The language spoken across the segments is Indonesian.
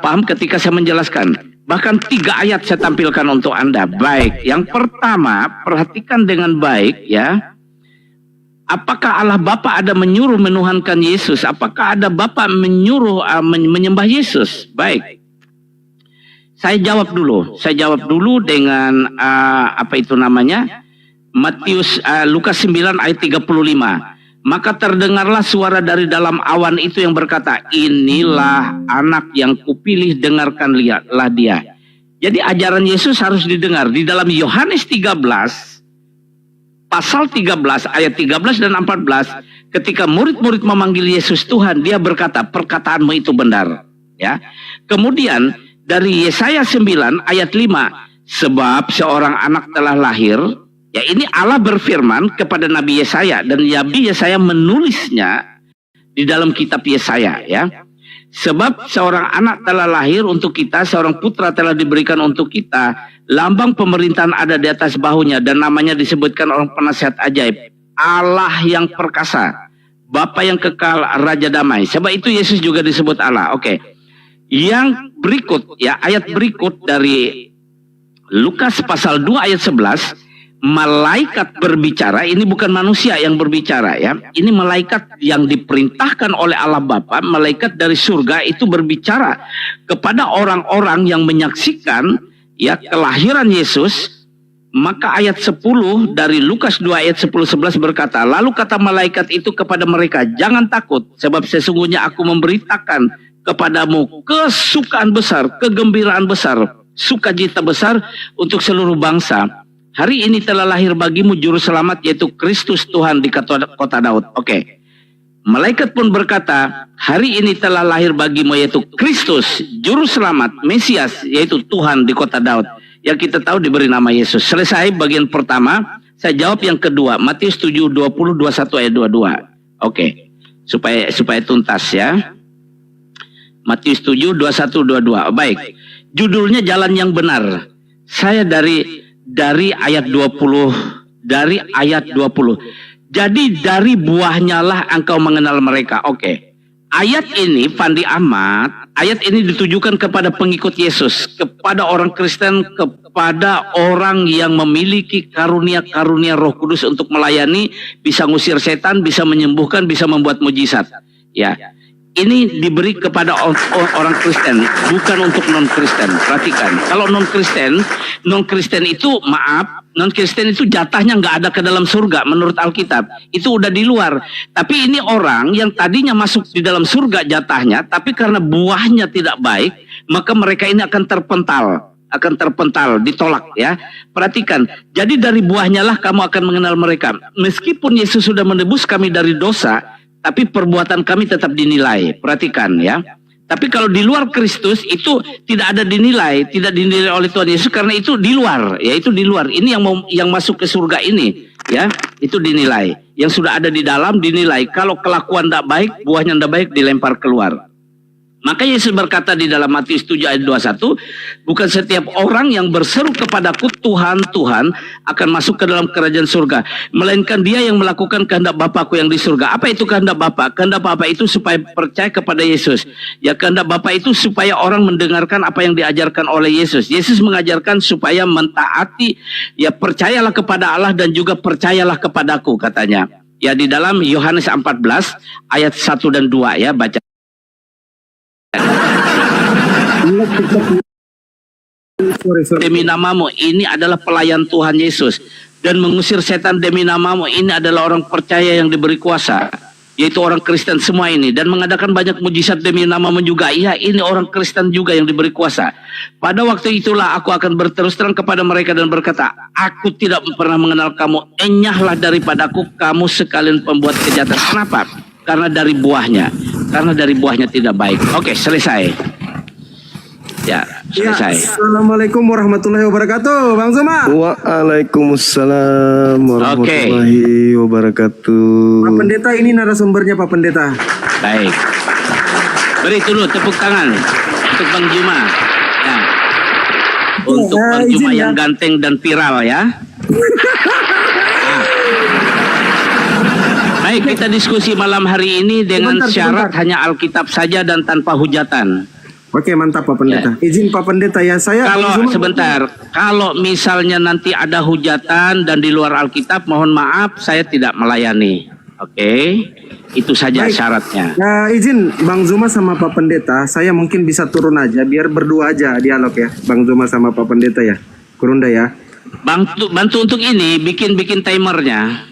paham ketika saya menjelaskan. Bahkan 3 ayat saya tampilkan untuk Anda. Baik, yang pertama, perhatikan dengan baik ya. Apakah Allah Bapa ada menyuruh menuhankan Yesus? Apakah ada Bapa menyuruh menyembah Yesus? Baik. Saya jawab dulu dengan apa itu namanya? Lukas 9 ayat 35. Maka terdengarlah suara dari dalam awan itu yang berkata, inilah anak yang kupilih, dengarkan lihatlah dia. Jadi ajaran Yesus harus didengar. Di dalam Yohanes 13, pasal 13, ayat 13 dan 14, ketika murid-murid memanggil Yesus Tuhan, dia berkata, perkataanmu itu benar. Ya. Kemudian dari Yesaya 9 ayat 5, sebab seorang anak telah lahir. Ya, ini Allah berfirman kepada Nabi Yesaya, dan Nabi Yesaya menulisnya di dalam kitab Yesaya ya. Sebab seorang anak telah lahir untuk kita, seorang putra telah diberikan untuk kita, lambang pemerintahan ada di atas bahunya, dan namanya disebutkan orang penasihat ajaib, Allah yang perkasa, Bapa yang kekal, Raja damai. Sebab itu Yesus juga disebut Allah. Oke. Yang berikut ya, ayat berikut dari Lukas pasal 2 ayat 11, malaikat berbicara. Ini bukan manusia yang berbicara ya. Ini malaikat yang diperintahkan oleh Allah Bapa, malaikat dari surga itu berbicara kepada orang-orang yang menyaksikan ya kelahiran Yesus. Maka ayat 10 dari Lukas 2 ayat 10-11 berkata, lalu kata malaikat itu kepada mereka, jangan takut, sebab sesungguhnya aku memberitakan kepadamu kesukaan besar, kegembiraan besar, sukacita besar untuk seluruh bangsa. Hari ini telah lahir bagimu juru selamat, yaitu Kristus Tuhan di kota Daud. Oke. Malaikat pun berkata, hari ini telah lahir bagimu yaitu Kristus, juru selamat, Mesias, yaitu Tuhan di kota Daud. Yang kita tahu diberi nama Yesus. Selesai bagian pertama, saya jawab yang kedua. Matius 7, 20, 21 ayat 22. Oke. Supaya tuntas ya. Matius 7, 21, 22. Baik. Judulnya Jalan yang Benar. Saya dari ayat 20, dari ayat 20. Jadi dari buahnya lah engkau mengenal mereka. Oke. Ayat ini, Fandi Ahmad, ayat ini ditujukan kepada pengikut Yesus, kepada orang Kristen, kepada orang yang memiliki karunia-karunia Roh Kudus untuk melayani, bisa ngusir setan, bisa menyembuhkan, bisa membuat mujizat. Ya. Ini diberi kepada orang Kristen, bukan untuk non-Kristen. Perhatikan, kalau non-Kristen itu, maaf, non-Kristen itu jatahnya nggak ada ke dalam surga menurut Alkitab. Itu udah di luar. Tapi ini orang yang tadinya masuk di dalam surga jatahnya, tapi karena buahnya tidak baik, maka mereka ini akan terpental, ditolak ya. Perhatikan, jadi dari buahnya lah kamu akan mengenal mereka. Meskipun Yesus sudah menebus kami dari dosa, tapi perbuatan kami tetap dinilai. Perhatikan ya. Tapi kalau di luar Kristus itu tidak ada dinilai, tidak dinilai oleh Tuhan Yesus karena itu di luar, ya itu di luar. Ini yang masuk ke surga ini, ya itu dinilai. Yang sudah ada di dalam dinilai. Kalau kelakuan tidak baik, buahnya tidak baik dilempar keluar. Maka Yesus berkata di dalam Matius 7 ayat 21, bukan setiap orang yang berseru kepadaku Tuhan, Tuhan akan masuk ke dalam kerajaan surga, melainkan dia yang melakukan kehendak Bapakku yang di surga. Apa itu kehendak Bapa? Kehendak Bapa itu supaya percaya kepada Yesus. Ya, kehendak Bapa itu supaya orang mendengarkan apa yang diajarkan oleh Yesus. Yesus mengajarkan supaya mentaati, ya percayalah kepada Allah dan juga percayalah kepadaku katanya. Ya di dalam Yohanes 14 ayat 1 dan 2 ya baca. Demi namamu, ini adalah pelayan Tuhan Yesus, dan mengusir setan demi namamu, ini adalah orang percaya yang diberi kuasa, yaitu orang Kristen semua ini, dan mengadakan banyak mujizat demi namamu juga. Iya, ini orang Kristen juga yang diberi kuasa. Pada waktu itulah aku akan berterus terang kepada mereka dan berkata, aku tidak pernah mengenal kamu, enyahlah daripadaku kamu sekalian pembuat kejahatan. Kenapa? Karena dari buahnya, tidak baik. Oke, selesai. Ya, selesai. Ya, Assalamualaikum warahmatullahi wabarakatuh, Bang Zuma. Waalaikumsalam warahmatullahi wabarakatuh. Pak Pendeta, ini narasumbernya Pak Pendeta. Baik. Beri dulu tepuk tangan untuk Bang Juma. Ya. Untuk Bang Juma yang ganteng dan viral ya. Baik, kita diskusi malam hari ini dengan syarat hanya Alkitab saja dan tanpa hujatan. Oke, mantap Pak Pendeta. Izin Pak Pendeta ya, saya Kalau Bang Zuma- sebentar, kalau misalnya nanti ada hujatan dan di luar Alkitab, mohon maaf saya tidak melayani. Oke, itu saja Baik. syaratnya. izin Bang Zuma sama Pak Pendeta, saya mungkin bisa turun aja biar berdua aja dialog ya, Bang Zuma sama Pak Pendeta ya. Kurunda ya. Bantu untuk ini bikin timernya.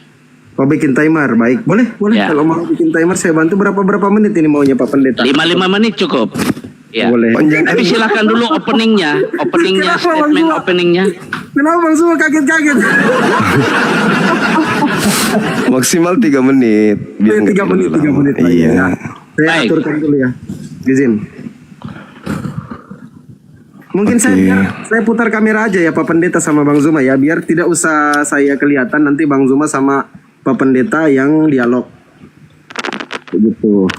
Oh, bikin timer, baik. Boleh. Ya. Kalau mau bikin timer saya bantu berapa menit ini maunya Pak Pendeta? 5 menit cukup. Ya. Boleh. Tapi silakan dulu openingnya, Kenapa, Bang statement Zuma? openingnya. Kenapa Bang Zuma kaget-kaget? Maksimal 3 menit. Biar nggak 3 menit, terlalu 3 menit. lama. baik. Iya. Ya. Saya Baik. aturkan dulu ya. Izin. Mungkin saya putar kamera aja ya Pak Pendeta sama Bang Zuma ya, biar tidak usah saya kelihatan, nanti Bang Zuma sama Pak Pendeta yang dialog. Begitu.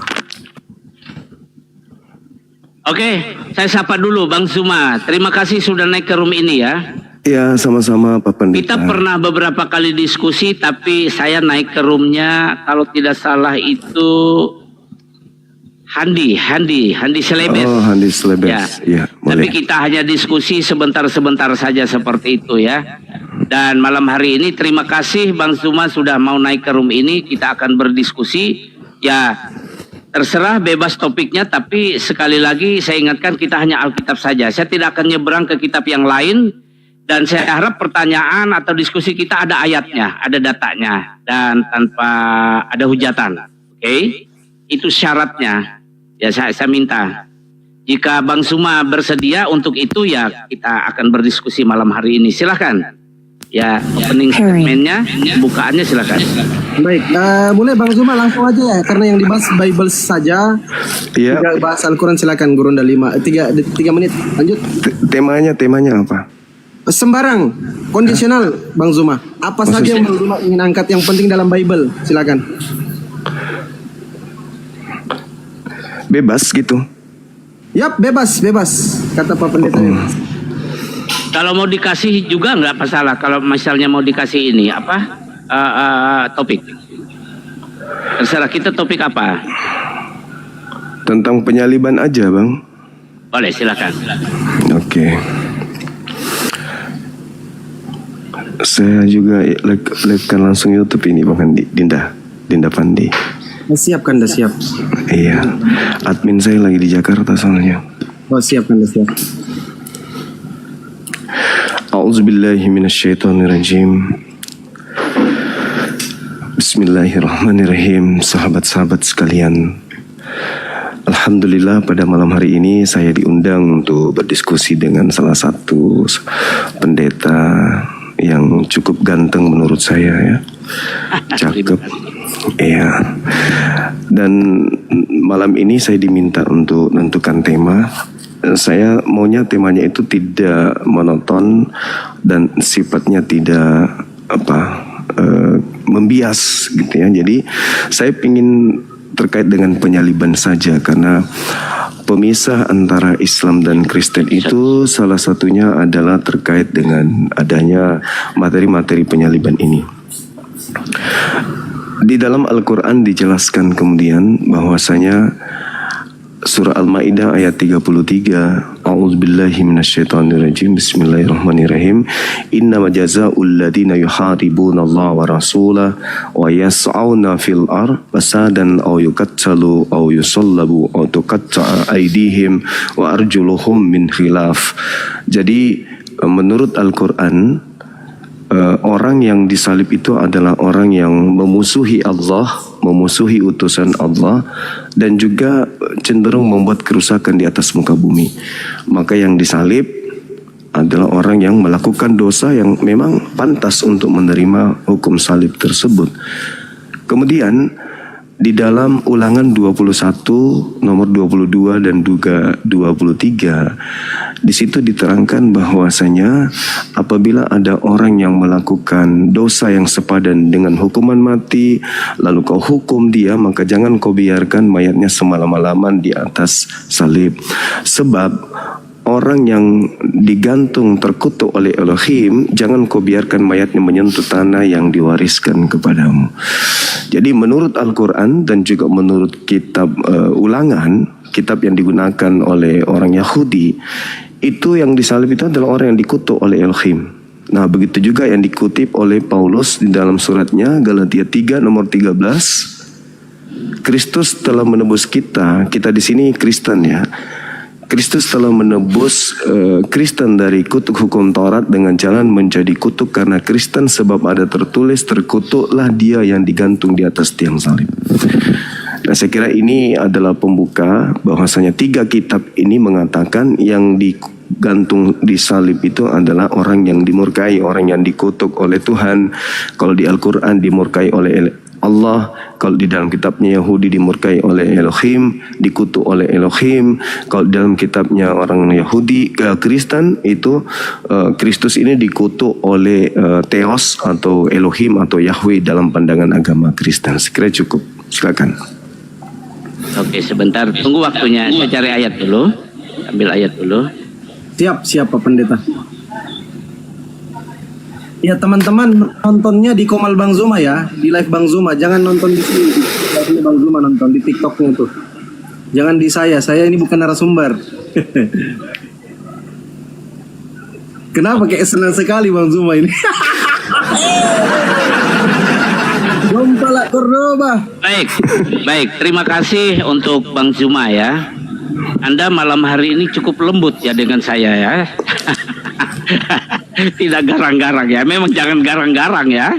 Oke, saya sapa dulu Bang Zuma. Terima kasih sudah naik ke room ini ya. Ya, sama-sama Pak Pendeta. Kita pernah beberapa kali diskusi, tapi saya naik ke roomnya kalau tidak salah itu Handi Selebes. Oh, Handi Selebes. Ya, Tapi boleh. kita hanya diskusi sebentar-sebentar saja seperti itu ya. Dan malam hari ini terima kasih Bang Zuma sudah mau naik ke room ini. Kita akan berdiskusi. Ya, terserah bebas topiknya, tapi sekali lagi saya ingatkan kita hanya Alkitab saja. Saya tidak akan nyebrang ke kitab yang lain. Dan saya harap pertanyaan atau diskusi kita ada ayatnya, ada datanya, dan tanpa ada hujatan. Oke? Itu syaratnya. Ya, saya minta. Jika Bang Zuma bersedia untuk itu, ya kita akan berdiskusi malam hari ini. Silahkan. Ya, opening statementnya, bukaannya silahkan. Baik, boleh Bang Zuma langsung aja ya, karena yang dibahas Bible saja. Iya. Tidak bahas Al-Quran, silakan Gurunda 3 menit. Lanjut. Temanya apa? Sembarang, kondisional Bang Zuma. Apa saja yang Bang Zuma ingin angkat yang penting dalam Bible, silakan. Bebas gitu. Yap, bebas, kata Pak Pendeta. Kalau mau dikasih juga nggak masalah. Kalau misalnya mau dikasih ini topik. Terserah kita topik apa. Tentang penyaliban aja, Bang. Boleh, silakan. Oke. Saya juga live-kan langsung YouTube ini Bang Andi, Dinda Pandi. Siap kan, siap. Iya. Admin saya lagi di Jakarta soalnya. Oh, siap kan, siap. A'udzubillahi minasyaitonirrajim. Bismillahirrahmanirrahim. Sahabat-sahabat sekalian, alhamdulillah pada malam hari ini saya diundang untuk berdiskusi dengan salah satu pendeta yang cukup ganteng menurut saya ya. Cakep. Iya. Dan malam ini saya diminta untuk menentukan tema. Saya maunya temanya itu tidak monoton dan sifatnya tidak membias gitu ya. Jadi saya ingin terkait dengan penyaliban saja, karena pemisah antara Islam dan Kristen itu salah satunya adalah terkait dengan adanya materi-materi penyaliban ini. Di dalam Al-Quran dijelaskan kemudian bahwasanya surah Al-Maidah ayat 33, A'udzubillahi minasyaitonirrajim, Bismillahirrahmanirrahim. Innama jazaa'ul ladzina yuharibunallaha wa rasulahu wa yas'auna fil ardh fasadan aw yuqattalu aw yusallabu aw tuqatta'a aydihim wa arjuluhum min khilaf. Jadi menurut Al-Quran, orang yang disalib itu adalah orang yang memusuhi Allah, memusuhi utusan Allah, dan juga cenderung membuat kerusakan di atas muka bumi. Maka yang disalib adalah orang yang melakukan dosa yang memang pantas untuk menerima hukum salib tersebut. Kemudian di dalam Ulangan 21 nomor 22 dan juga 23, di situ diterangkan bahwasanya apabila ada orang yang melakukan dosa yang sepadan dengan hukuman mati, lalu kau hukum dia, maka jangan kau biarkan mayatnya semalam-malaman di atas salib. Sebab orang yang digantung terkutuk oleh Elohim, jangan kau biarkan mayatnya menyentuh tanah yang diwariskan kepadamu. Jadi menurut Al-Quran dan juga menurut kitab Ulangan, kitab yang digunakan oleh orang Yahudi, itu yang disalib itu adalah orang yang dikutuk oleh Elohim. Nah, begitu juga yang dikutip oleh Paulus di dalam suratnya Galatia 3 nomor 13. Kristus telah menebus kita di sini Kristen ya. Kristus telah menebus Kristen dari kutuk hukum Taurat dengan jalan menjadi kutuk karena Kristen, sebab ada tertulis, terkutuklah dia yang digantung di atas tiang salib. Nah, saya kira ini adalah pembuka bahwasanya 3 kitab ini mengatakan yang digantung di salib itu adalah orang yang dimurkai, orang yang dikutuk oleh Tuhan. Kalau di Al-Quran dimurkai oleh Allah, kalau di dalam kitabnya Yahudi dimurkai oleh Elohim, dikutuk oleh Elohim. Kalau di dalam kitabnya orang Yahudi Kristen itu Kristus ini dikutuk oleh Theos atau Elohim atau Yahweh dalam pandangan agama Kristen. Sekira cukup. Silakan. Oke, sebentar, tunggu waktunya. Saya cari ayat dulu. Ambil ayat dulu. Siap Pak Pendeta. Ya teman-teman, nontonnya di Komal Bang Zuma ya, di live Bang Zuma. Jangan nonton di sini, live Bang Zuma, nonton di TikToknya tuh. Jangan di saya ini bukan narasumber. Kenapa kayak senang sekali Bang Zuma ini? Gompala Cordoba. Baik, terima kasih untuk Bang Zuma ya. Anda malam hari ini cukup lembut ya dengan saya ya. Tidak garang-garang ya. Memang jangan garang-garang ya.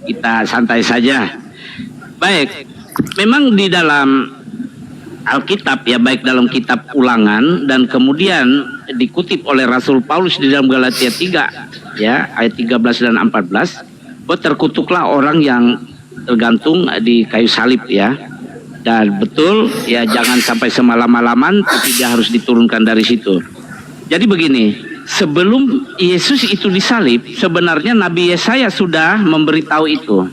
Kita santai saja. Baik. Memang di dalam Alkitab ya, baik dalam kitab Ulangan dan kemudian dikutip oleh Rasul Paulus di dalam Galatia 3 ya, ayat 13 dan 14, bahwa terkutuklah orang yang tergantung di kayu salib ya. Dan betul ya, jangan sampai semalam-malaman, tapi dia harus diturunkan dari situ. Jadi begini, sebelum Yesus itu disalib, sebenarnya Nabi Yesaya sudah memberitahu itu.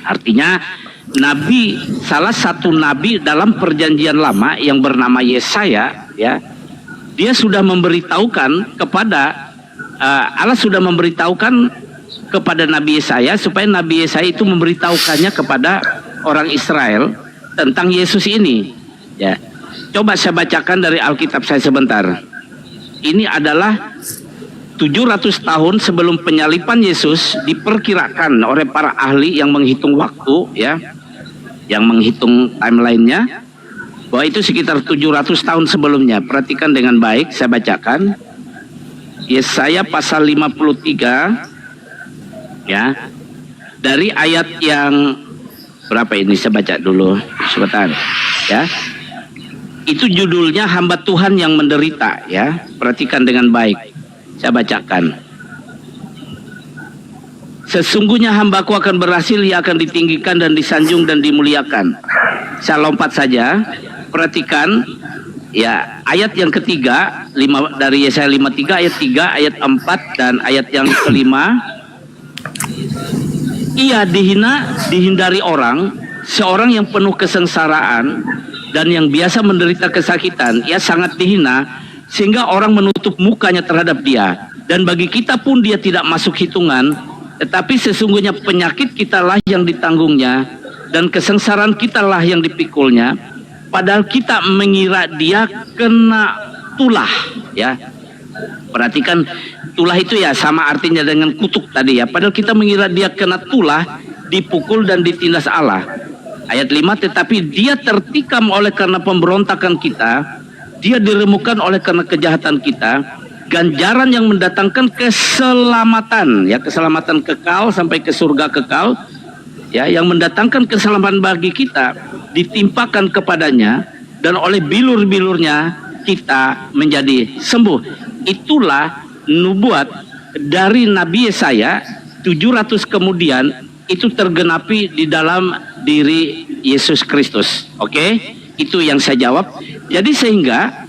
Artinya salah satu nabi dalam perjanjian lama yang bernama Yesaya ya, dia sudah memberitahukan kepada Allah sudah memberitahukan kepada Nabi Yesaya supaya Nabi Yesaya itu memberitahukannya kepada orang Israel tentang Yesus ini ya. Coba saya bacakan dari Alkitab saya sebentar. Ini adalah 700 tahun sebelum penyaliban Yesus, diperkirakan oleh para ahli yang menghitung waktu ya, yang menghitung timelinenya, bahwa itu sekitar 700 tahun sebelumnya. Perhatikan dengan baik, saya bacakan Yesaya pasal 53 ya, dari ayat yang berapa ini, saya baca dulu sebentar ya. Itu judulnya hamba Tuhan yang menderita ya. Perhatikan dengan baik. Saya bacakan. Sesungguhnya hambaku akan berhasil, ia akan ditinggikan dan disanjung dan dimuliakan. Saya lompat saja. Perhatikan ya, ayat yang ketiga dari Yesaya 53 ayat 3, ayat 4 dan ayat yang kelima. Ia dihindari orang, seorang yang penuh kesengsaraan dan yang biasa menderita kesakitan. Ia sangat dihina sehingga orang menutup mukanya terhadap dia. Dan bagi kita pun dia tidak masuk hitungan, tetapi sesungguhnya penyakit kitalah yang ditanggungnya dan kesengsaraan kitalah yang dipikulnya. Padahal kita mengira dia kena tulah ya. Perhatikan, tulah itu ya sama artinya dengan kutuk tadi ya. Padahal kita mengira dia kena tulah, dipukul dan ditindas Allah. Ayat 5, tetapi dia tertikam oleh karena pemberontakan kita, dia diremukkan oleh karena kejahatan kita, ganjaran yang mendatangkan keselamatan ya, keselamatan kekal sampai ke surga kekal ya, yang mendatangkan keselamatan bagi kita ditimpakan kepadanya, dan oleh bilur-bilurnya kita menjadi sembuh. Itulah nubuat dari Nabi Yesaya 700 kemudian itu tergenapi di dalam diri Yesus Kristus. Oke? Itu yang saya jawab. Jadi sehingga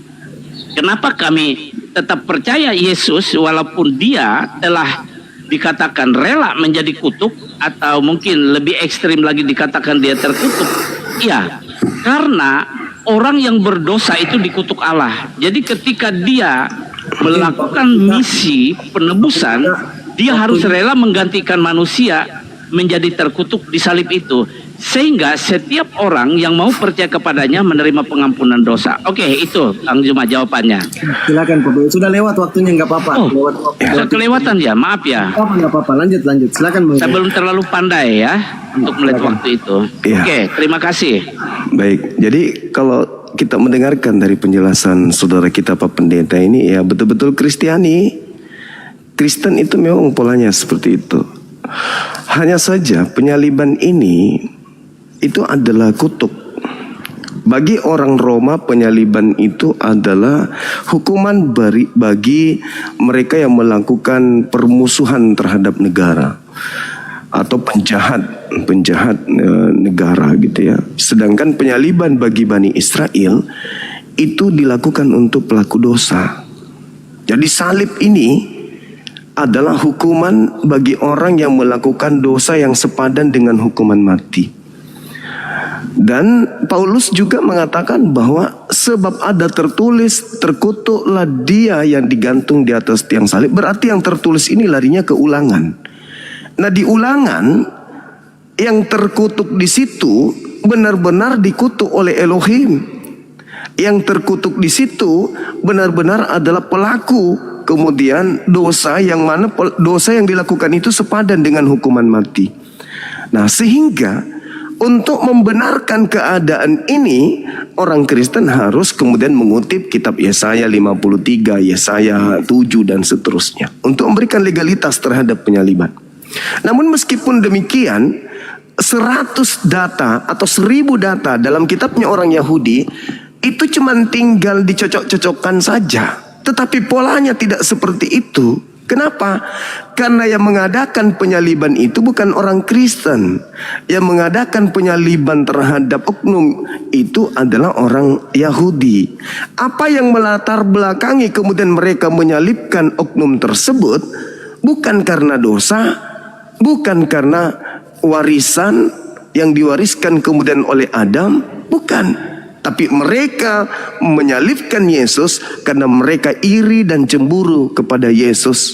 kenapa kami tetap percaya Yesus walaupun dia telah dikatakan rela menjadi kutuk, atau mungkin lebih ekstrim lagi dikatakan dia terkutuk. Iya, karena orang yang berdosa itu dikutuk Allah. Jadi ketika dia melakukan misi penebusan, dia harus rela menggantikan manusia menjadi terkutuk di salib itu. Sehingga setiap orang yang mau percaya kepadanya menerima pengampunan dosa. Oke, itu Kang Zuma jawabannya. Silakan Pak. Sudah lewat waktunya, nggak apa-apa. Oh, Lewat waktu. sudah kelewatan ya, maaf ya. Nggak apa-apa, lanjut. Silakan Bang. Saya belum terlalu pandai ya untuk melihat waktu itu. Iya. Oke, terima kasih. Baik, jadi kalau kita mendengarkan dari penjelasan saudara kita Pak Pendeta ini, ya betul-betul Kristiani. Kristen itu memang polanya seperti itu. Hanya saja penyaliban ini itu adalah kutuk. Bagi orang Roma, penyaliban itu adalah hukuman bagi mereka yang melakukan permusuhan terhadap negara atau penjahat negara gitu ya. Sedangkan penyaliban bagi Bani Israel itu dilakukan untuk pelaku dosa. Jadi salib ini adalah hukuman bagi orang yang melakukan dosa yang sepadan dengan hukuman mati. Dan Paulus juga mengatakan bahwa sebab ada tertulis, terkutuklah dia yang digantung di atas tiang salib. Berarti yang tertulis ini larinya ke Ulangan. Nah, di Ulangan yang terkutuk di situ benar-benar dikutuk oleh Elohim. Yang terkutuk di situ benar-benar adalah pelaku kemudian dosa yang mana dosa yang dilakukan itu sepadan dengan hukuman mati. Nah, sehingga untuk membenarkan keadaan ini, orang Kristen harus kemudian mengutip kitab Yesaya 53, Yesaya 7 dan seterusnya untuk memberikan legalitas terhadap penyaliban. Namun meskipun demikian, 100 data atau 1000 data dalam kitabnya orang Yahudi itu cuma tinggal dicocok-cocokkan saja. Tetapi polanya tidak seperti itu. Kenapa? Karena yang mengadakan penyaliban itu bukan orang Kristen. Yang mengadakan penyaliban terhadap oknum itu adalah orang Yahudi. Apa yang melatar belakangi kemudian mereka menyalibkan oknum tersebut bukan karena dosa, bukan karena warisan yang diwariskan kemudian oleh Adam, bukan. Tapi mereka menyalibkan Yesus karena mereka iri dan cemburu kepada Yesus.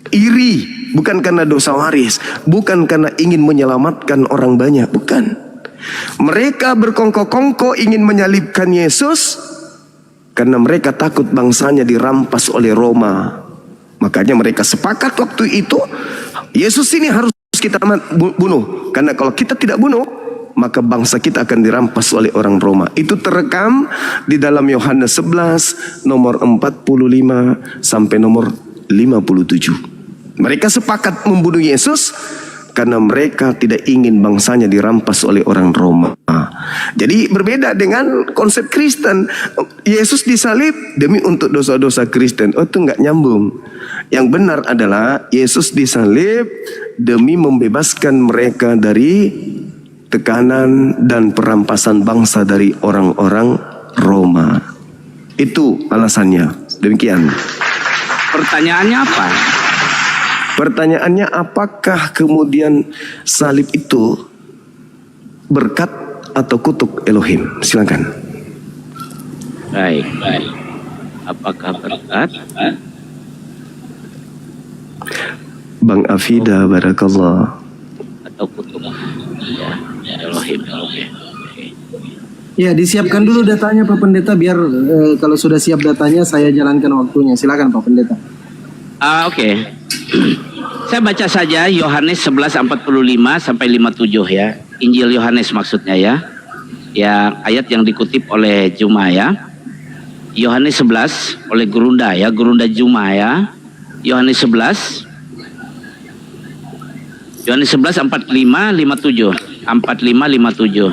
Iri bukan karena dosa waris, bukan karena ingin menyelamatkan orang banyak, bukan. Mereka berkongkok-kongkok ingin menyalibkan Yesus karena mereka takut bangsanya dirampas oleh Roma. Makanya mereka sepakat waktu itu, Yesus ini harus kita bunuh. Karena kalau kita tidak bunuh, maka bangsa kita akan dirampas oleh orang Roma. Itu terekam di dalam Yohanes 11 nomor 45 sampai nomor 57. Mereka sepakat membunuh Yesus karena mereka tidak ingin bangsanya dirampas oleh orang Roma. Jadi berbeda dengan konsep Kristen. Yesus disalib demi untuk dosa-dosa Kristen. Oh, itu nggak nyambung. Yang benar adalah Yesus disalib demi membebaskan mereka dari tekanan dan perampasan bangsa dari orang-orang Roma. Itu alasannya. Demikian. Pertanyaannya apa? Pertanyaannya, apakah kemudian salib itu berkat atau kutuk Elohim? Silakan. Baik. Apakah berkat? Bang Afida, barakallah. Atau kutuk? Ya, Elohim. Ya, disiapkan dulu datanya Pak Pendeta biar kalau sudah siap datanya saya jalankan waktunya. Silakan Pak Pendeta. Oke. Saya baca saja Yohanes 11:45 sampai 57 ya. Injil Yohanes maksudnya ya. Ya, ayat yang dikutip oleh Juma ya. Yohanes 11 oleh Gurunda ya, Gurunda Juma ya. Yohanes 11 45:57. 45:57.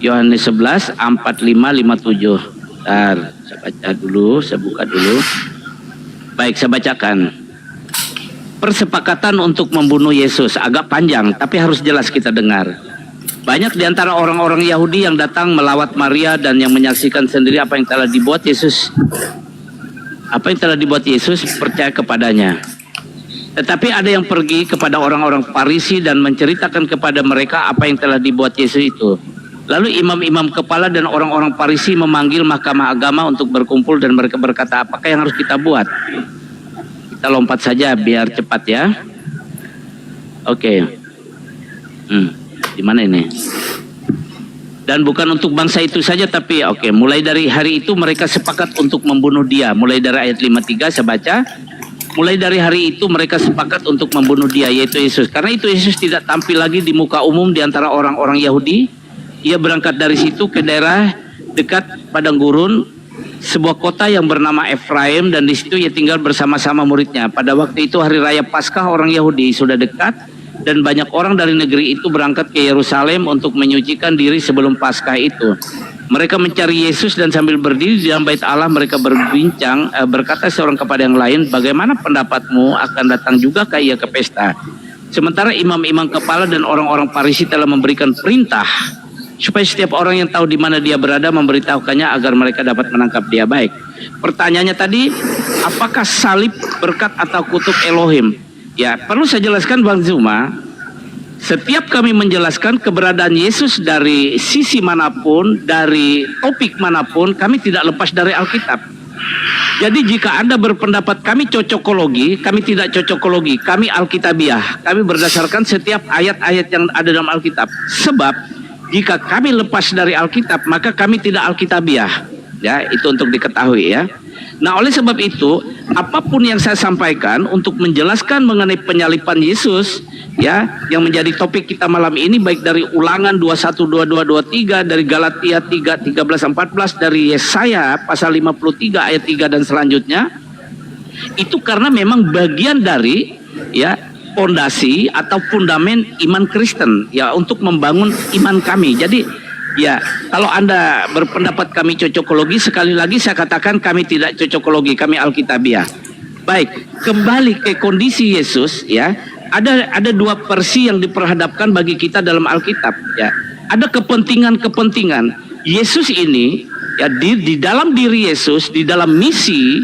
Yohanes 11 45:57. Bentar, saya baca dulu, saya buka dulu. Baik, saya bacakan. Persepakatan untuk membunuh Yesus agak panjang, tapi harus jelas kita dengar. Banyak di antara orang-orang Yahudi yang datang melawat Maria dan yang menyaksikan sendiri apa yang telah dibuat Yesus. Apa yang telah dibuat Yesus, percaya kepadanya. Tetapi ada yang pergi kepada orang-orang Farisi dan menceritakan kepada mereka apa yang telah dibuat Yesus itu. Lalu imam-imam kepala dan orang-orang Farisi memanggil mahkamah agama untuk berkumpul dan mereka berkata, apakah yang harus kita buat? Kita lompat saja biar cepat ya. Oke. Di mana ini? Dan bukan untuk bangsa itu saja, tapi mulai dari hari itu mereka sepakat untuk membunuh dia. Mulai dari ayat 53 saya baca. Mulai dari hari itu mereka sepakat untuk membunuh dia, yaitu Yesus. Karena itu Yesus tidak tampil lagi di muka umum di antara orang-orang Yahudi. Ia berangkat dari situ ke daerah dekat padang gurun, sebuah kota yang bernama Efraim, dan di situ ia tinggal bersama-sama muridnya. Pada waktu itu hari raya Paskah orang Yahudi sudah dekat, dan banyak orang dari negeri itu berangkat ke Yerusalem untuk menyucikan diri sebelum Paskah itu. Mereka mencari Yesus dan sambil berdiri di dalam bait Allah mereka berbincang, berkata seorang kepada yang lain, bagaimana pendapatmu, akan datang juga kah ia ke pesta? Sementara imam-imam kepala dan orang-orang Farisi telah memberikan perintah supaya setiap orang yang tahu di mana dia berada memberitahukannya agar mereka dapat menangkap dia. Baik, pertanyaannya tadi, apakah salib berkat atau kutuk Elohim? Ya, perlu saya jelaskan Bang Zuma, setiap kami menjelaskan keberadaan Yesus dari sisi manapun, dari topik manapun, kami tidak lepas dari Alkitab. Jadi jika Anda berpendapat kami cocokologi, kami tidak cocokologi, kami Alkitabiah. Kami berdasarkan setiap ayat-ayat yang ada dalam Alkitab. Sebab jika kami lepas dari Alkitab, maka kami tidak Alkitabiah. Ya, itu untuk diketahui ya. Nah, oleh sebab itu, apapun yang saya sampaikan untuk menjelaskan mengenai penyalipan Yesus, ya, yang menjadi topik kita malam ini, baik dari Ulangan 21, 22, 23, dari Galatia 3, 13, 14, dari Yesaya pasal 53 ayat 3 dan selanjutnya, itu karena memang bagian dari ya fondasi atau fundamen iman Kristen, ya, untuk membangun iman kami. Jadi ya, kalau Anda berpendapat kami cocokologi, sekali lagi saya katakan kami tidak cocokologi, kami Alkitabiah. Baik, kembali ke kondisi Yesus ya. Ada dua versi yang diperhadapkan bagi kita dalam Alkitab ya. Ada kepentingan-kepentingan. Yesus ini ya, di dalam diri Yesus, di dalam misi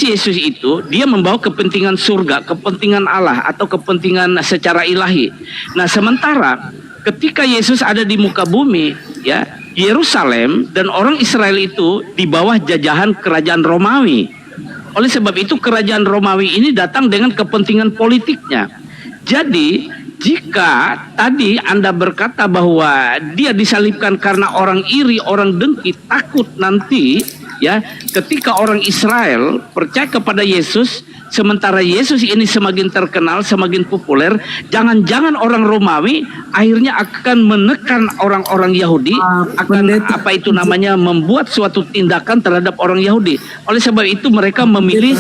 Yesus itu, dia membawa kepentingan surga, kepentingan Allah atau kepentingan secara ilahi. Nah, sementara ketika Yesus ada di muka bumi, ya, Yerusalem dan orang Israel itu di bawah jajahan kerajaan Romawi. Oleh sebab itu kerajaan Romawi ini datang dengan kepentingan politiknya. Jadi jika tadi Anda berkata bahwa dia disalibkan karena orang iri, orang dengki, takut nanti ya ketika orang Israel percaya kepada Yesus, sementara Yesus ini semakin terkenal, semakin populer, jangan-jangan orang Romawi akhirnya akan menekan orang-orang Yahudi, akan apa itu namanya, membuat suatu tindakan terhadap orang Yahudi. Oleh sebab itu mereka memilih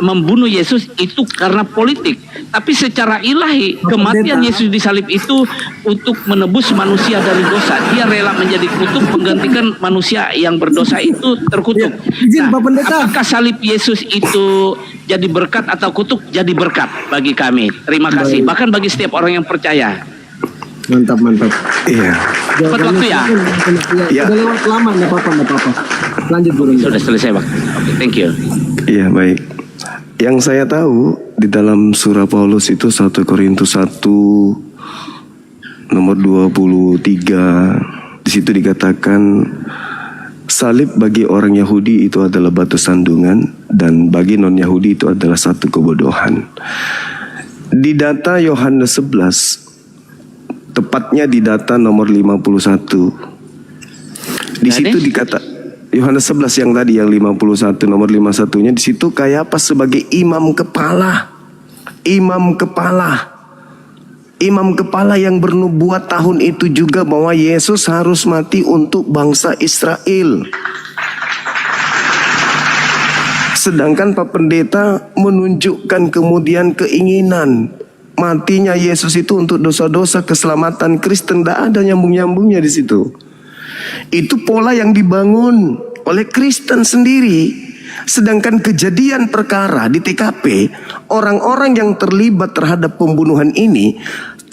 membunuh Yesus itu karena politik. Tapi secara ilahi, kematian Yesus disalib itu untuk menebus manusia dari dosa. Dia rela menjadi kutuk menggantikan manusia yang berdosa itu terkutuk. Nah, apakah salib Yesus itu jadi berkat atau kutuk? Jadi berkat bagi kami. Terima kasih. Bahkan bagi setiap orang yang percaya. Mantap. Iya. Cepat waktu ya. Ya. Udah lewat lama, nggak apa-apa. Lanjut dulu. Sudah selesai, Pak. Oke, thank you. Iya, baik. Yang saya tahu di dalam surah Paulus itu 1 Korintus 1 nomor 23, di situ dikatakan salib bagi orang Yahudi itu adalah batu sandungan dan bagi non-Yahudi itu adalah satu kebodohan. Di data Yohanes 11, tepatnya di data nomor 51, di situ dikata Yohanes 11 yang tadi, yang 51 nomor 51-nya, di situ kayak apa? Sebagai imam kepala yang bernubuat tahun itu juga bahwa Yesus harus mati untuk bangsa Israel. Sedangkan Pak Pendeta menunjukkan kemudian keinginan matinya Yesus itu untuk dosa-dosa keselamatan Kristen. Tidak ada nyambung-nyambungnya di situ. Itu pola yang dibangun oleh Kristen sendiri. Sedangkan kejadian perkara di TKP, orang-orang yang terlibat terhadap pembunuhan ini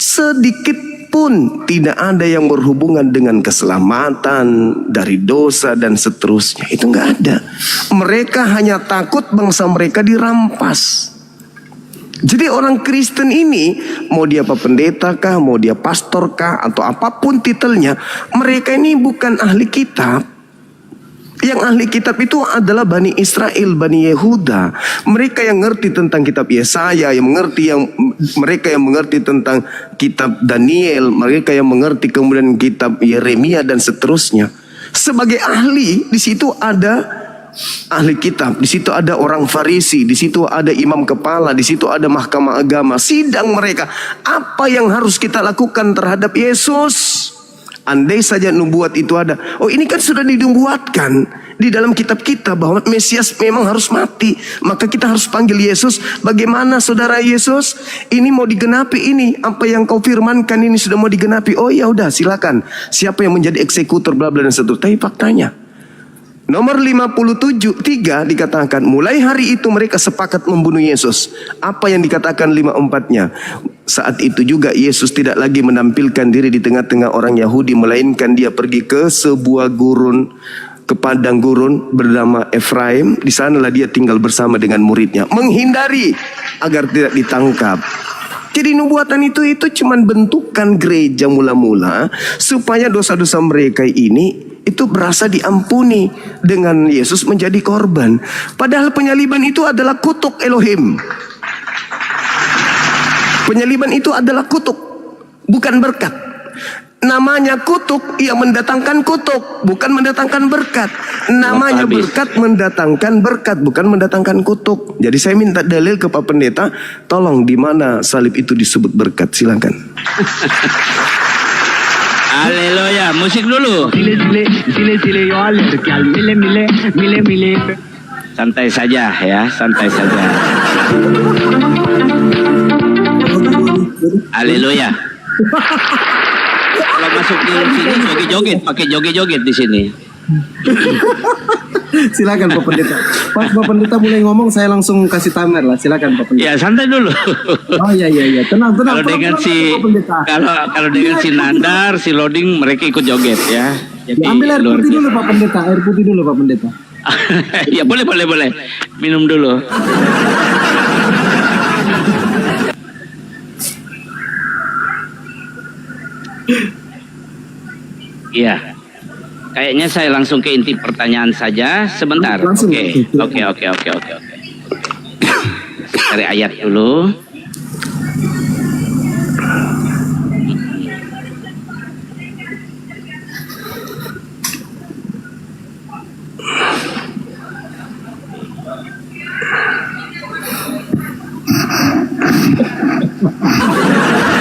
sedikit pun tidak ada yang berhubungan dengan keselamatan dari dosa dan seterusnya. Itu nggak ada. Mereka hanya takut bangsa mereka dirampas. Jadi orang Kristen ini, mau dia apa pendeta kah, mau dia pastor kah, atau apapun titelnya, mereka ini bukan ahli kitab. Yang ahli kitab itu adalah Bani Israel, Bani Yehuda. Mereka yang mengerti tentang kitab Yesaya, mereka yang mengerti tentang kitab Daniel, mereka yang mengerti kemudian kitab Yeremia dan seterusnya. Sebagai ahli, di situ ada ahli kitab, di situ ada orang Farisi, di situ ada imam kepala, di situ ada mahkamah agama, sidang mereka. Apa yang harus kita lakukan terhadap Yesus? Andai saja nubuat itu ada. Oh, ini kan sudah dinubuatkan di dalam kitab kita bahwa Mesias memang harus mati. Maka kita harus panggil Yesus. Bagaimana saudara Yesus? Ini mau digenapi ini. Apa yang kau firmankan ini sudah mau digenapi. Oh ya udah silakan. Siapa yang menjadi eksekutor bla bla dan seterusnya. Tapi faktanya nomor 57:3 dikatakan mulai hari itu mereka sepakat membunuh Yesus. Apa yang dikatakan 54-nya? Saat itu juga Yesus tidak lagi menampilkan diri di tengah-tengah orang Yahudi, melainkan dia pergi ke sebuah gurun, ke padang gurun bernama Efraim. Di sanalah dia tinggal bersama dengan muridnya, menghindari agar tidak ditangkap. Jadi nubuatan itu cuman bentukan gereja mula-mula supaya dosa-dosa mereka ini itu berasa diampuni dengan Yesus menjadi korban. Padahal penyaliban itu adalah kutuk Elohim. Penyaliban itu adalah kutuk, bukan berkat. Namanya kutuk, ia mendatangkan kutuk, bukan mendatangkan berkat. Namanya berkat mendatangkan berkat, bukan mendatangkan kutuk. Jadi saya minta dalil ke Pak Pendeta, tolong di mana salib itu disebut berkat, silakan. Haleluya, musik dulu. Santai saja ya, santai saja. Haleluya. Kalau masuk di sini joget-joget, pakai joget-joget di sini. Silakan Pak Pendeta. Pas Pak Pendeta mulai ngomong saya langsung kasih timer lah. Silakan Pak Pendeta. Ya santai dulu. Oh iya. Tenang. Kalau dengan si Nandar, si Loading mereka ikut joget ya. Jadi ambil air putih dulu Pak Pendeta. Air putih dulu Pak Pendeta. Ya boleh. Minum dulu. Iya. Kayaknya saya langsung ke inti pertanyaan saja sebentar. Oke. Cari ayat dulu.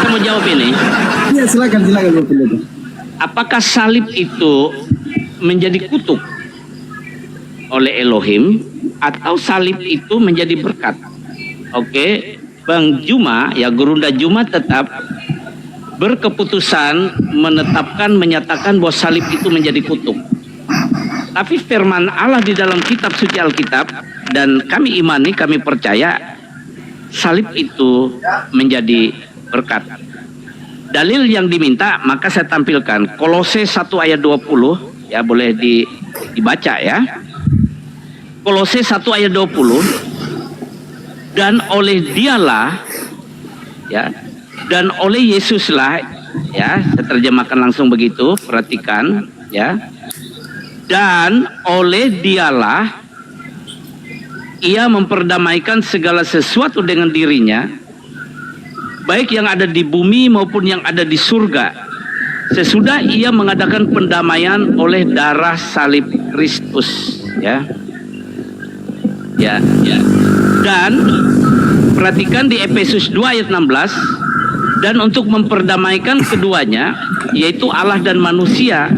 Kamu jawab ini. Iya, silakan Pak Pendeta. Apakah salib itu menjadi kutuk oleh Elohim atau salib itu menjadi berkat? Oke, Bang Juma, ya Gurunda Juma tetap berkeputusan menyatakan bahwa salib itu menjadi kutuk. Tapi firman Allah di dalam kitab suci Alkitab dan kami imani, kami percaya salib itu menjadi berkat. Dalil yang diminta maka saya tampilkan Kolose 1 ayat 20 ya, boleh dibaca ya. Kolose 1 ayat 20, dan oleh dialah ya, dan oleh Yesuslah ya, saya terjemahkan langsung begitu, perhatikan ya. Dan oleh dialah ia memperdamaikan segala sesuatu dengan dirinya, baik yang ada di bumi maupun yang ada di surga, sesudah ia mengadakan pendamaian oleh darah salib Kristus ya. Dan perhatikan di Efesus 2 ayat 16, dan untuk memperdamaikan keduanya, yaitu Allah dan manusia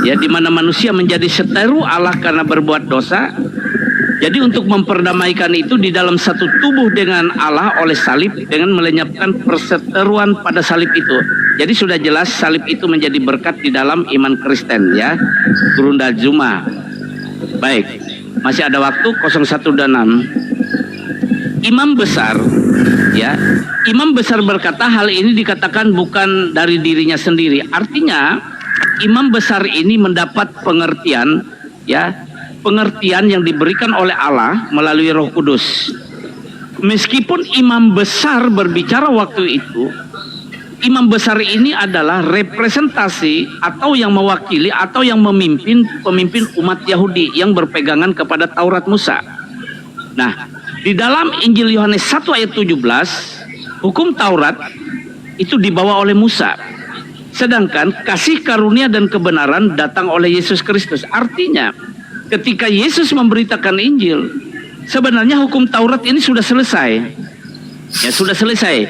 ya, di mana manusia menjadi seteru Allah karena berbuat dosa. Jadi untuk memperdamaikan itu di dalam satu tubuh dengan Allah oleh salib, dengan melenyapkan perseteruan pada salib itu. Jadi sudah jelas salib itu menjadi berkat di dalam iman Kristen ya. Gurunda Juma. Baik, masih ada waktu 01 dan 6. Imam besar ya, imam besar berkata hal ini dikatakan bukan dari dirinya sendiri. Artinya imam besar ini mendapat pengertian ya, pengertian yang diberikan oleh Allah melalui Roh Kudus. meskipun imam besar berbicara waktu itu, imam besar ini adalah representasi atau yang mewakili atau yang memimpin pemimpin umat Yahudi yang berpegangan kepada Taurat Musa. Nah, di dalam Injil Yohanes 1 ayat 17, hukum Taurat itu dibawa oleh Musa. Sedangkan kasih karunia dan kebenaran datang oleh Yesus Kristus. Artinya, ketika Yesus memberitakan Injil, sebenarnya hukum Taurat ini sudah selesai. Ya, sudah selesai.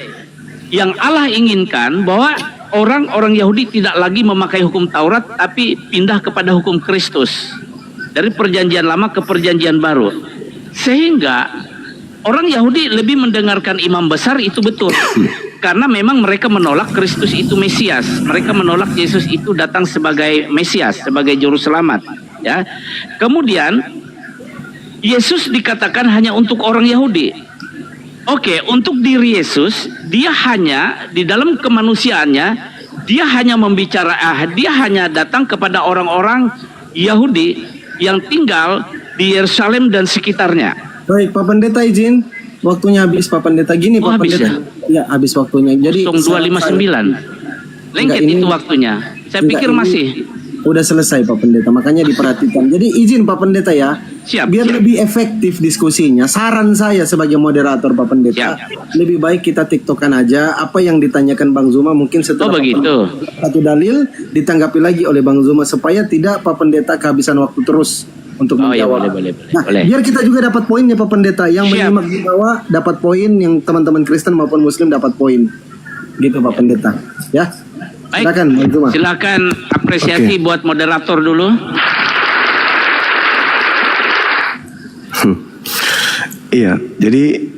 Yang Allah inginkan bahwa orang-orang Yahudi tidak lagi memakai hukum Taurat, tapi pindah kepada hukum Kristus. Dari perjanjian lama ke perjanjian baru. Sehingga orang Yahudi lebih mendengarkan imam besar, itu betul. Karena memang mereka menolak Kristus itu Mesias. Mereka menolak Yesus itu datang sebagai Mesias, sebagai juru selamat. Ya. Kemudian Yesus dikatakan hanya untuk orang Yahudi. Oke, untuk diri Yesus, dia hanya di dalam kemanusiaannya, dia hanya dia hanya datang kepada orang-orang Yahudi yang tinggal di Yerusalem dan sekitarnya. Baik, Pak Pendeta izin. Waktunya habis, Pak Pendeta. Gini, Pak Habis Pendeta. Ya, habis waktunya. Jadi 0259. Lengket itu waktunya. Saya pikir masih. Udah selesai, Pak Pendeta. Makanya diperhatikan. Jadi izin, Pak Pendeta ya. Siap. Biar lebih efektif diskusinya. Saran saya sebagai moderator, Pak Pendeta. Siap. Lebih baik kita tiktokan aja apa yang ditanyakan Bang Zuma. Mungkin setelah begitu. satu dalil ditanggapi lagi oleh Bang Zuma. Supaya tidak Pak Pendeta kehabisan waktu terus untuk menjawab. Boleh. Nah, biar kita juga dapat poinnya, Pak Pendeta. Yang Siap. menyimak di bawah dapat poin, yang teman-teman Kristen maupun Muslim dapat poin. Gitu, Pak Pendeta. Ya. Baik, Silakan, Bang Zuma. silakan apresiasi buat moderator dulu. Iya, jadi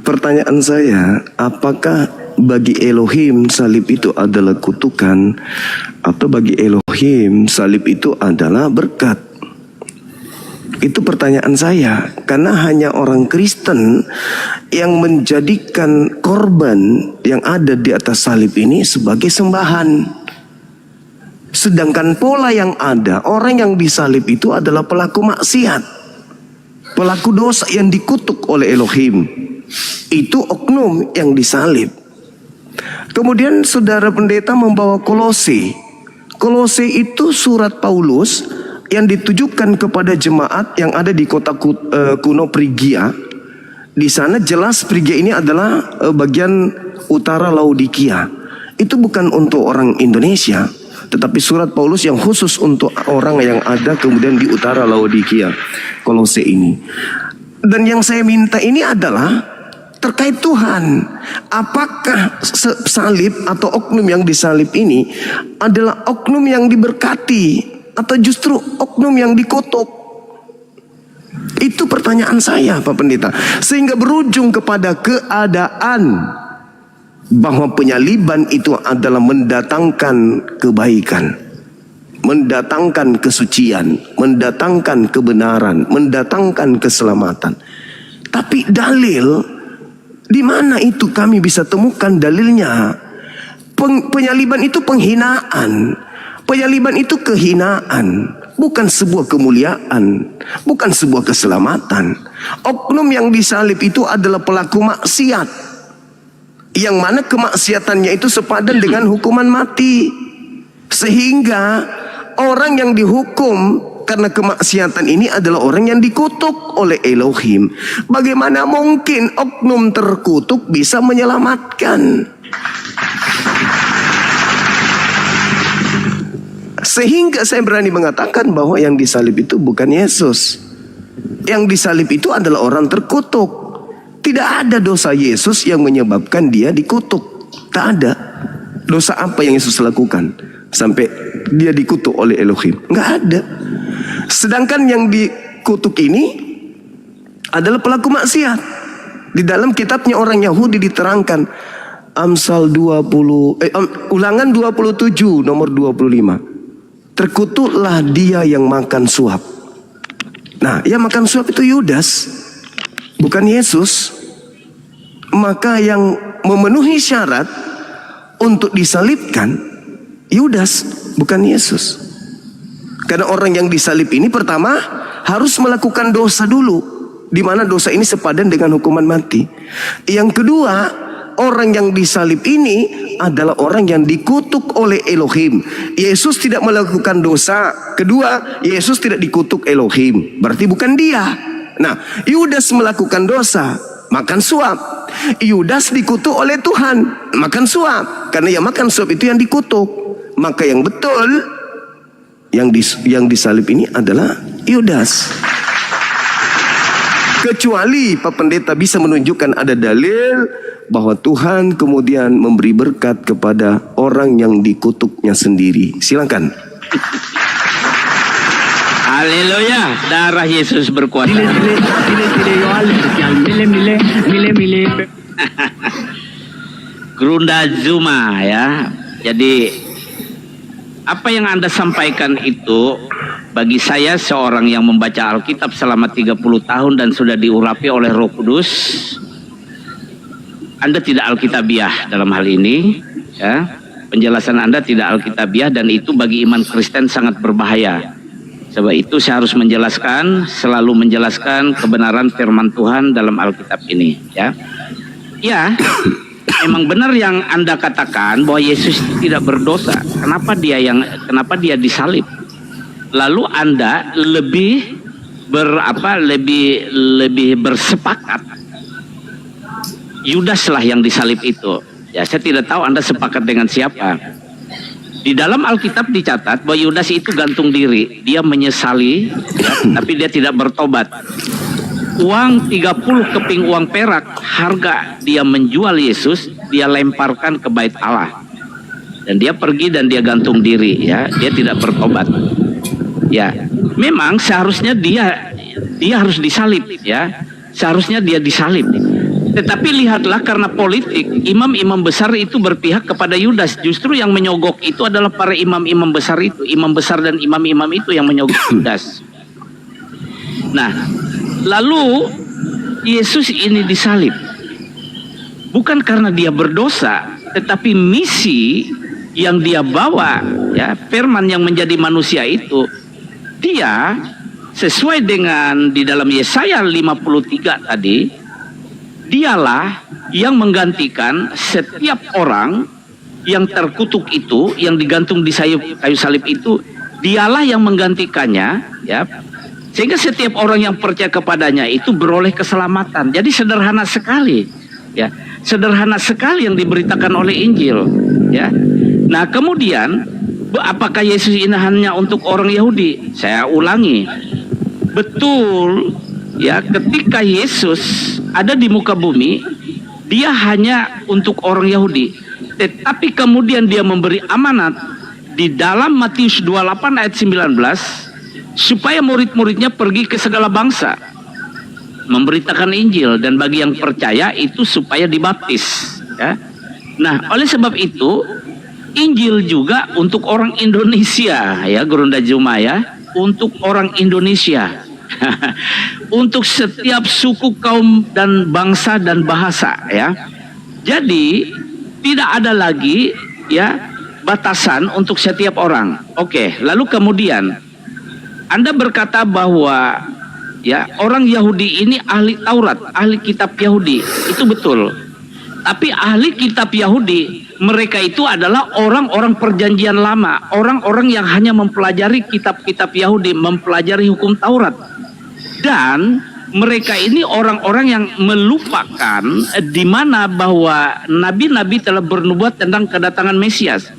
pertanyaan saya, apakah bagi Elohim salib itu adalah kutukan atau bagi Elohim salib itu adalah berkat? Itu pertanyaan saya, karena hanya orang Kristen yang menjadikan korban yang ada di atas salib ini sebagai sembahan. Sedangkan pola yang ada, orang yang disalib itu adalah pelaku maksiat, pelaku dosa yang dikutuk oleh Elohim. Itu oknum yang disalib. Kemudian saudara pendeta membawa Kolose. Kolose itu surat Paulus yang ditujukan kepada jemaat yang ada di kota kuno Frigia. Di sana jelas Frigia ini adalah bagian utara Laodikia. Itu bukan untuk orang Indonesia, tetapi surat Paulus yang khusus untuk orang yang ada kemudian di utara Laodikia, Kolose ini. Dan yang saya minta ini adalah terkait Tuhan. Apakah salib atau oknum yang disalib ini adalah oknum yang diberkati atau justru oknum yang dikutuk? Itu pertanyaan saya, Pak Pendeta. Sehingga berujung kepada keadaan bahwa penyaliban itu adalah mendatangkan kebaikan, mendatangkan kesucian, mendatangkan kebenaran, mendatangkan keselamatan. Tapi dalil, di mana itu kami bisa temukan dalilnya? Penyaliban itu penghinaan. Penyaliban itu kehinaan, bukan sebuah kemuliaan, bukan sebuah keselamatan. Oknum yang disalib itu adalah pelaku maksiat, yang mana kemaksiatannya itu sepadan dengan hukuman mati. Sehingga orang yang dihukum karena kemaksiatan ini adalah orang yang dikutuk oleh Elohim. Bagaimana mungkin oknum terkutuk bisa menyelamatkan? Sehingga saya berani mengatakan bahwa yang disalib itu bukan Yesus. Yang disalib itu adalah orang terkutuk. Tidak ada dosa Yesus yang menyebabkan dia dikutuk. Tak ada. Dosa apa yang Yesus lakukan sampai dia dikutuk oleh Elohim? Nggak ada. Sedangkan yang dikutuk ini adalah pelaku maksiat. Di dalam kitabnya orang Yahudi diterangkan, Amsal 20 Ulangan 27 nomor 25. Terkutuklah dia yang makan suap. Nah, yang makan suap itu Yudas, bukan Yesus. Maka yang memenuhi syarat untuk disalibkan Yudas, bukan Yesus. Karena orang yang disalib ini pertama harus melakukan dosa dulu. di mana dosa ini sepadan dengan hukuman mati. Yang kedua, orang yang disalib ini adalah orang yang dikutuk oleh Elohim. Yesus tidak melakukan dosa. Kedua, Yesus tidak dikutuk Elohim. Berarti bukan dia. Nah, Yudas melakukan dosa, makan suap. Yudas dikutuk oleh Tuhan, makan suap. Karena yang makan suap itu yang dikutuk. Maka yang betul, yang disalib ini adalah Yudas. Kecuali Pak Pendeta bisa menunjukkan ada dalil bahwa Tuhan kemudian memberi berkat kepada orang yang dikutuknya sendiri. Silakan. Haleluya, darah Yesus berkuasa. Gerunda Zuma ya. Jadi apa yang Anda sampaikan itu bagi saya seorang yang membaca Alkitab selama 30 tahun dan sudah diurapi oleh Roh Kudus, Anda tidak alkitabiah dalam hal ini ya. Penjelasan Anda tidak alkitabiah dan itu bagi iman Kristen sangat berbahaya. Sebab itu saya harus menjelaskan, selalu menjelaskan kebenaran firman Tuhan dalam Alkitab ini ya. Ya, memang benar yang Anda katakan bahwa Yesus tidak berdosa. Kenapa dia disalib? Lalu Anda lebih bersepakat Yudas lah yang disalib itu. Ya, saya tidak tahu Anda sepakat dengan siapa. Di dalam Alkitab dicatat bahwa Yudas itu gantung diri, dia menyesali, ya, tapi dia tidak bertobat. Uang 30 keping uang perak harga dia menjual Yesus, dia lemparkan ke bait Allah. Dan dia pergi dan dia gantung diri, ya, dia tidak bertobat. Ya, memang seharusnya dia harus disalib, ya. Seharusnya dia disalib. Tetapi lihatlah karena politik, imam-imam besar itu berpihak kepada Yudas. Justru yang menyogok itu adalah para imam-imam besar itu, imam besar dan imam-imam itu yang menyogok Yudas. Nah, lalu Yesus ini disalib. Bukan karena dia berdosa, tetapi misi yang dia bawa, ya, firman yang menjadi manusia itu, dia sesuai dengan di dalam Yesaya 53 tadi, dialah yang menggantikan setiap orang yang terkutuk itu, yang digantung di kayu salib itu, dialah yang menggantikannya, ya. Sehingga setiap orang yang percaya kepadanya itu beroleh keselamatan. Jadi sederhana sekali, ya. Sederhana sekali yang diberitakan oleh Injil, ya. Nah, kemudian apakah Yesus ini hanya untuk orang Yahudi? Saya ulangi. Betul, ya, ketika Yesus ada di muka bumi, dia hanya untuk orang Yahudi. Tetapi kemudian dia memberi amanat di dalam Matius 28 ayat 19 supaya murid-muridnya pergi ke segala bangsa memberitakan Injil, dan bagi yang percaya itu supaya dibaptis, ya. Nah, oleh sebab itu Injil juga untuk orang Indonesia, ya, Gerunda Juma, ya, untuk orang Indonesia. Untuk setiap suku, kaum dan bangsa dan bahasa, ya. Jadi tidak ada lagi, ya, batasan untuk setiap orang. Oke, lalu kemudian Anda berkata bahwa, ya, orang Yahudi ini ahli Taurat, ahli kitab Yahudi. Itu betul. Tapi ahli kitab Yahudi, mereka itu adalah orang-orang perjanjian lama, orang-orang yang hanya mempelajari kitab-kitab Yahudi, mempelajari hukum Taurat. Dan mereka ini orang-orang yang melupakan di mana bahwa nabi-nabi telah bernubuat tentang kedatangan Mesias.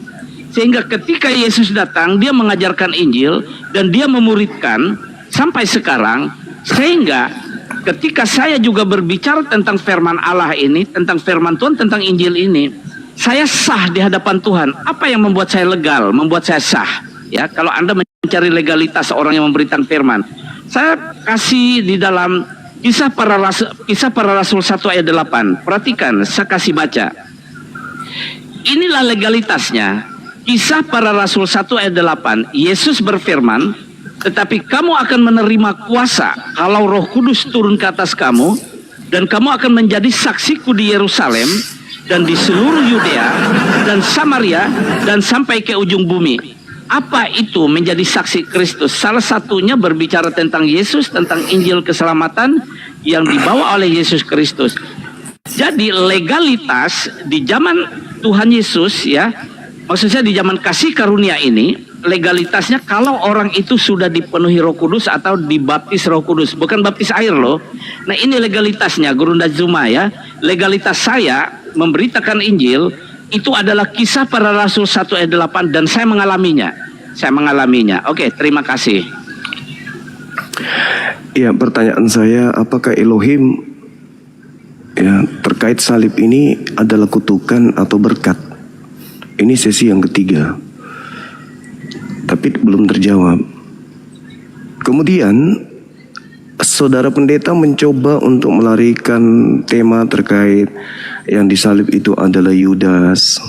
Sehingga ketika Yesus datang, dia mengajarkan Injil dan dia memuridkan sampai sekarang. Sehingga ketika saya juga berbicara tentang firman Allah ini, tentang firman Tuhan, tentang Injil ini, saya sah di hadapan Tuhan. Apa yang membuat saya legal, membuat saya sah? Ya, kalau Anda mencari legalitas orang yang memberitakan firman, saya kasih di dalam Kisah Para Rasul 1 ayat 8. Perhatikan, saya kasih baca. Inilah legalitasnya. Kisah Para Rasul 1 ayat 8. Yesus berfirman, tetapi kamu akan menerima kuasa kalau Roh Kudus turun ke atas kamu, dan kamu akan menjadi saksiku di Yerusalem dan di seluruh Yudea dan Samaria dan sampai ke ujung bumi. Apa itu menjadi saksi Kristus? Salah satunya berbicara tentang Yesus, tentang Injil keselamatan. yang dibawa oleh Yesus Kristus. Jadi legalitas di zaman Tuhan Yesus ya, maksudnya di zaman kasih karunia ini, legalitasnya kalau orang itu sudah dipenuhi Roh Kudus atau dibaptis Roh Kudus, bukan baptis air loh. Nah ini legalitasnya Guru Zuma ya. Legalitas saya memberitakan Injil itu adalah Kisah Para Rasul 1 ayat 8 dan saya mengalaminya. Oke, terima kasih. Ya, pertanyaan saya, apakah Elohim ya terkait salib ini adalah kutukan atau berkat? Ini sesi yang ketiga, tapi belum terjawab. Kemudian saudara pendeta mencoba untuk melarikan tema terkait yang disalib itu adalah Yudas.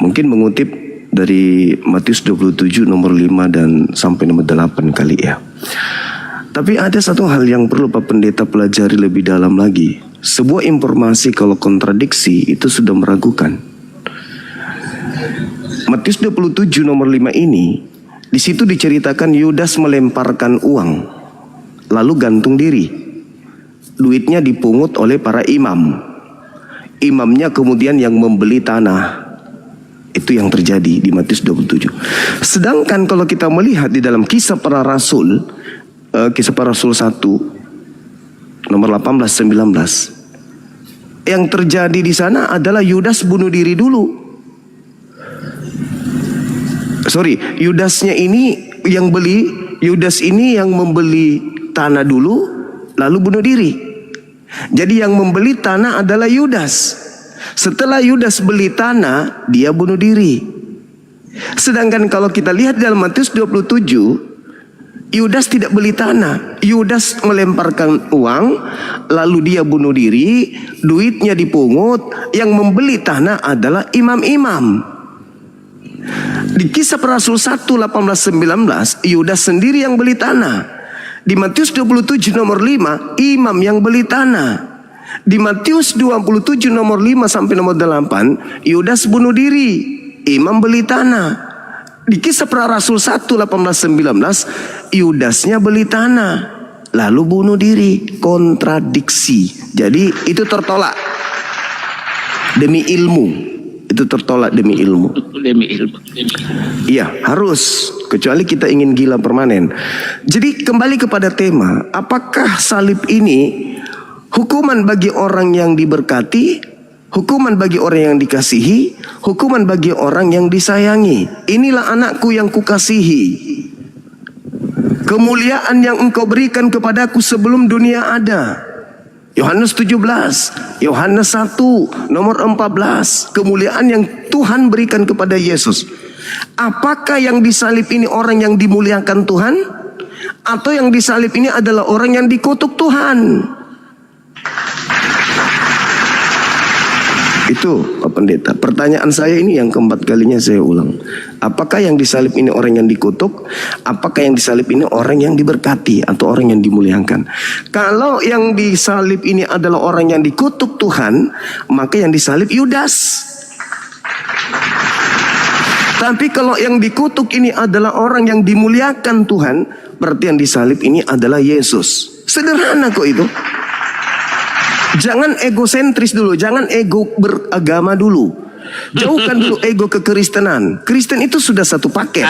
Mungkin mengutip dari Matius 27 nomor 5 dan sampai nomor 8 kali ya. Tapi ada satu hal yang perlu Pak Pendeta pelajari lebih dalam lagi. Sebuah informasi kalau kontradiksi itu sudah meragukan. Matius 27 nomor 5 ini, di situ diceritakan Yudas melemparkan uang, lalu gantung diri. Duitnya dipungut oleh para imam. Imamnya kemudian yang membeli tanah. Itu yang terjadi di Matius 27. Sedangkan kalau kita melihat di dalam Kisah Para Rasul, Kisah Para Rasul 1 nomor 18-19, yang terjadi di sana adalah Yudas bunuh diri dulu. Yudasnya ini yang beli, Yudas ini yang membeli tanah dulu lalu bunuh diri. Jadi yang membeli tanah adalah Yudas. Setelah Yudas beli tanah, dia bunuh diri. Sedangkan kalau kita lihat dalam Matius 27, Yudas tidak beli tanah. Yudas melemparkan uang, lalu dia bunuh diri, duitnya dipungut. Yang membeli tanah adalah imam-imam. Di Kisah Para Rasul 1 18-19, Yudas sendiri yang beli tanah. Di Matius 27 nomor 5, imam yang beli tanah. Di Matius 27 nomor 5 sampai nomor 8, Yudas bunuh diri, imam beli tanah. Di Kisah Para Rasul 1 18-19, Yudasnya beli tanah lalu bunuh diri. Kontradiksi. Jadi itu tertolak demi ilmu. Itu tertolak demi ilmu. Iya, harus, kecuali kita ingin gila permanen. Jadi kembali kepada tema, apakah salib ini hukuman bagi orang yang diberkati, hukuman bagi orang yang dikasihi, hukuman bagi orang yang disayangi? Inilah anakku yang kukasihi, kemuliaan yang engkau berikan kepadaku sebelum dunia ada. Yohanes 17, Yohanes 1 nomor 14, kemuliaan yang Tuhan berikan kepada Yesus. Apakah yang disalib ini orang yang dimuliakan Tuhan, atau yang disalib ini adalah orang yang dikutuk Tuhan? Itu Pak Pendeta. Pertanyaan saya ini yang keempat kalinya saya ulang. Apakah yang disalib ini orang yang dikutuk? Apakah yang disalib ini orang yang diberkati atau orang yang dimuliakan? Kalau yang disalib ini adalah orang yang dikutuk Tuhan, maka yang disalib Yudas. Tapi kalau yang dikutuk ini adalah orang yang dimuliakan Tuhan, berarti yang disalib ini adalah Yesus. Sederhana kok itu. Jangan egosentris dulu, jangan ego beragama dulu. Jauhkan dulu ego kekristenan. Kristen itu sudah satu paket.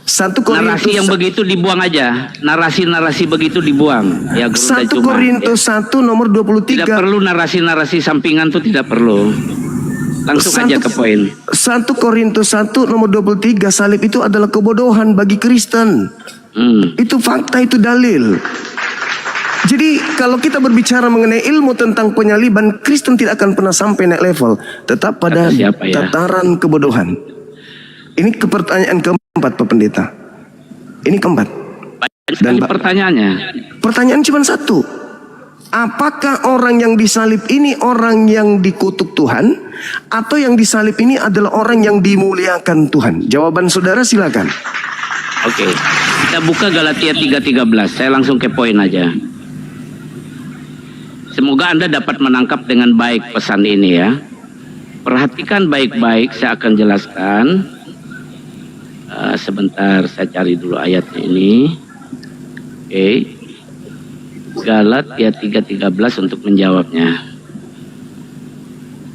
Satu narasi yang begitu dibuang aja. Narasi-narasi begitu dibuang. Ya, 1 Korintus 1 nomor 23. Tidak perlu narasi-narasi sampingan tuh, tidak perlu. Langsung aja ke poin. 1 Korintus 1 nomor 23, salib itu adalah kebodohan bagi Kristen. Itu fakta, itu dalil. Jadi kalau kita berbicara mengenai ilmu tentang penyaliban, Kristen tidak akan pernah sampai naik level, tetap pada tataran kebodohan. Ini pertanyaan keempat Pak Pendeta. Ini keempat. Dan pertanyaannya, pertanyaan cuma satu. Apakah orang yang disalib ini orang yang dikutuk Tuhan, atau yang disalib ini adalah orang yang dimuliakan Tuhan? Jawaban saudara silakan. Oke, kita buka Galatia 3:13. Saya langsung ke poin aja. Semoga Anda dapat menangkap dengan baik pesan ini ya. Perhatikan baik-baik, saya akan jelaskan. Sebentar, saya cari dulu ayatnya ini. Oke. Galatia 3:13 untuk menjawabnya.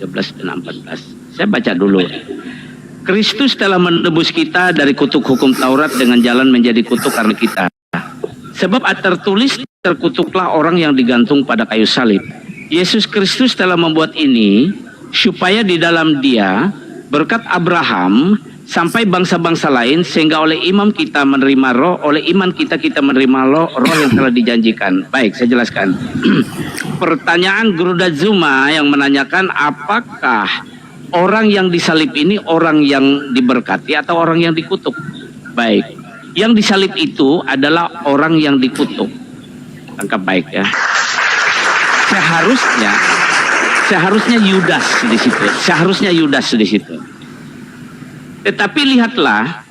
13 dan 14. Saya baca dulu. Kristus telah menebus kita dari kutuk hukum Taurat dengan jalan menjadi kutuk karena kita. Sebab tertulis, terkutuklah orang yang digantung pada kayu salib. Yesus Kristus telah membuat ini supaya di dalam Dia berkat Abraham sampai bangsa-bangsa lain, sehingga oleh iman kita menerima roh, oleh iman kita menerima roh yang telah dijanjikan. Baik, saya jelaskan. Pertanyaan Guru Zuma yang menanyakan apakah orang yang disalib ini orang yang diberkati atau orang yang dikutuk. Baik, yang disalib itu adalah orang yang dikutuk. Tangkap baik ya. Seharusnya Yudas di situ. Seharusnya Yudas di situ. Tetapi lihatlah,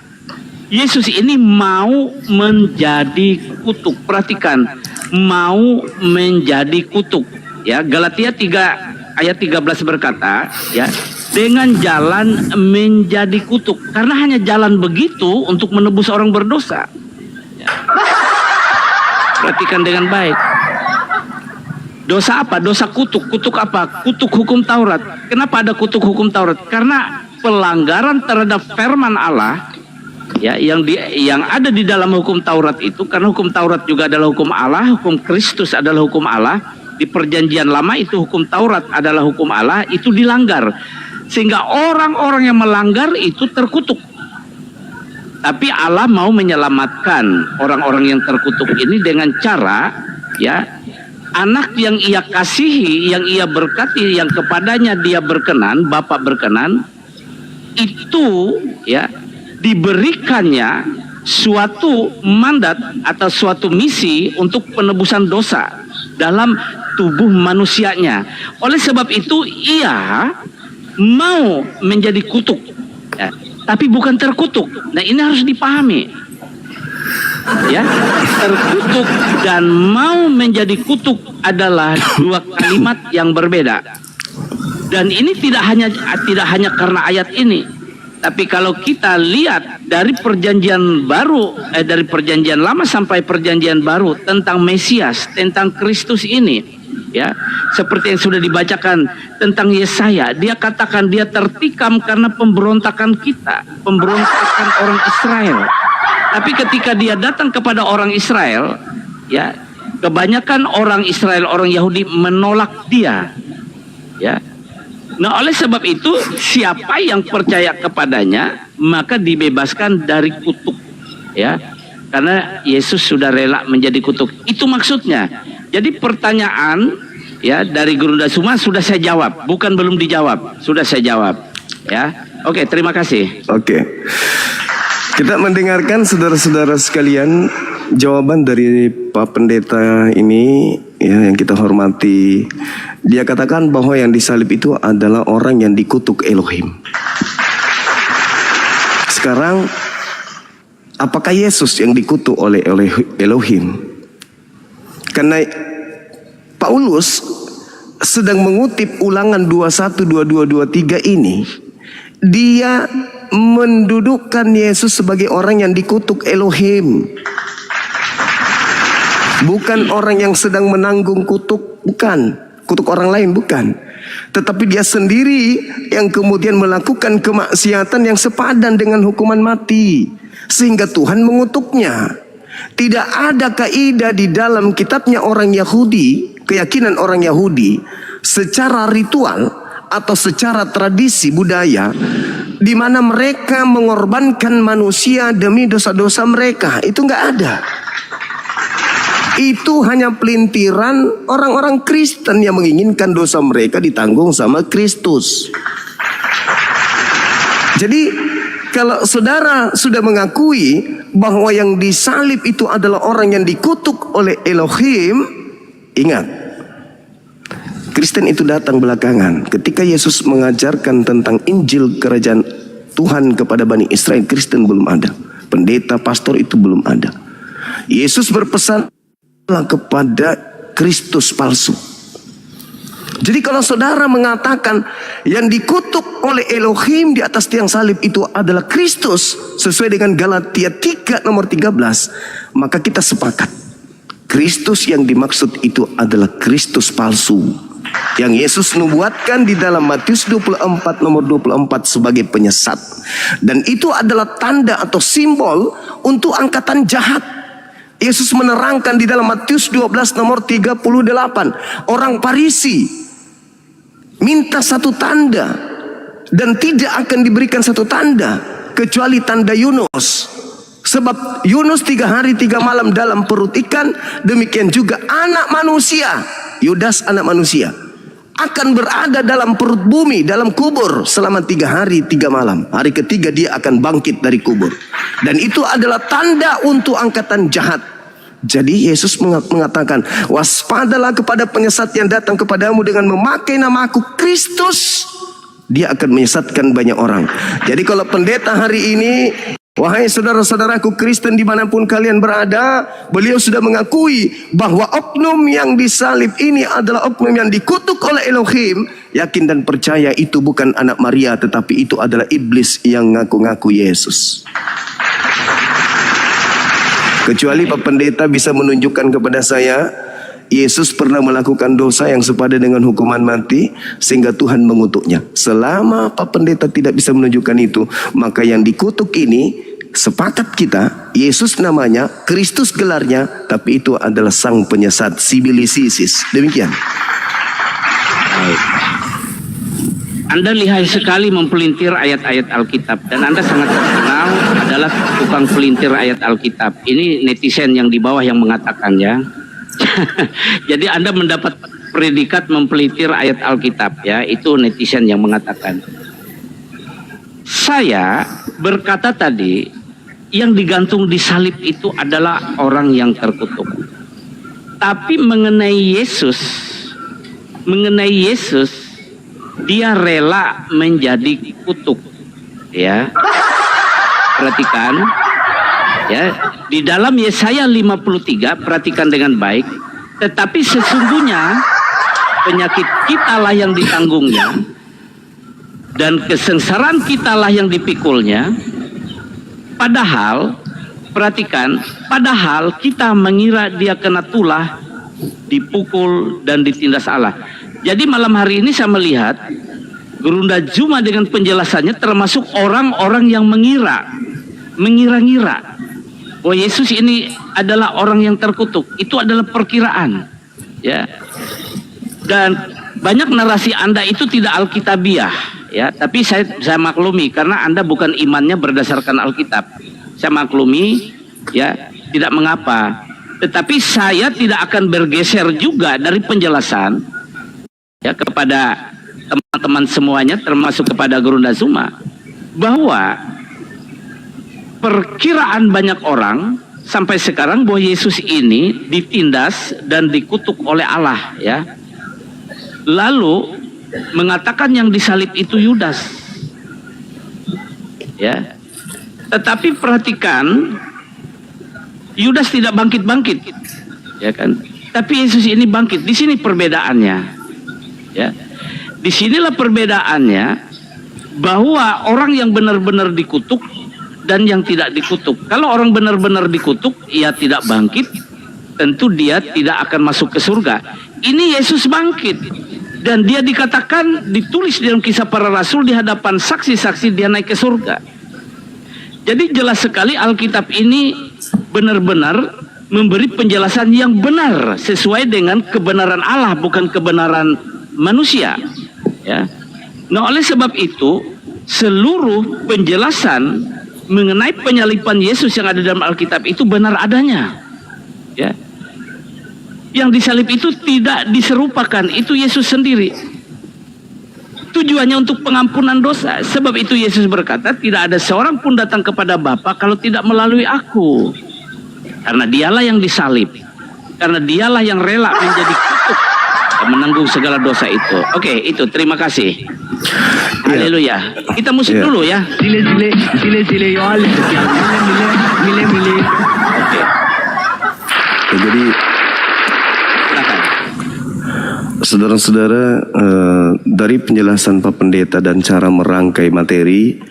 Yesus ini mau menjadi kutuk. Perhatikan, mau menjadi kutuk. Ya, Galatia 3 ayat 13 berkata, ya, dengan jalan menjadi kutuk. Karena hanya jalan begitu untuk menebus orang berdosa. Ya. Perhatikan dengan baik. Dosa apa? Dosa kutuk. Kutuk apa? Kutuk hukum Taurat. Kenapa ada kutuk hukum Taurat? Karena pelanggaran terhadap firman Allah, ya, yang ada di dalam hukum Taurat itu, karena hukum Taurat juga adalah hukum Allah, hukum Kristus adalah hukum Allah. Di perjanjian lama itu hukum Taurat adalah hukum Allah, itu dilanggar. Sehingga orang-orang yang melanggar itu terkutuk. Tapi Allah mau menyelamatkan orang-orang yang terkutuk ini dengan cara, ya, anak yang ia kasihi, yang ia berkati, yang kepadanya dia berkenan, Bapa berkenan, itu, ya, diberikannya suatu mandat atau suatu misi untuk penebusan dosa dalam tubuh manusianya. Oleh sebab itu ia mau menjadi kutuk, ya, tapi bukan terkutuk. Nah, ini harus dipahami, ya. Terkutuk dan mau menjadi kutuk adalah dua kalimat yang berbeda. Dan ini tidak hanya karena ayat ini, tapi kalau kita lihat dari perjanjian baru, dari perjanjian lama sampai perjanjian baru tentang Mesias, tentang Kristus ini, ya, seperti yang sudah dibacakan tentang Yesaya, dia katakan dia tertikam karena pemberontakan kita, pemberontakan orang Israel. Tapi ketika dia datang kepada orang Israel, ya, kebanyakan orang Israel, orang Yahudi menolak dia, ya. Nah, oleh sebab itu siapa yang percaya kepadanya maka dibebaskan dari kutuk, ya, karena Yesus sudah rela menjadi kutuk. Itu maksudnya. Jadi pertanyaan, ya, dari Guru Dasuma sudah saya jawab, bukan belum dijawab, sudah saya jawab, ya. Oke, terima kasih. Oke. Kita mendengarkan saudara-saudara sekalian jawaban dari Pak Pendeta ini, ya, yang kita hormati. Dia katakan bahwa yang disalib itu adalah orang yang dikutuk Elohim. Sekarang, apakah Yesus yang dikutuk oleh Elohim? Karena Paulus sedang mengutip Ulangan 21, 22, 23 ini, dia mendudukkan Yesus sebagai orang yang dikutuk Elohim. Bukan orang yang sedang menanggung kutuk, bukan. Kutuk orang lain, bukan. Tetapi dia sendiri yang kemudian melakukan kemaksiatan yang sepadan dengan hukuman mati. Sehingga Tuhan mengutuknya. Tidak ada kaidah di dalam kitabnya orang Yahudi, keyakinan orang Yahudi, secara ritual atau secara tradisi budaya, di mana mereka mengorbankan manusia demi dosa-dosa mereka. Itu nggak ada. Itu hanya pelintiran orang-orang Kristen yang menginginkan dosa mereka ditanggung sama Kristus. Jadi kalau saudara sudah mengakui bahwa yang disalib itu adalah orang yang dikutuk oleh Elohim, ingat, Kristen itu datang belakangan. Ketika Yesus mengajarkan tentang Injil Kerajaan Tuhan kepada Bani Israel, Kristen belum ada. Pendeta, pastor itu belum ada. Yesus berpesan kepada Kristus palsu. Jadi kalau saudara mengatakan yang dikutuk oleh Elohim di atas tiang salib itu adalah Kristus sesuai dengan Galatia 3 nomor 13, maka kita sepakat. Kristus yang dimaksud itu adalah Kristus palsu yang Yesus nubuatkan di dalam Matius 24 nomor 24 sebagai penyesat. Dan itu adalah tanda atau simbol untuk angkatan jahat. Yesus menerangkan di dalam Matius 12 nomor 38, orang Farisi minta satu tanda dan tidak akan diberikan satu tanda kecuali tanda Yunus. Sebab Yunus 3 hari 3 malam dalam perut ikan, demikian juga anak manusia, Yudas anak manusia, akan berada dalam perut bumi, dalam kubur selama 3 hari 3 malam. Hari ketiga dia akan bangkit dari kubur. Dan itu adalah tanda untuk angkatan jahat. Jadi Yesus mengatakan, waspadalah kepada penyesat yang datang kepadamu dengan memakai nama aku Kristus. Dia akan menyesatkan banyak orang. Jadi kalau pendeta hari ini, wahai saudara-saudaraku Kristen dimanapun kalian berada, beliau sudah mengakui bahwa oknum yang disalib ini adalah oknum yang dikutuk oleh Elohim. Yakin dan percaya itu bukan anak Maria, tetapi itu adalah iblis yang ngaku-ngaku Yesus. Kecuali Pak Pendeta bisa menunjukkan kepada saya Yesus pernah melakukan dosa yang sepadan dengan hukuman mati sehingga Tuhan mengutuknya. Selama Pak Pendeta tidak bisa menunjukkan itu, maka yang dikutuk ini sepakat kita, Yesus namanya, Kristus gelarnya, tapi itu adalah sang penyesat, sibilisisis. Demikian. Anda lihai sekali mempelintir ayat-ayat Alkitab, dan Anda sangat terkenal adalah tukang pelintir ayat Alkitab. Ini netizen yang di bawah yang mengatakan ya. Jadi Anda mendapat predikat mempelintir ayat Alkitab ya, itu netizen yang mengatakan. Saya berkata tadi, yang digantung di salib itu adalah orang yang terkutuk. Tapi mengenai Yesus, dia rela menjadi kutuk. Ya. Perhatikan. Ya, di dalam Yesaya 53, perhatikan dengan baik. Tetapi sesungguhnya penyakit kitalah yang ditanggungnya, dan kesengsaraan kitalah yang dipikulnya. Padahal, perhatikan, padahal kita mengira dia kena tulah, dipukul dan ditindas Allah. Jadi malam hari ini saya melihat Gurunda Juma dengan penjelasannya termasuk orang-orang yang mengira-ngira bahwa Yesus ini adalah orang yang terkutuk. Itu adalah perkiraan, ya. Dan banyak narasi Anda itu tidak alkitabiah, ya. Tapi saya maklumi karena Anda bukan imannya berdasarkan Alkitab. Saya maklumi, ya, tidak mengapa. Tetapi saya tidak akan bergeser juga dari penjelasan, ya, kepada teman-teman semuanya, termasuk kepada Gurunda Zuma, bahwa perkiraan banyak orang sampai sekarang bahwa Yesus ini ditindas dan dikutuk oleh Allah, ya. Lalu mengatakan yang disalib itu Yudas. Ya. Tetapi perhatikan, Yudas tidak bangkit-bangkit. Ya kan? Tapi Yesus ini bangkit. Di sini perbedaannya. Ya. Disinilah perbedaannya, bahwa orang yang benar-benar dikutuk dan yang tidak dikutuk. Kalau orang benar-benar dikutuk, ia tidak bangkit, tentu dia tidak akan masuk ke surga. Ini Yesus bangkit, dan dia dikatakan, ditulis dalam Kisah Para Rasul di hadapan saksi-saksi dia naik ke surga. Jadi jelas sekali Alkitab ini benar-benar memberi penjelasan yang benar sesuai dengan kebenaran Allah, bukan kebenaran manusia. Ya. Nah, oleh sebab itu seluruh penjelasan mengenai penyaliban Yesus yang ada dalam Alkitab itu benar adanya. Ya. Yang disalib itu tidak diserupakan, itu Yesus sendiri. Tujuannya untuk pengampunan dosa. Sebab itu Yesus berkata, tidak ada seorang pun datang kepada Bapa kalau tidak melalui aku. Karena dialah yang disalib. Karena dialah yang rela menjadi kutuk dan menanggung segala dosa itu. Oke, itu terima kasih. Haleluya. Kita musik dulu ya. Jadi saudara-saudara, dari penjelasan Pak Pendeta dan cara merangkai materi,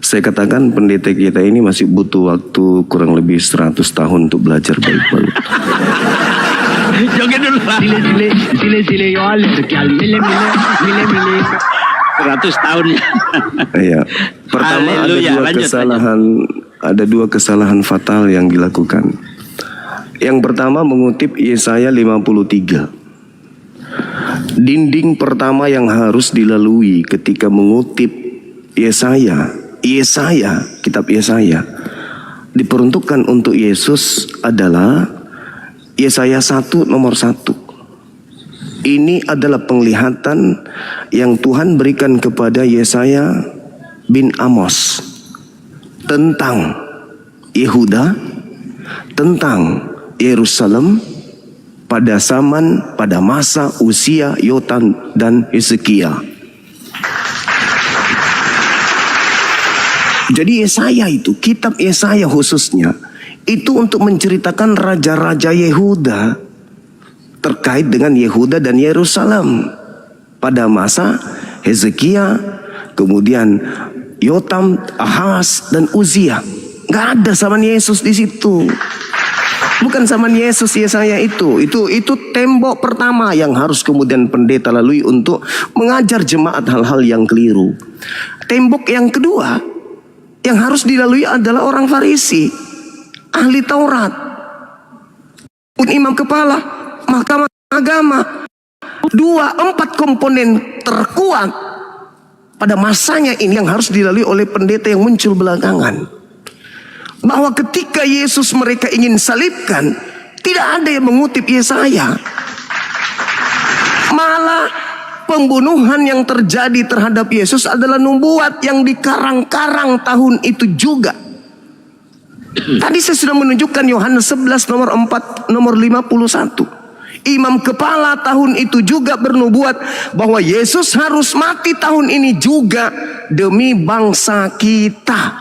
saya katakan pendeta kita ini masih butuh waktu kurang lebih 100 tahun untuk belajar baik-baik. Joget dulu Pak. Sile yo al kyal mile 100 tahun ya. Iya. Pertama Haleluya. Lanjut. ada dua kesalahan fatal yang dilakukan. Yang pertama mengutip Yesaya 53. Dinding pertama yang harus dilalui ketika mengutip Yesaya, kitab Yesaya diperuntukkan untuk Yesus adalah Yesaya 1 nomor 1. Ini adalah penglihatan yang Tuhan berikan kepada Yesaya bin Amos tentang Yehuda, tentang Yerusalem pada masa Usia, Yotam dan Hezekia. Jadi Yesaya itu, kitab Yesaya khususnya, itu untuk menceritakan raja-raja Yehuda terkait dengan Yehuda dan Yerusalem pada masa Hezekia, kemudian Yotam, Ahaz dan Uzia. Nggak ada zaman Yesus di situ. Bukan zaman Yesus Yesaya itu tembok pertama yang harus kemudian pendeta lalui untuk mengajar jemaat hal-hal yang keliru. Tembok yang kedua yang harus dilalui adalah orang Farisi, ahli Taurat, pun imam kepala, mahkamah agama. 4 komponen terkuat pada masanya ini yang harus dilalui oleh pendeta yang muncul belakangan. Bahwa ketika Yesus mereka ingin salibkan, tidak ada yang mengutip Yesaya. Malah pembunuhan yang terjadi terhadap Yesus adalah nubuat yang dikarang-karang tahun itu juga. Tadi saya sudah menunjukkan Yohanes 11 nomor 51. Imam kepala tahun itu juga bernubuat bahwa Yesus harus mati tahun ini juga demi bangsa kita.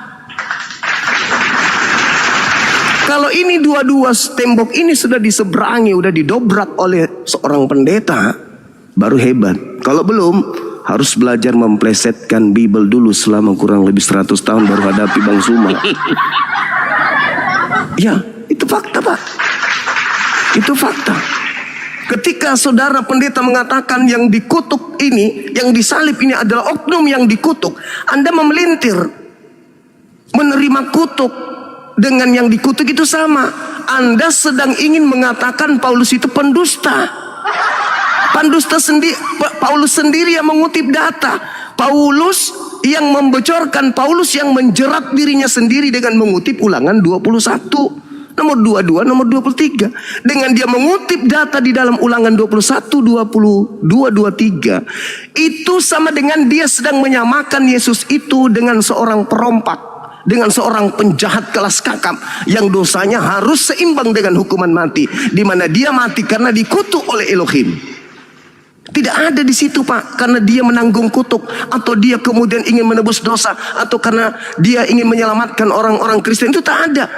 Kalau ini dua-dua tembok ini sudah diseberangi, sudah didobrak oleh seorang pendeta, baru hebat. Kalau belum, harus belajar memplesetkan Bible dulu selama kurang lebih 100 tahun baru hadapi Bang Zuma. Ya, itu fakta Pak. Itu fakta. Ketika saudara pendeta mengatakan yang dikutuk ini, yang disalib ini adalah oknum yang dikutuk, Anda memelintir. Menerima kutuk dengan yang dikutuk itu sama. Anda sedang ingin mengatakan Paulus itu pendusta. Paulus sendiri yang mengutip data. Paulus yang membocorkan, Paulus yang menjerat dirinya sendiri dengan mengutip Ulangan 21 nomor 22, nomor 23. Dengan dia mengutip data di dalam Ulangan 21, 22, 23, itu sama dengan dia sedang menyamakan Yesus itu dengan seorang perompak, dengan seorang penjahat kelas kakap yang dosanya harus seimbang dengan hukuman mati, di mana dia mati karena dikutuk oleh Elohim. Tidak ada di situ Pak, karena dia menanggung kutuk, atau dia kemudian ingin menebus dosa, atau karena dia ingin menyelamatkan orang-orang Kristen. Itu tak ada.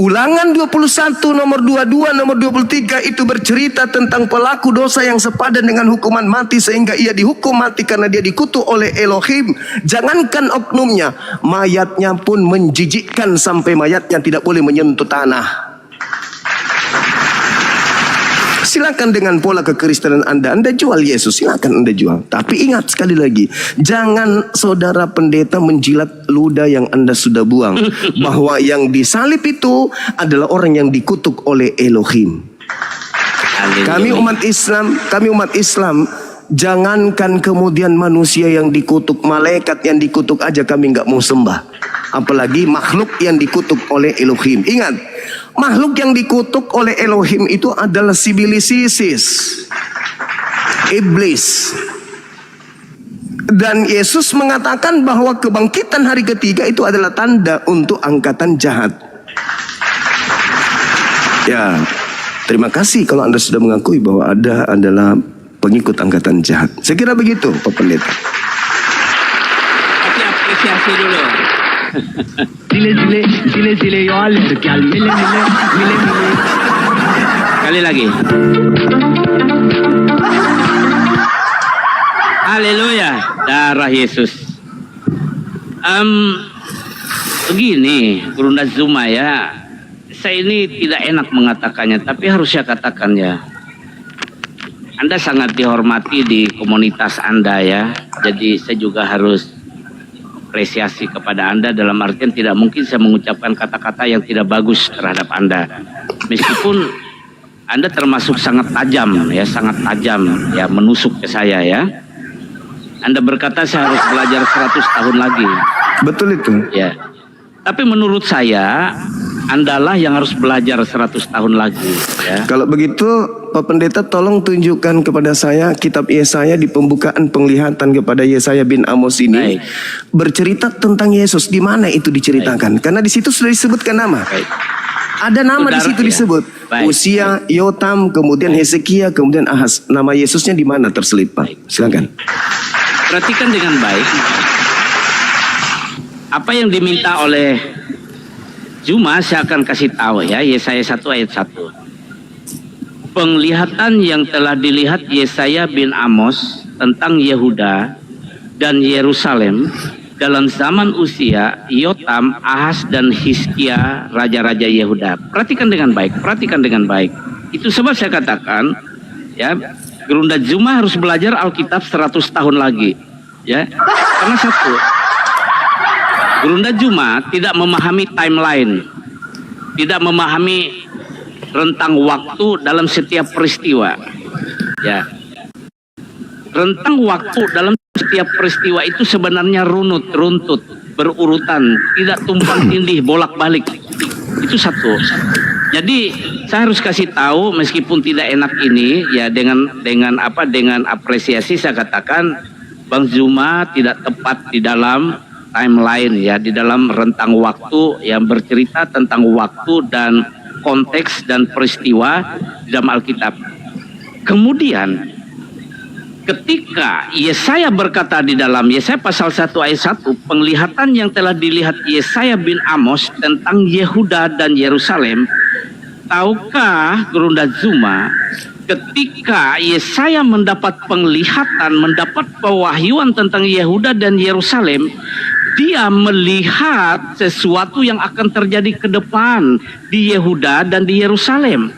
Ulangan 21 nomor 22 nomor 23 itu bercerita tentang pelaku dosa yang sepadan dengan hukuman mati, sehingga ia dihukum mati karena dia dikutuk oleh Elohim. Jangankan oknumnya, mayatnya pun menjijikkan sampai mayatnya tidak boleh menyentuh tanah. Silakan dengan pola kekristenan Anda jual Yesus, silakan Anda jual. Tapi ingat sekali lagi, jangan saudara pendeta menjilat ludah yang Anda sudah buang, bahwa yang disalib itu adalah orang yang dikutuk oleh Elohim. Kami umat Islam, jangankan kemudian manusia yang dikutuk, malaikat yang dikutuk aja kami nggak mau sembah, apalagi makhluk yang dikutuk oleh Elohim. Ingat, makhluk yang dikutuk oleh Elohim itu adalah sibilisisis, iblis. Dan Yesus mengatakan bahwa kebangkitan hari ketiga itu adalah tanda untuk angkatan jahat. Ya, terima kasih kalau Anda sudah mengakui bahwa Anda adalah pengikut angkatan jahat. Saya kira begitu Pak Pendeta. Tapi apresiasi dulu. Sile yo al kyal mile. Kali lagi. Haleluya, darah Yesus. Begini, Guru Zuma ya, saya ini tidak enak mengatakannya, tapi harus saya katakan ya. Anda sangat dihormati di komunitas Anda ya. Jadi saya juga harus apresiasi kepada Anda dalam artian tidak mungkin saya mengucapkan kata-kata yang tidak bagus terhadap Anda. Meskipun Anda termasuk sangat tajam ya, sangat tajam ya, menusuk ke saya ya. Anda berkata saya harus belajar 100 tahun lagi. Betul itu. Ya. Tapi menurut saya Andalah yang harus belajar 100 tahun lagi ya. Kalau begitu Pak Pendeta tolong tunjukkan kepada saya kitab Yesaya di pembukaan penglihatan kepada Yesaya bin Amos ini. Baik. Bercerita tentang Yesus, di mana itu diceritakan? Karena di situ sudah disebutkan nama. Baik. Ada nama di Saudara, situ ya. disebut. Baik. Usia, Yotam, kemudian Hezekia, kemudian Ahaz. Nama Yesusnya di mana terselip, Pak? Silakan. Perhatikan dengan baik apa yang diminta oleh Zuma, saya akan kasih tahu ya, Yesaya 1 ayat 1. Penglihatan yang telah dilihat Yesaya bin Amos tentang Yehuda dan Yerusalem dalam zaman Usia, Yotam, Ahaz dan Hizkia, raja-raja Yehuda. Perhatikan dengan baik, perhatikan dengan baik. Itu sebab saya katakan ya, Gerunda Zuma harus belajar Alkitab 100 tahun lagi ya. Karena satu, Gerunda Zuma tidak memahami timeline, tidak memahami rentang waktu dalam setiap peristiwa. Ya, rentang waktu dalam setiap peristiwa itu sebenarnya runtut, berurutan, tidak tumpang tindih, bolak-balik. Itu satu. Jadi saya harus kasih tahu meskipun tidak enak ini ya, dengan apresiasi saya katakan Bang Zuma tidak tepat di dalam timeline ya, di dalam rentang waktu yang bercerita tentang waktu dan konteks dan peristiwa di dalam Alkitab. Kemudian ketika Yesaya berkata di dalam Yesaya pasal 1 ayat 1, penglihatan yang telah dilihat Yesaya bin Amos tentang Yehuda dan Yerusalem, tahukah Gerunda Zuma, ketika Yesaya mendapat penglihatan, mendapat pewahyuan tentang Yehuda dan Yerusalem, dia melihat sesuatu yang akan terjadi ke depan di Yehuda dan di Yerusalem.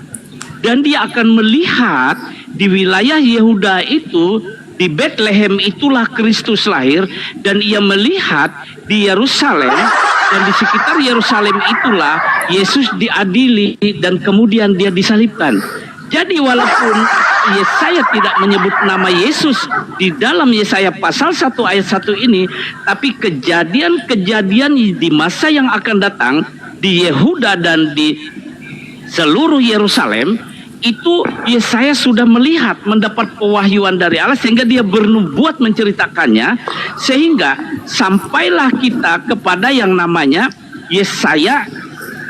Dan dia akan melihat di wilayah Yehuda itu, di Bethlehem itulah Kristus lahir, dan ia melihat di Yerusalem dan di sekitar Yerusalem itulah Yesus diadili dan kemudian dia disalibkan. Jadi walaupun Yesaya tidak menyebut nama Yesus di dalam Yesaya pasal 1 ayat 1 ini, tapi kejadian-kejadian di masa yang akan datang di Yehuda dan di seluruh Yerusalem itu Yesaya sudah melihat, mendapat pewahyuan dari Allah sehingga dia bernubuat menceritakannya, sehingga sampailah kita kepada yang namanya Yesaya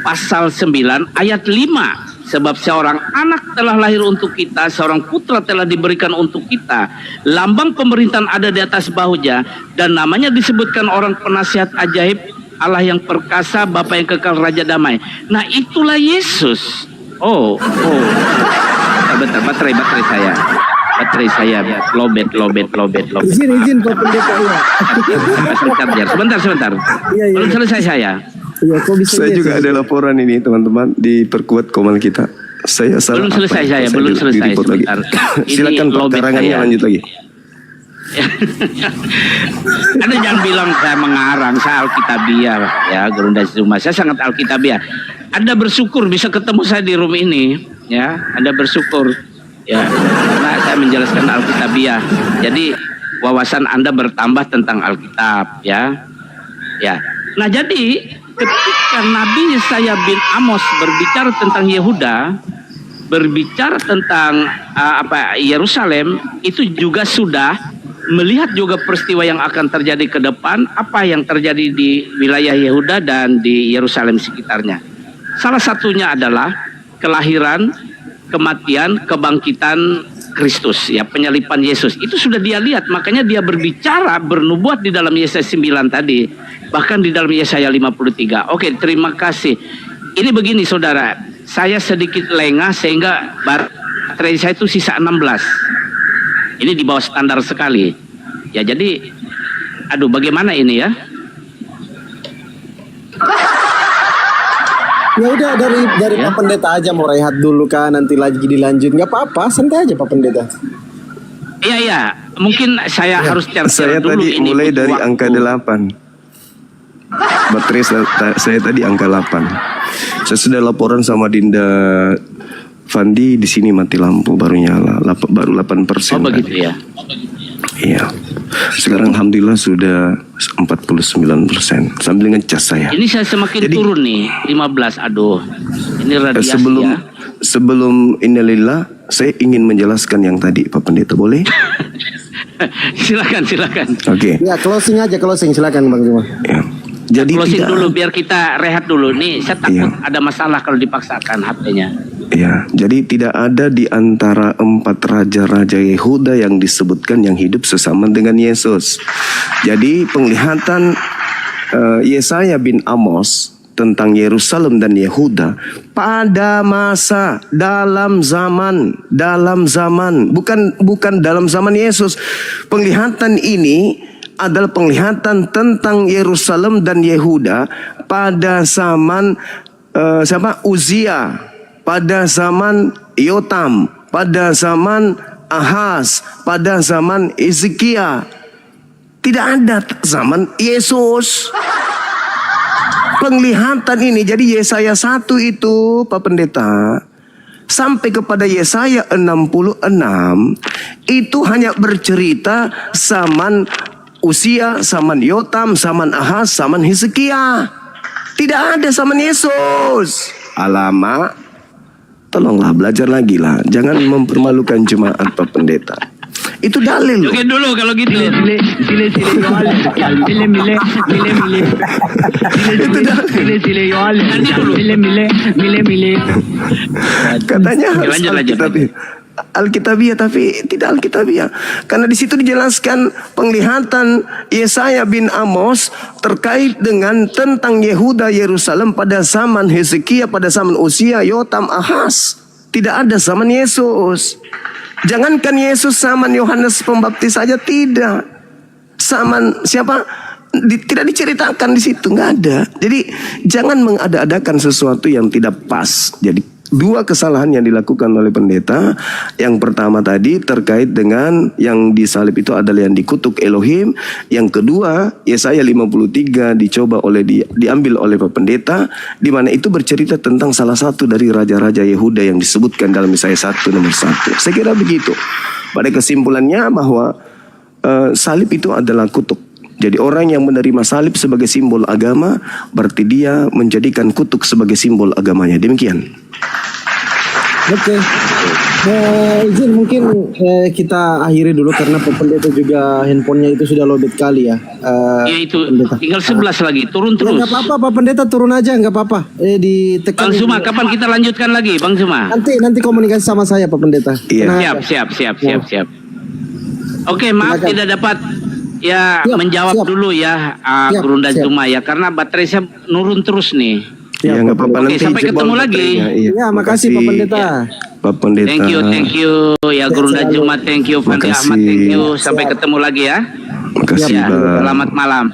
pasal 9 ayat 5. Sebab seorang anak telah lahir untuk kita, seorang putra telah diberikan untuk kita, lambang pemerintahan ada di atas bahunya, dan namanya disebutkan orang penasihat ajaib, Allah yang perkasa, Bapa yang kekal, Raja damai. Nah itulah Yesus. Bentar, baterai saya lobet. Izin Pak Pendeta ya. Sebentar. Iya. Belum selesai saya. Iya, kok bisa Saya juga ada laporan ini teman-teman, diperkuat komal kita. Saya salah Belum selesai saya, belum selesai. di-report lagi. Sebentar. Silakan Pak, lobet karangannya saya. lanjut lagi. Anda jangan bilang saya mengarang, saya Alkitabiah ya, Gerunda Zuma. Saya sangat Alkitabiah. Anda bersyukur bisa ketemu saya di room ini ya. Anda bersyukur ya, karena saya menjelaskan Alkitabiah. Jadi wawasan Anda bertambah tentang Alkitab ya. Ya. Nah, jadi ketika Nabi Yesaya bin Amos berbicara tentang Yehuda, berbicara tentang Yerusalem, itu juga sudah melihat juga peristiwa yang akan terjadi ke depan, apa yang terjadi di wilayah Yehuda dan di Yerusalem sekitarnya. Salah satunya adalah kelahiran, kematian, kebangkitan Kristus, ya, penyalipan Yesus. Itu sudah dia lihat, makanya dia berbicara, bernubuat di dalam Yesaya 9 tadi, bahkan di dalam Yesaya 53. Oke, terima kasih. Ini begini saudara, saya sedikit lengah sehingga baterai saya itu sisa 16. Ini di bawah standar sekali. Ya, jadi bagaimana ini ya? Ya udah dari Pak Pendeta aja, mau rehat dulu kan, nanti lagi dilanjut, nggak apa-apa, santai aja Pak Pendeta. Iya, mungkin saya harus cari Saya dulu tadi ini mulai butuh dari waktu. angka 8. Baterai saya tadi angka 8. Saya sudah laporan sama Dinda Fandi, di sini mati lampu baru nyala, baru 8%. Oh begitu ya. Iya. Sekarang alhamdulillah sudah 49%. Sambil ngecas saya. Ini saya semakin Jadi- turun nih, 15. Aduh, ini radiasi ya. Sebelum innalillah, saya ingin menjelaskan yang tadi Pak Pendeta, boleh? Silakan. Oke. Ya closing aja, silakan Bang Zuma. Ya. Jadi Closing tidak dulu biar kita rehat dulu. Nih, saya takut Iya. ada masalah kalau dipaksakan HP-nya. Ya, jadi tidak ada di antara 4 raja-raja Yehuda yang disebutkan yang hidup sesama dengan Yesus. Jadi penglihatan Yesaya bin Amos tentang Yerusalem dan Yehuda pada masa dalam zaman bukan dalam zaman Yesus. Penglihatan ini adalah penglihatan tentang Yerusalem dan Yehuda pada zaman Uzia, pada zaman Yotam, pada zaman Ahaz, pada zaman Hezekia. Tidak ada zaman Yesus. Penglihatan ini, jadi Yesaya 1 itu Pak Pendeta sampai kepada Yesaya 66 itu hanya bercerita zaman Usia, zaman Yotam, zaman Ahaz, zaman Hezekia. Tidak ada zaman Yesus. Alamak, tolonglah belajar lagi lah. Jangan mempermalukan jemaat Pak Pendeta. Itu dalil loh. Oke dulu kalau gitu. Zile yo al gal mile. Zile yo al gal mile. Katanya harus Lanjut. Alkitabiah, tapi tidak Alkitabiah. Karena di situ dijelaskan penglihatan Yesaya bin Amos terkait dengan tentang Yehuda Yerusalem pada zaman Hezekia, pada zaman Usia, Yotam, Ahaz. Tidak ada zaman Yesus. Jangankan Yesus, zaman Yohanes Pembaptis saja tidak. Zaman siapa? Tidak diceritakan di situ, nggak ada. Jadi jangan mengada-adakan sesuatu yang tidak pas. Jadi 2 kesalahan yang dilakukan oleh pendeta. Yang pertama tadi terkait dengan yang disalib itu adalah yang dikutuk Elohim. Yang kedua, Yesaya 53 diambil oleh Pak Pendeta, di mana itu bercerita tentang salah satu dari raja-raja Yehuda yang disebutkan dalam Yesaya 1 nomor 1. Saya kira begitu. Pada kesimpulannya bahwa salib itu adalah kutuk. Jadi orang yang menerima salib sebagai simbol agama, berarti dia menjadikan kutuk sebagai simbol agamanya. Demikian. Oke. Izin mungkin kita akhiri dulu karena Pak Pendeta juga handphonenya itu sudah loaded kali ya. Ya itu Pendeta. tinggal 11 lagi, turun Ya, terus. nggak apa-apa Pak Pendeta, turun aja, nggak apa-apa. Ditekan. Bang Zuma, kapan kita lanjutkan lagi, Bang Zuma? Nanti komunikasi sama saya Pak Pendeta. Iya. Tenang aja. Siap. Oke, maaf Silakan. tidak dapat menjawab siap. dulu ya, Siap, Gurunda siap. Zuma ya, karena baterai saya nurun terus nih. Ya nggak apa-apa, Oke, nanti sampai jebol ketemu lagi. baterainya. Iya, Ya, makasih Pak Pendeta. Pak Pendeta. Thank you ya Gurunda selalu. Zuma, thank you Fandi Makasih. Ahmad, thank you. Sampai Siap. ketemu lagi ya. Makasih Ya, Pak. selamat malam.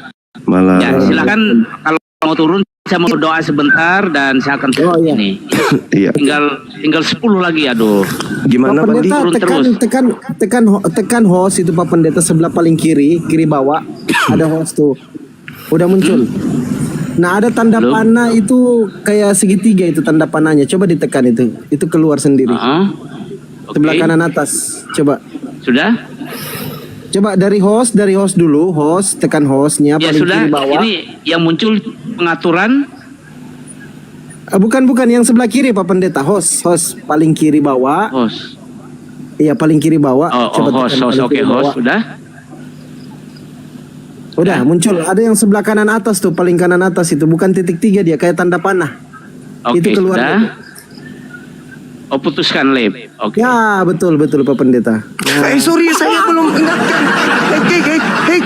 Malam. Ya, silakan kalau mau turun saya mau doa sebentar dan saya akan turun Oh, iya. ini. Iya. Tinggal 10 lagi, aduh. Gimana Pak Pak Di? Pendeta Turun terus. tekan host itu Pak Pendeta sebelah paling kiri bawah ada host tuh. Udah muncul. Nah, ada tanda Belum. panah itu kayak segitiga itu tanda panahnya. Coba ditekan itu. Itu keluar sendiri. Oke. Sebelah kanan atas. Coba. Sudah? Coba dari host dulu, tekan hostnya Ya paling sudah. kiri bawah. Ini yang muncul pengaturan. Bukan yang sebelah kiri Pak Pendeta, host paling kiri bawah. Host. Iya, paling kiri bawah. Host. tekan paling Oke, kiri bawah. host sudah. Udah muncul. Ada yang sebelah kanan atas tuh, paling kanan atas itu bukan titik 3 dia kayak tanda panah. Oke, Itu keluar. sudah. Oh, putuskan lab. Oke. Ya, betul Pak Pendeta. Sorry, saya belum ingatkan. Hei,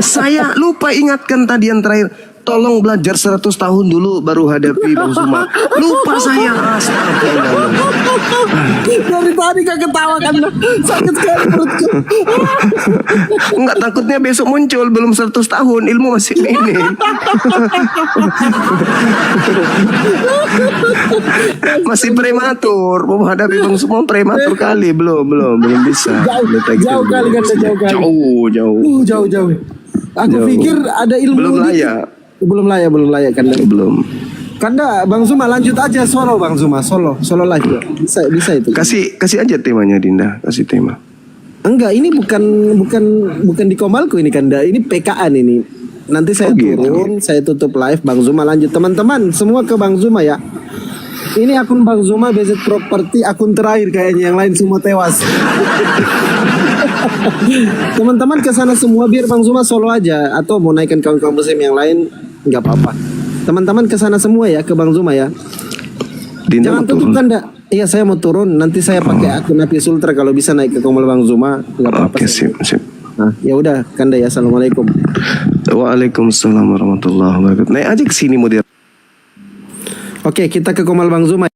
saya lupa ingatkan tadi yang terakhir. tolong belajar 100 tahun dulu baru hadapi Bang Zuma. Lupa saya. Astagfirullah. Dari tadi kau ketawa karena sakit sekali perutku. Enggak, takutnya besok muncul belum 100 tahun ilmu masih minim. Masih prematur. Mau hadapi Bang Zuma prematur kali, belum bisa. Jauh kali kan, jauh kali. Jauh. Jauh. Aku Jauh. pikir ada ilmu Belum dikit. layak. Belum layak kan. Belum. Kanda Bang Zuma lanjut aja solo Bang Zuma, solo live ya. Bisa itu. Kasih aja temanya Dinda, kasih tema. Enggak, ini bukan di Komalku ini Kanda, ini PKN ini. Nanti saya turun, saya tutup live, Bang Zuma lanjut. Teman-teman semua ke Bang Zuma ya. Ini akun Bang Zuma BZ Property, akun terakhir kayaknya, yang lain semua tewas. Teman-teman ke sana semua biar Bang Zuma solo aja, atau mau naikkan kawan-kawan muslim yang lain nggak apa-apa. Teman-teman ke sana semua ya, ke Bang Zuma ya. Dinda Jangan mau tutup turun. Kanda. Iya, saya mau turun. Nanti saya pakai akun Hafiz Ultra kalau bisa naik ke Komal Bang Zuma, nggak apa-apa. Oke, sip. Nah, ya udah Kanda ya. Assalamualaikum. Waalaikumsalam warahmatullahi wabarakatuh. Naik aja ke sini moderator. Oke, kita ke Komal Bang Zuma.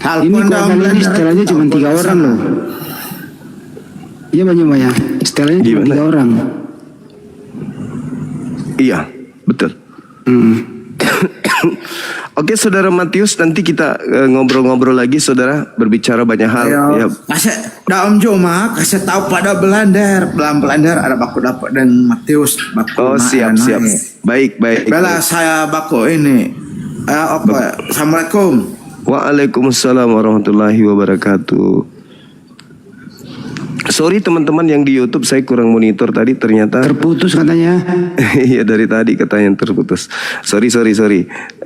Ini korban ini setelahnya cuma 3 orang loh. Iya Bang Juma ya, setelahnya cuma 3 orang. Iya, betul. Oke, Saudara Matius, nanti kita ngobrol-ngobrol lagi, Saudara, berbicara banyak hal. Ya. Kasih Om Juma, kasih tahu pada Belander ada baku dapat dan Matius baku. Oh, siap. Baik. Bela saya baku ini. Assalamualaikum. Waalaikumsalam warahmatullahi wabarakatuh. Sorry teman-teman yang di YouTube, saya kurang monitor tadi, ternyata Terputus katanya. Iya, dari tadi katanya terputus. Sorry.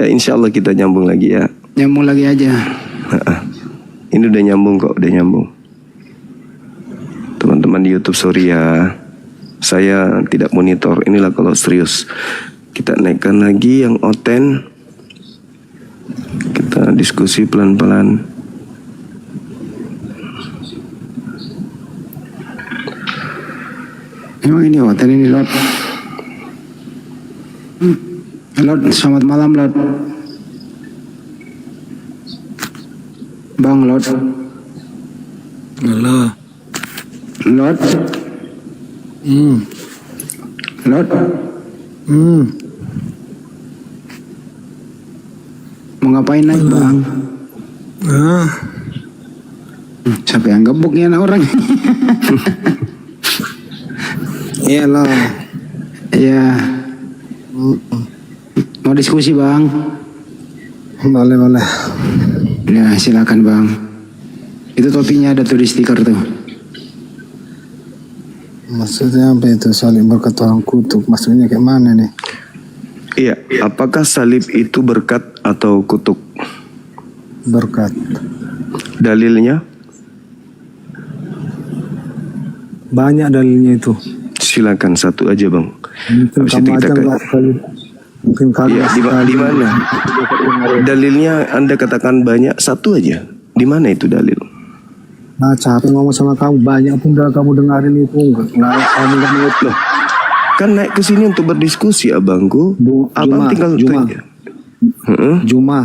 Insya Allah kita nyambung lagi ya. Nyambung lagi aja. Ini udah nyambung kok, Teman-teman di YouTube, sorry ya, saya tidak monitor. Inilah kalau serius. Kita naikkan lagi yang oten. Kita diskusi pelan-pelan. Emang ini hotel ini Lord. Lord, selamat malam Lord. Bang Lord. Halo. Lord. Lord. Mau ngapain naik Bang? Siapa yang gebuknya orang? Iya lah. Iya. Mau diskusi Bang? Boleh. Ya silakan Bang. Itu topinya ada tuh di stiker tuh. Maksudnya apa itu saling berkat orang kutuk? Maksudnya kayak mana nih? Iya, apakah salib itu berkat atau kutuk? Berkat. Dalilnya? Banyak dalilnya itu. Silakan satu aja Bang. Mungkin Habis kamu itu aja kita nggak sekali. Mungkin kamu Iya, di mana? Dalilnya Anda katakan banyak, satu aja. Di mana itu dalil? Nah, capek ngomong sama kamu. Banyak pun udah kamu dengarin itu. Nggak, kamu nggak mengerti. Loh, kan naik ke sini untuk berdiskusi abangku. Abang tinggal Juma. tanya. Juma,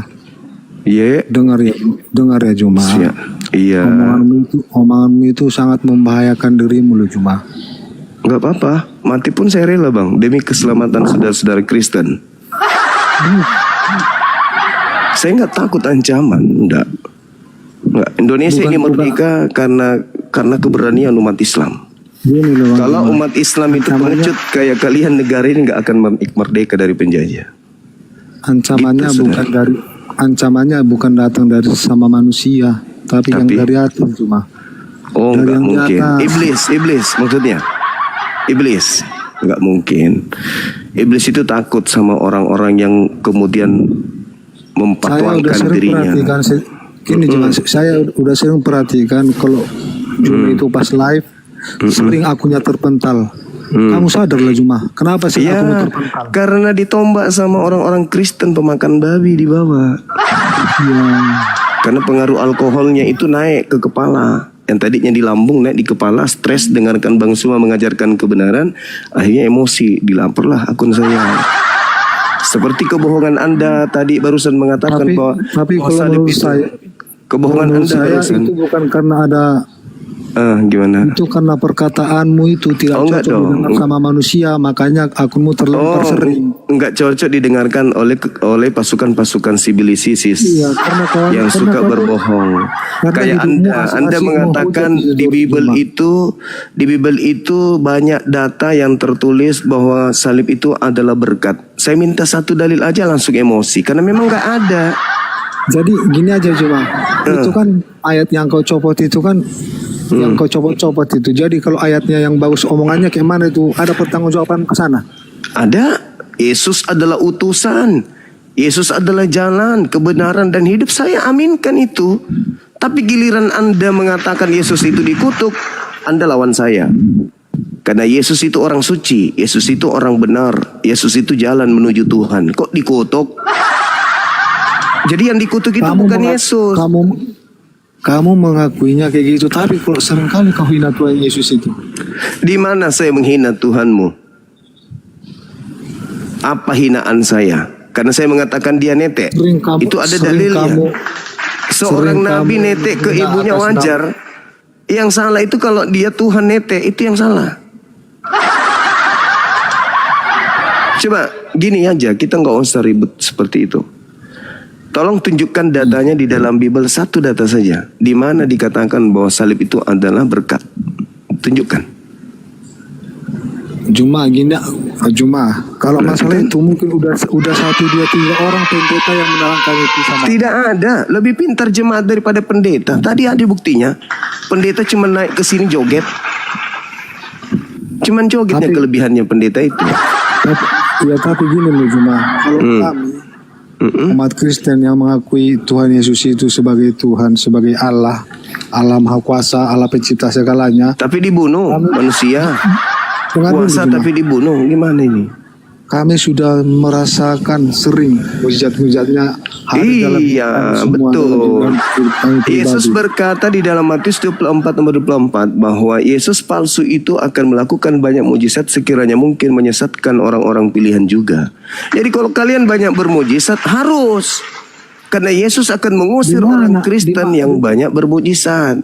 Iya. dengar ya Juma. Iya. Omonganmu itu sangat membahayakan dirimu loh Juma. Enggak apa-apa, mati pun saya rela Bang, demi keselamatan saudara-saudara Kristen. Saya nggak takut ancaman, enggak. Indonesia ini merdeka karena keberanian umat Islam. Gini loh, Bang Kalau Juma. umat Islam itu pengecut kayak kalian, negara ini nggak akan merdeka dari penjajah. Ancamannya Gitu, bukan dari bukan datang dari sama manusia, tapi yang dari atas Juma. Oh, Dari nggak yang di mungkin. atas. Iblis maksudnya. Iblis, nggak mungkin. Iblis itu takut sama orang-orang yang kemudian Saya udah mempertuangkan sering dirinya. perhatikan gini Juma, saya udah sering perhatikan kalau Juma itu pas live sering akunya terpental. Kamu sadar lah Juma, kenapa sih akunya Ya, terpental? karena ditombak sama orang-orang Kristen pemakan babi di bawah. Ya, Karena pengaruh alkoholnya itu naik ke kepala. Yang tadinya di lambung naik di kepala, stres dengarkan Bang Suma mengajarkan kebenaran, akhirnya emosi, dilaporlah akun saya. Seperti kebohongan Anda tadi barusan mengatakan bahwa kalau salib menurut itu saya, kebohongan menurut Anda saya barusan. itu bukan karena ada Gimana? itu karena perkataanmu itu tidak Oh, enggak cocok dong. didengar sama manusia, makanya akunmu terlempar sering. Enggak cocok didengarkan oleh pasukan-pasukan sibilisisis Iya, karena yang suka berbohong. Kayak hidupmu Anda asik-asik mengatakan menghujat di Bible itu banyak data yang tertulis bahwa salib itu adalah berkat. Saya minta satu dalil aja langsung emosi karena memang nggak ada. Jadi gini aja Juma, itu kan ayat yang kau copot itu kan, yang kau copot-copot itu. Jadi kalau ayatnya yang bagus omongannya kayak mana itu, ada pertanggungjawaban ke sana. Ada. Yesus adalah utusan. Yesus adalah jalan, kebenaran dan hidup. Saya aminkan itu. Tapi giliran Anda mengatakan Yesus itu dikutuk, Anda lawan saya. Karena Yesus itu orang suci, Yesus itu orang benar, Yesus itu jalan menuju Tuhan. Kok dikutuk? Jadi yang dikutuk itu bukan Yesus. Kamu mengakuinya kayak gitu, tapi kalau seringkali kau hina Tuhan Yesus itu. Di mana saya menghina Tuhanmu? Apa hinaan saya? karena saya mengatakan dia netek. Itu ada dalilnya. Seorang nabi netek ke ibunya wajar. Yang salah itu kalau dia Tuhan netek, itu yang salah. Coba gini aja, kita nggak usah ribet seperti itu. Tolong tunjukkan datanya di dalam Bible, satu data saja, di mana dikatakan bahwa salib itu adalah berkat. Tunjukkan. Cuma kalau masalah itu mungkin udah 1, 2, 3 orang pendeta yang menerangkan itu sama. Tidak ada, lebih pintar jemaat daripada pendeta. Tadi ada buktinya. Pendeta cuma naik ke sini joget. Cuman jogetnya kelebihannya pendeta itu. Tapi gini loh Juma, kalau kami umat Kristen yang mengakui Tuhan Yesus itu sebagai Tuhan, sebagai Allah, Allah Maha Kuasa, Allah pencipta segalanya. Tapi dibunuh manusia. Kuasa tapi dibunuh, gimana ini? Kami sudah merasakan sering mujizat-mujizatnya. Iya, betul. Yesus berkata di dalam Matius 24 nomor 24 bahwa Yesus palsu itu akan melakukan banyak mujizat sekiranya mungkin menyesatkan orang-orang pilihan juga. Jadi kalau kalian banyak bermujizat harus, karena Yesus akan mengusir orang Kristen yang banyak bermujizat.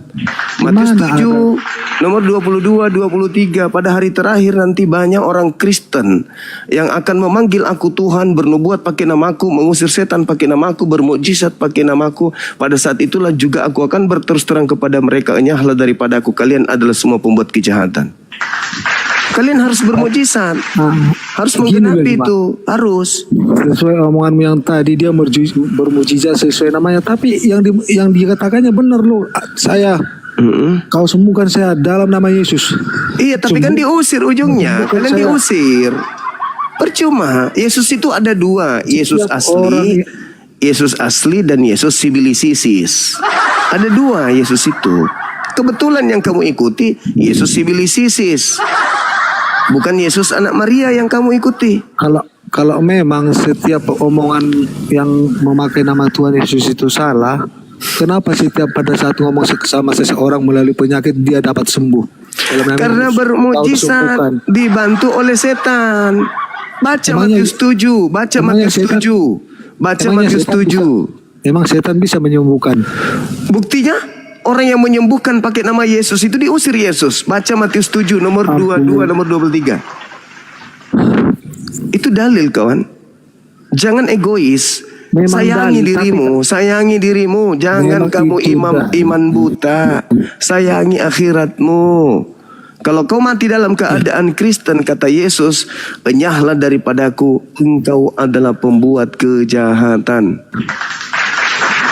Matius 7 nomor 22, 23, pada hari terakhir nanti banyak orang Kristen yang akan memanggil aku Tuhan, bernubuat pakai namaku, mengusir setan pakai namaku, bermujizat pakai namaku. Pada saat itulah juga aku akan berterus terang kepada mereka, enyahlah daripada aku, kalian adalah semua pembuat kejahatan. Kalian harus bermujizat, harus menggenapi itu, harus. Sesuai omonganmu yang tadi, dia bermujizat sesuai namanya. Tapi yang dikatakannya benar loh. Kau sembuhkan saya dalam nama Yesus. Iya, tapi kan diusir ujungnya. Kalian diusir. Percuma. Yesus itu ada dua, Yesus asli, Yesus asli dan Yesus sibilisisis. Ada dua Yesus itu. Kebetulan yang kamu ikuti Yesus sibilisisis, bukan Yesus anak Maria yang kamu ikuti. Kalau memang setiap omongan yang memakai nama Tuhan Yesus itu salah, kenapa setiap pada saat ngomong sama seseorang melalui penyakit dia dapat sembuh? Karena bermujizat dibantu oleh setan. Baca Matius 7, baca Matius 7, baca Matius 7. Emang setan bisa menyembuhkan? Buktinya orang yang menyembuhkan pakai nama Yesus itu diusir Yesus. Baca Matius 7 nomor 22 nomor 23. Itu dalil kawan. Jangan egois. Sayangi dirimu, jangan kamu iman buta. Sayangi akhiratmu. Kalau kau mati dalam keadaan Kristen, kata Yesus, enyahlah daripadaku, engkau adalah pembuat kejahatan.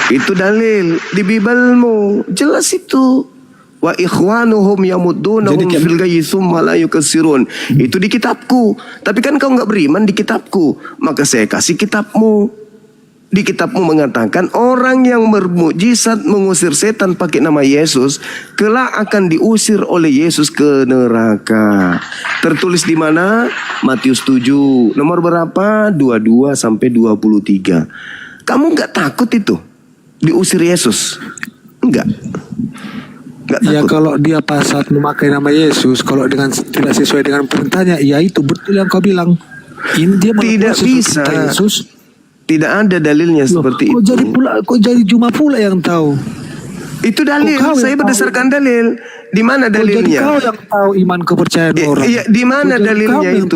Itu dalil di Biblemu, jelas itu. Wa ikhwanuhum yamuddunahum fil ghayyi tsumma la yukassirun. Itu di kitabku. Tapi kan kau enggak beriman di kitabku, maka saya kasih kitabmu. Di kitabmu mengatakan orang yang bermukjizat mengusir setan pakai nama Yesus kelak akan diusir oleh Yesus ke neraka. Tertulis di mana? Matius 7 nomor berapa? 22 sampai 23. Kamu enggak takut itu diusir Yesus? Enggak. Ya kalau dia pas saat memakai nama Yesus, kalau dengan tidak sesuai dengan perintahnya, ya itu betul yang kau bilang. Ini dia tidak bisa. Yesus. Tidak ada dalilnya seperti itu. Kok jadi Juma pula yang tahu? Itu dalil. Saya berdasarkan dalil. Di mana dalilnya? Jadi kau yang tahu iman kepercayaan orang. Iya, di mana dalilnya itu?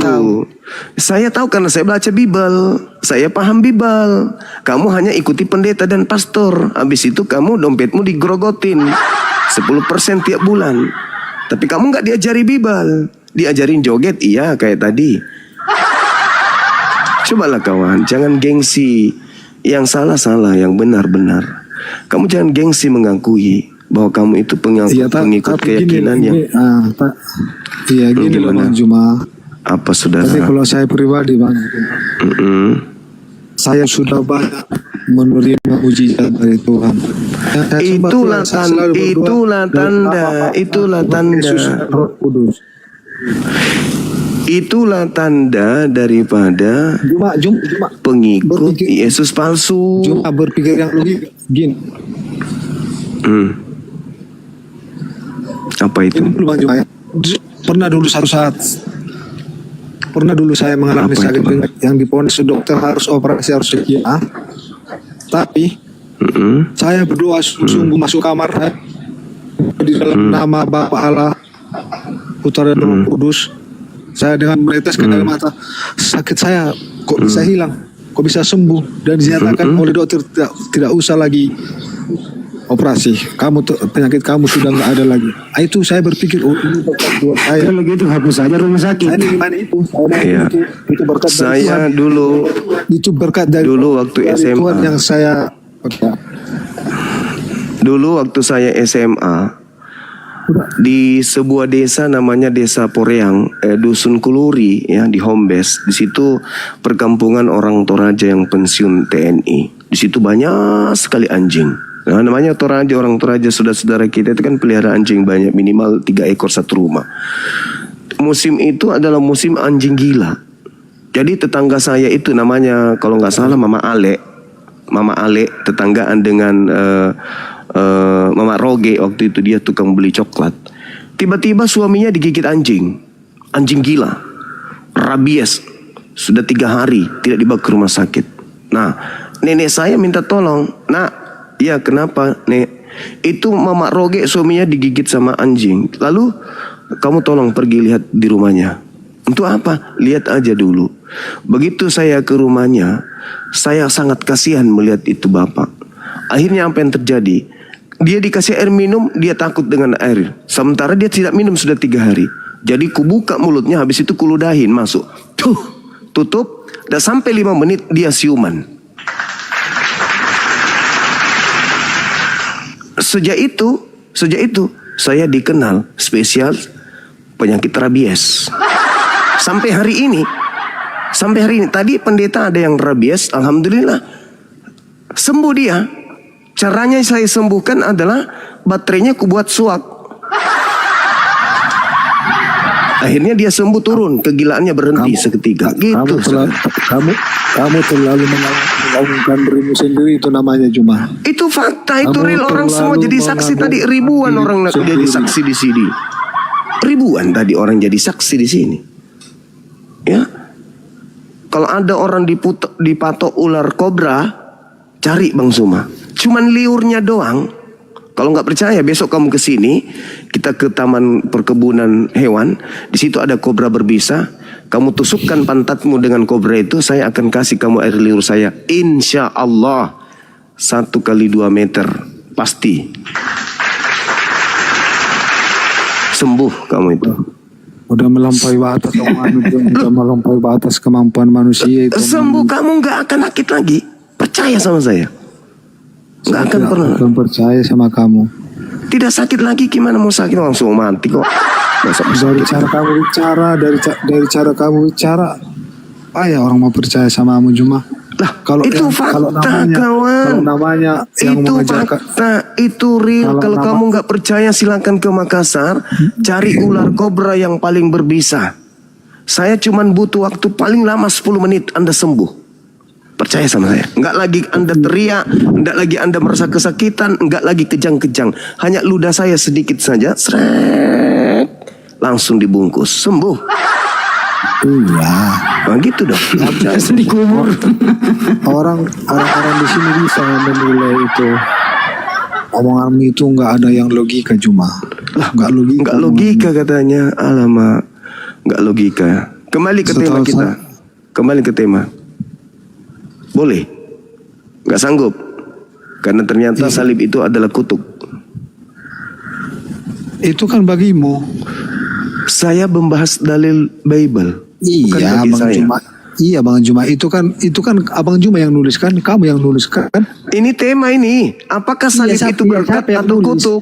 Saya tahu karena saya baca Bible. Saya paham Bible. Kamu hanya ikuti pendeta dan pastor. Habis itu kamu dompetmu digrogotin 10% tiap bulan. Tapi kamu nggak diajari Bible. Diajarin joget, iya kayak tadi. Cobalah kawan, jangan gengsi. Yang salah-salah, yang benar-benar. Kamu jangan gengsi mengakui bahwa kamu itu pengikut keyakinan yang... Iya gini loh Bang Juma. Apa saudara? Tapi kalau saya pribadi Bang, saya sudah banyak menerima mujizat dari Tuhan. Itulah tanda daripada pengikut Yesus palsu. Cuma berpikir yang logik gini. Apa itu? Pernah dulu satu saat Pernah dulu saya mengalami Apa itu, sakit Bang? penyakit yang diponis dokter harus operasi, harus sekian. Tapi saya berdoa sungguh masuk kamar di dalam nama Bapa Allah, Putra dan Roh Kudus. Saya dengan meneteskan air mata, sakit saya kok bisa hilang, kok bisa sembuh, dan dinyatakan oleh dokter tidak usah lagi operasi. Penyakit kamu sudah nggak ada lagi. Itu saya berpikir, oh ini berkat buat saya. Kalau gitu hapus saja rumah sakit. Saya gimana itu? Iya. Itu berkat dari Tuhan. Saya dulu Itu berkat dari waktu dari SMA. Tuhan yang saya Dulu waktu saya SMA di sebuah desa namanya Desa Poreang, Dusun Kuluri ya, di Hombes. Di situ perkampungan orang Toraja yang pensiun TNI. Di situ banyak sekali anjing. Nah, namanya Toraja, orang Toraja saudara-saudara kita itu kan pelihara anjing banyak, minimal 3 ekor satu rumah. Musim itu adalah musim anjing gila. Jadi tetangga saya itu namanya kalau nggak salah Mama Ale, tetanggaan dengan Mama Roge. Waktu itu dia tukang beli coklat. Tiba-tiba suaminya digigit anjing gila, rabies. Sudah 3 hari tidak dibawa ke rumah sakit. Nah, nenek saya minta tolong. Nak, ya kenapa nek? Itu Mama Roge suaminya digigit sama anjing. Lalu kamu tolong pergi lihat di rumahnya. Untuk apa? Lihat aja dulu. Begitu saya ke rumahnya, saya sangat kasihan melihat itu bapak. Akhirnya apa yang terjadi? Dia dikasih air minum, dia takut dengan air. Sementara dia tidak minum sudah 3 hari. Jadi kubuka mulutnya, habis itu kuludahin masuk. Tutup, dan sampai 5 menit dia siuman. Sejak itu saya dikenal spesial penyakit rabies. Sampai hari ini tadi pendeta ada yang rabies, alhamdulillah sembuh dia. Caranya saya sembuhkan adalah baterainya kubuat suak. Akhirnya dia sembuh, turun, kegilaannya berhenti seketika. Gitu. Kamu terlalu mengagungkan dirimu sendiri, itu namanya cuma. Itu fakta, itu Kamu real, orang semua terlalu jadi saksi tadi. Ribuan orang sendiri. jadi saksi di sini. Ribuan tadi orang jadi saksi di sini. Ya, kalau ada orang dipatok ular kobra, cari Bang Zuma. Cuman liurnya doang. Kalau nggak percaya, besok kamu ke sini, kita ke taman perkebunan hewan. Di situ ada kobra berbisa. Kamu tusukkan pantatmu dengan kobra itu, saya akan kasih kamu air liur saya. Insya Allah 1 kali 2 meter pasti sembuh kamu itu. Udah melampaui batas, udah melampaui batas kemampuan manusia itu. Sembuh, kamu nggak akan sakit lagi. Percaya sama saya. Nggak akan pernah. Akan percaya sama kamu. Tidak sakit lagi, gimana mau sakit, langsung mati kok. Masa Dari cara kamu bicara, dari cara kamu bicara, ya orang mau percaya sama kamu cuma. Lah, itu fakta kawan. Kalau namanya yang itu mengajarkan, fakta, itu real. Kalau kamu nggak percaya, silakan ke Makassar, cari ular kobra yang paling berbisa. Saya cuman butuh waktu paling lama 10 menit, Anda sembuh. Percaya sama saya. Nggak lagi Anda teriak, nggak lagi Anda merasa kesakitan, nggak lagi kejang-kejang. Hanya ludah saya sedikit saja, seret, langsung dibungkus, sembuh. iya. Nah gitu dong. Dikubur. Orang-orang di sini bisa menilai itu. Omongan itu nggak ada yang logika cuma. Lah, Nggak logika. nggak logika katanya. Alamak, nggak logika. Kembali ke tema Setahu kita. Kembali ke tema. Boleh? Nggak sanggup? Karena ternyata salib itu adalah kutuk. Itu kan bagimu. Saya membahas dalil Bible. Bukan Iya, bagi Bang saya. Juma. Iya, Bang Juma. Itu kan Abang Juma yang nuliskan, kamu yang nuliskan. Ini tema ini. Apakah salib Iya, itu berkat siapa yang atau nulis? kutuk?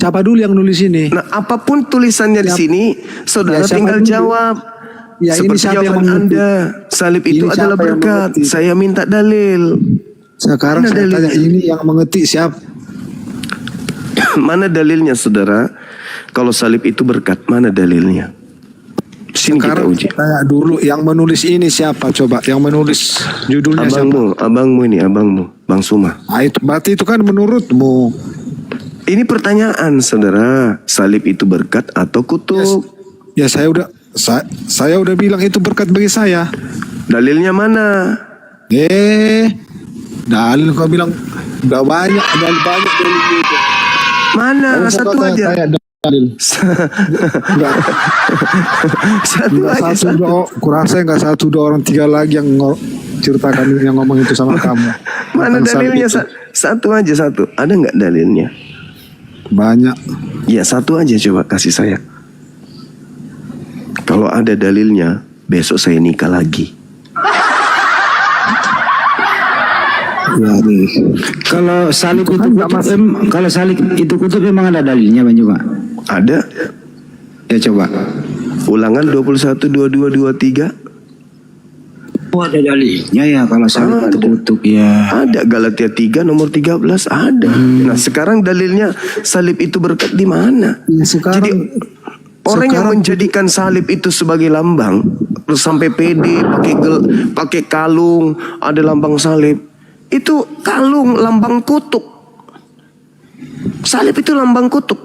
Siapa dulu yang nulis ini? Nah, apapun tulisannya di sini, saudara Ya, siapa tinggal dulu? jawab. Ya, ini Seperti siapa yang jawaban mengerti? Anda, salib itu Ini adalah siapa yang berkat. mengerti? Saya minta dalil. Sekarang Mana saya dalilnya? tanya, ini yang mengetik siapa? Mana dalilnya, saudara? Kalau salib itu berkat, mana dalilnya? Sini kita Sekarang uji. tanya dulu, yang menulis ini siapa? Coba, yang menulis judulnya siapa? Abangmu, Bang Suma. Nah, itu berarti itu kan menurutmu. Ini pertanyaan, saudara. Salib itu berkat atau kutuk? Ya saya udah Saya udah bilang itu berkat bagi saya. Dalilnya mana? Dalil kau bilang udah banyak dalil itu. Mana? Satu aja. Dalil. Satu aja. Kurasa nggak satu dua orang tiga lagi yang ceritakan yang ngomong itu sama kamu. Mana Bukan dalilnya? itu. Satu aja satu. Ada nggak dalilnya? Banyak. Ya satu aja coba kasih saya. Kalau ada dalilnya, besok saya nikah lagi. Ya, nih. Kalau salib itu kalau salib itu kutub memang ada dalilnya Bang Juma? Ada. Ya coba. Ulangan 21, 22, 23. Oh ada dalilnya ya kalau salib itu kutub ya. Ada Galatia 3 nomor 13 ada. Nah sekarang dalilnya salib itu berkat di mana? Ya, sekarang Jadi orang yang menjadikan salib itu sebagai lambang, terus sampai pede pakai kalung ada lambang salib. Itu kalung lambang kutuk. Salib itu lambang kutuk.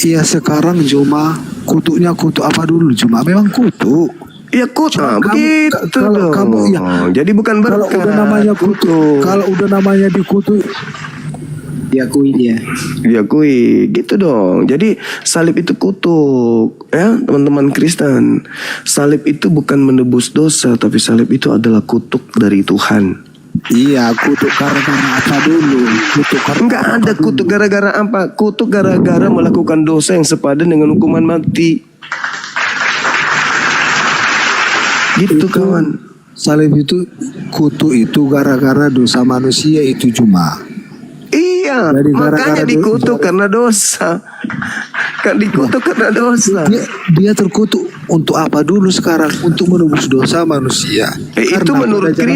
iya sekarang Juma kutuknya kutuk apa dulu Juma memang kutuk. Ya kutuk. Cuma Begitu kalau dong. kamu ya Jadi bukan kalau berkat. udah namanya kutuk, kalau udah namanya dikutuk Diakui dia. Diakui gitu dong. Jadi salib itu kutuk ya teman-teman Kristen. Salib itu bukan menebus dosa, tapi salib itu adalah kutuk dari Tuhan. iya kutuk gara-gara apa dulu? Kutuk karena Enggak ada kutuk gara-gara apa? Kutuk gara-gara melakukan dosa yang sepadan dengan hukuman mati. Gitu kawan. salib itu kutuk itu gara-gara dosa manusia itu Juma. Iya, Jadi makanya gara-gara dikutuk karena dosa. Kan dikutuk karena dosa. Dia terkutuk untuk apa dulu sekarang? Untuk menebus dosa manusia. Itu Karena menurut pada zaman-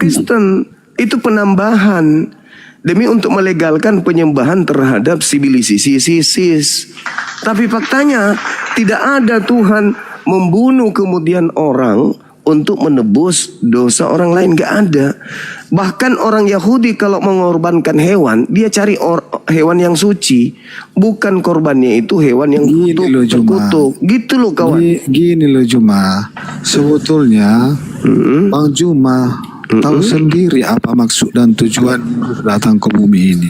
Kristen, itu penambahan demi untuk melegalkan penyembahan terhadap sivilisasi. Tapi faktanya tidak ada Tuhan membunuh kemudian orang untuk menebus dosa orang lain, gak ada. Bahkan orang Yahudi kalau mengorbankan hewan, dia cari hewan yang suci, bukan korbannya itu hewan yang Gini loh, Juma. terkutuk. Gitu loh kawan. Gini loh Juma, sebetulnya Bang Juma tahu sendiri apa maksud dan tujuan datang ke bumi ini.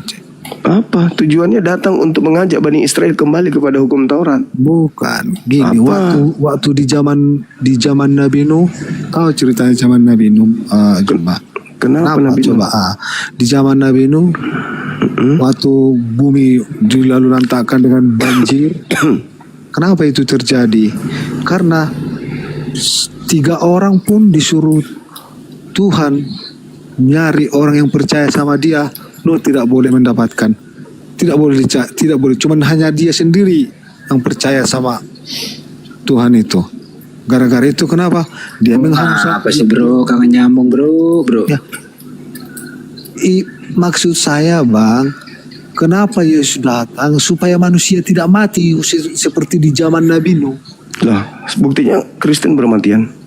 Apa tujuannya datang untuk mengajak Bani Israel kembali kepada hukum Taurat? Bukan, gini Apa? waktu di zaman Nabi Nuh, tahu ceritanya zaman Nabi Nuh Juma? Kenapa Nabi coba? Nuh? Di zaman Nabi Nuh, waktu bumi dilalu lantakkan dengan banjir, kenapa itu terjadi? Karena 3 orang pun disuruh Tuhan nyari orang yang percaya sama dia. Nuh tidak boleh mendapatkan, tidak boleh. Cuman hanya dia sendiri yang percaya sama Tuhan itu. Gara-gara itu kenapa? Dia menghanguskan. Apa sih bro? Kangen nyambung bro. Ya. Maksud saya Bang, kenapa Yesus datang supaya manusia tidak mati seperti di zaman Nabi Nuh. Lah, buktinya Kristen bermatian.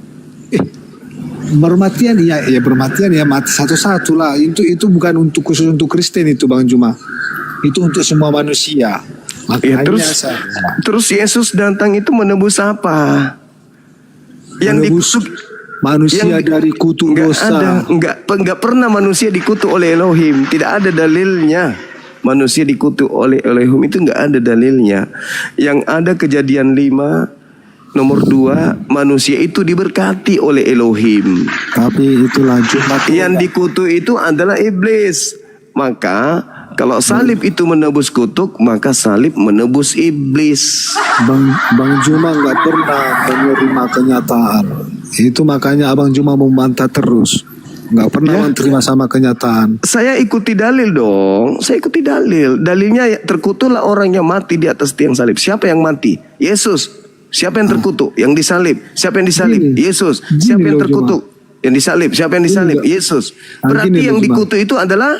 Bermatian ya bermatian ya mati satu-satu lah. Itu bukan untuk khusus untuk Kristen itu Bang Juma. Itu untuk semua manusia. Ya, terus Yesus datang itu menebus apa? Yang menebus dikutuk manusia dari kutuk dosa. Enggak pernah manusia dikutuk oleh Elohim. Tidak ada dalilnya. Manusia dikutuk oleh Elohim itu enggak ada dalilnya. Yang ada Kejadian 5 nomor 2, manusia itu diberkati oleh Elohim. Tapi itulah Juma. Yang dikutuk itu adalah iblis. Maka kalau salib itu menebus kutuk, maka salib menebus iblis. Bang Juma nggak pernah menerima kenyataan. Itu makanya Abang Juma membantah terus. Nggak pernah menerima sama kenyataan. Saya ikuti dalil dong. Saya ikuti dalil. Dalilnya terkutuklah orang yang mati di atas tiang salib. Siapa yang mati? Yesus. Siapa yang terkutuk? Yang disalib. Siapa yang disalib? Yesus. Siapa yang terkutuk? Yang disalib. Siapa yang disalib? Yesus. Berarti yang dikutuk itu adalah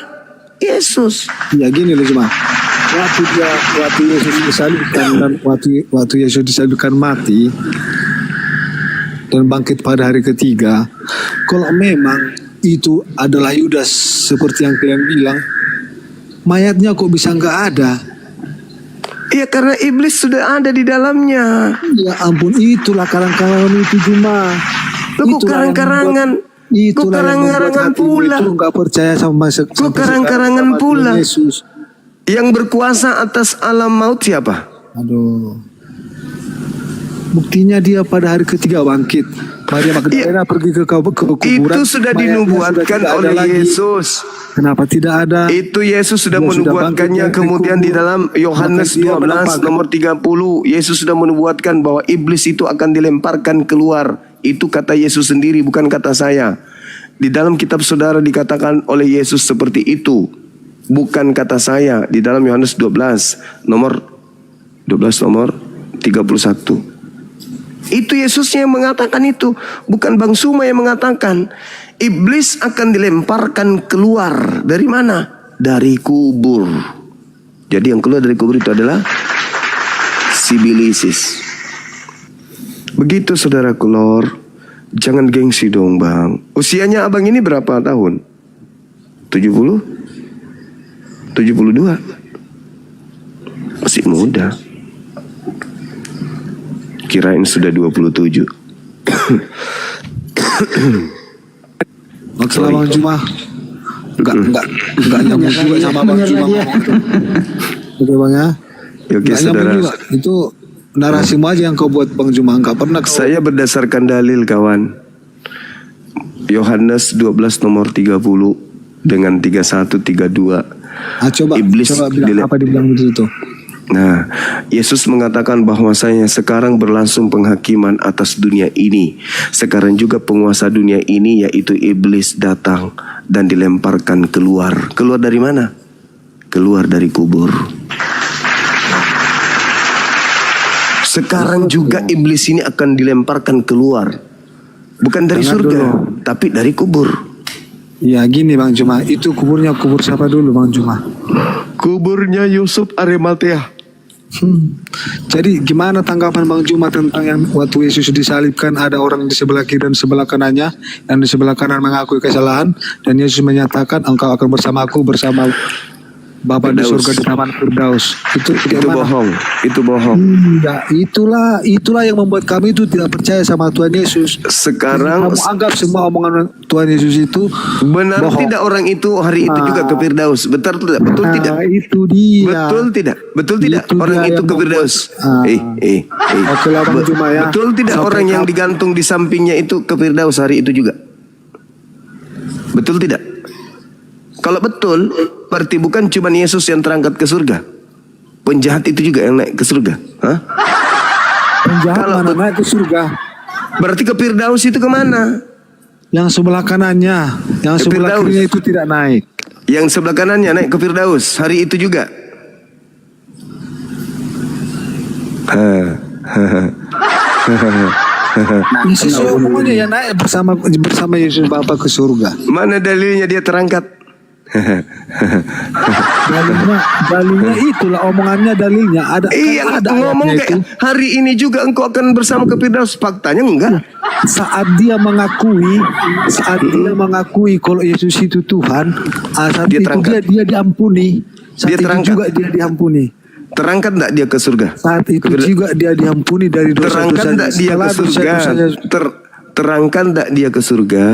Yesus. Ya gini loh Juma. Waktu Yesus disalibkan dan waktu Yesus disalibkan mati dan bangkit pada hari ketiga, kalau memang itu adalah Yudas seperti yang kalian bilang, mayatnya kok bisa nggak ada? Ya karena iblis sudah ada di dalamnya. Ya ampun, itulah karang-karangan itu cuma. Loh, kok karang-karangan? Kok karang-karangan pula? Itu nggak percaya sama Kok karang-karangan pula? Yesus. Yang berkuasa atas alam maut siapa? Aduh. Buktinya dia pada hari ketiga bangkit. Maria Magdalena pergi ke kuburan. Itu sudah mayatnya dinubuatkan sudah tidak oleh ada lagi. Yesus. Kenapa tidak ada? Itu Yesus sudah Dia sudah menubuatkannya. bangkit dari Kemudian di kubur. dalam Yohanes Maka dia 12 menampakkan. nomor 30, Yesus sudah menubuatkan bahwa iblis itu akan dilemparkan keluar. Itu kata Yesus sendiri, bukan kata saya. Di dalam kitab saudara dikatakan oleh Yesus seperti itu, bukan kata saya. Di dalam Yohanes 12 nomor 31. Itu Yesusnya yang mengatakan itu, bukan Bang Suma yang mengatakan. Iblis akan dilemparkan keluar dari mana? Dari kubur. Jadi yang keluar dari kubur itu adalah Sibilisis. Begitu saudaraku Lor. Jangan gengsi dong bang. Usianya abang ini berapa tahun? 70? 72? Masih muda. Kirain sudah 27. Masalah Bang Juma. Enggak nyambung juga sama Bang Juma. Oke Bang ya. Oke Nggak saudara. nyambung juga. Itu narasimu aja yang kau buat Bang Juma. Enggak pernah kau. Saya berdasarkan dalil kawan. Yohanes 12 nomor 30 dengan 31 32. Coba Iblis bilang apa dibilang begitu. Nah, Yesus mengatakan bahwasanya sekarang berlangsung penghakiman atas dunia ini. Sekarang juga penguasa dunia ini yaitu iblis datang dan dilemparkan keluar. Keluar dari mana? Keluar dari kubur. Sekarang juga iblis ini akan dilemparkan keluar. Bukan dari surga, tapi dari kubur. Ya gini Bang Juma, itu kuburnya kubur siapa dulu Bang Juma? Kuburnya Yusuf Arimatea. Jadi gimana tanggapan Bang Juma tentang yang waktu Yesus disalibkan ada orang di sebelah kiri dan sebelah kanannya, yang di sebelah kanan mengakui kesalahan dan Yesus menyatakan engkau akan bersamaku bersama Bapa di surga di taman Firdaus. Itu bohong. Itu bohong. Ya, itulah yang membuat kami itu tidak percaya sama Tuhan Yesus. Sekarang Kamu anggap semua omongan Tuhan Yesus itu benar bohong. tidak orang itu hari itu juga ke Firdaus? Betul tidak? Betul tidak? Itu dia. Betul tidak? Betul tidak? Itu Orang dia itu yang ke Firdaus. Oke lah, Bang Juma ya. Betul tidak Sampai orang yang digantung di sampingnya itu ke Firdaus hari itu juga? Betul tidak? Kalau betul, berarti bukan cuma Yesus yang terangkat ke surga. Penjahat itu juga yang naik ke surga. Hah? Penjahat Kalau mana naik ke surga? Berarti ke Firdaus itu kemana? Yang sebelah kanannya, yang Ke sebelah Firdaus. kirinya itu tidak naik. Yang sebelah kanannya naik ke Firdaus hari itu juga. Yesus omongannya yang naik bersama Yesus Bapa ke surga. Mana dalilnya dia terangkat? Dalilnya itulah omongannya dalilnya ada. Iya, ada ngomong ayatnya itu. kayak hari ini juga engkau akan bersama ke Firdaus. Faktanya enggak. Saat dia mengakui kalau Yesus itu Tuhan, saat Dia itu terangkat. dia diampuni. Saat Dia itu terangkat. juga dia diampuni. Terangkat enggak dia ke surga? Saat itu juga dia diampuni dari Terangkan dosa-dosa. enggak dia ke surga? Terangkan enggak dia ke surga?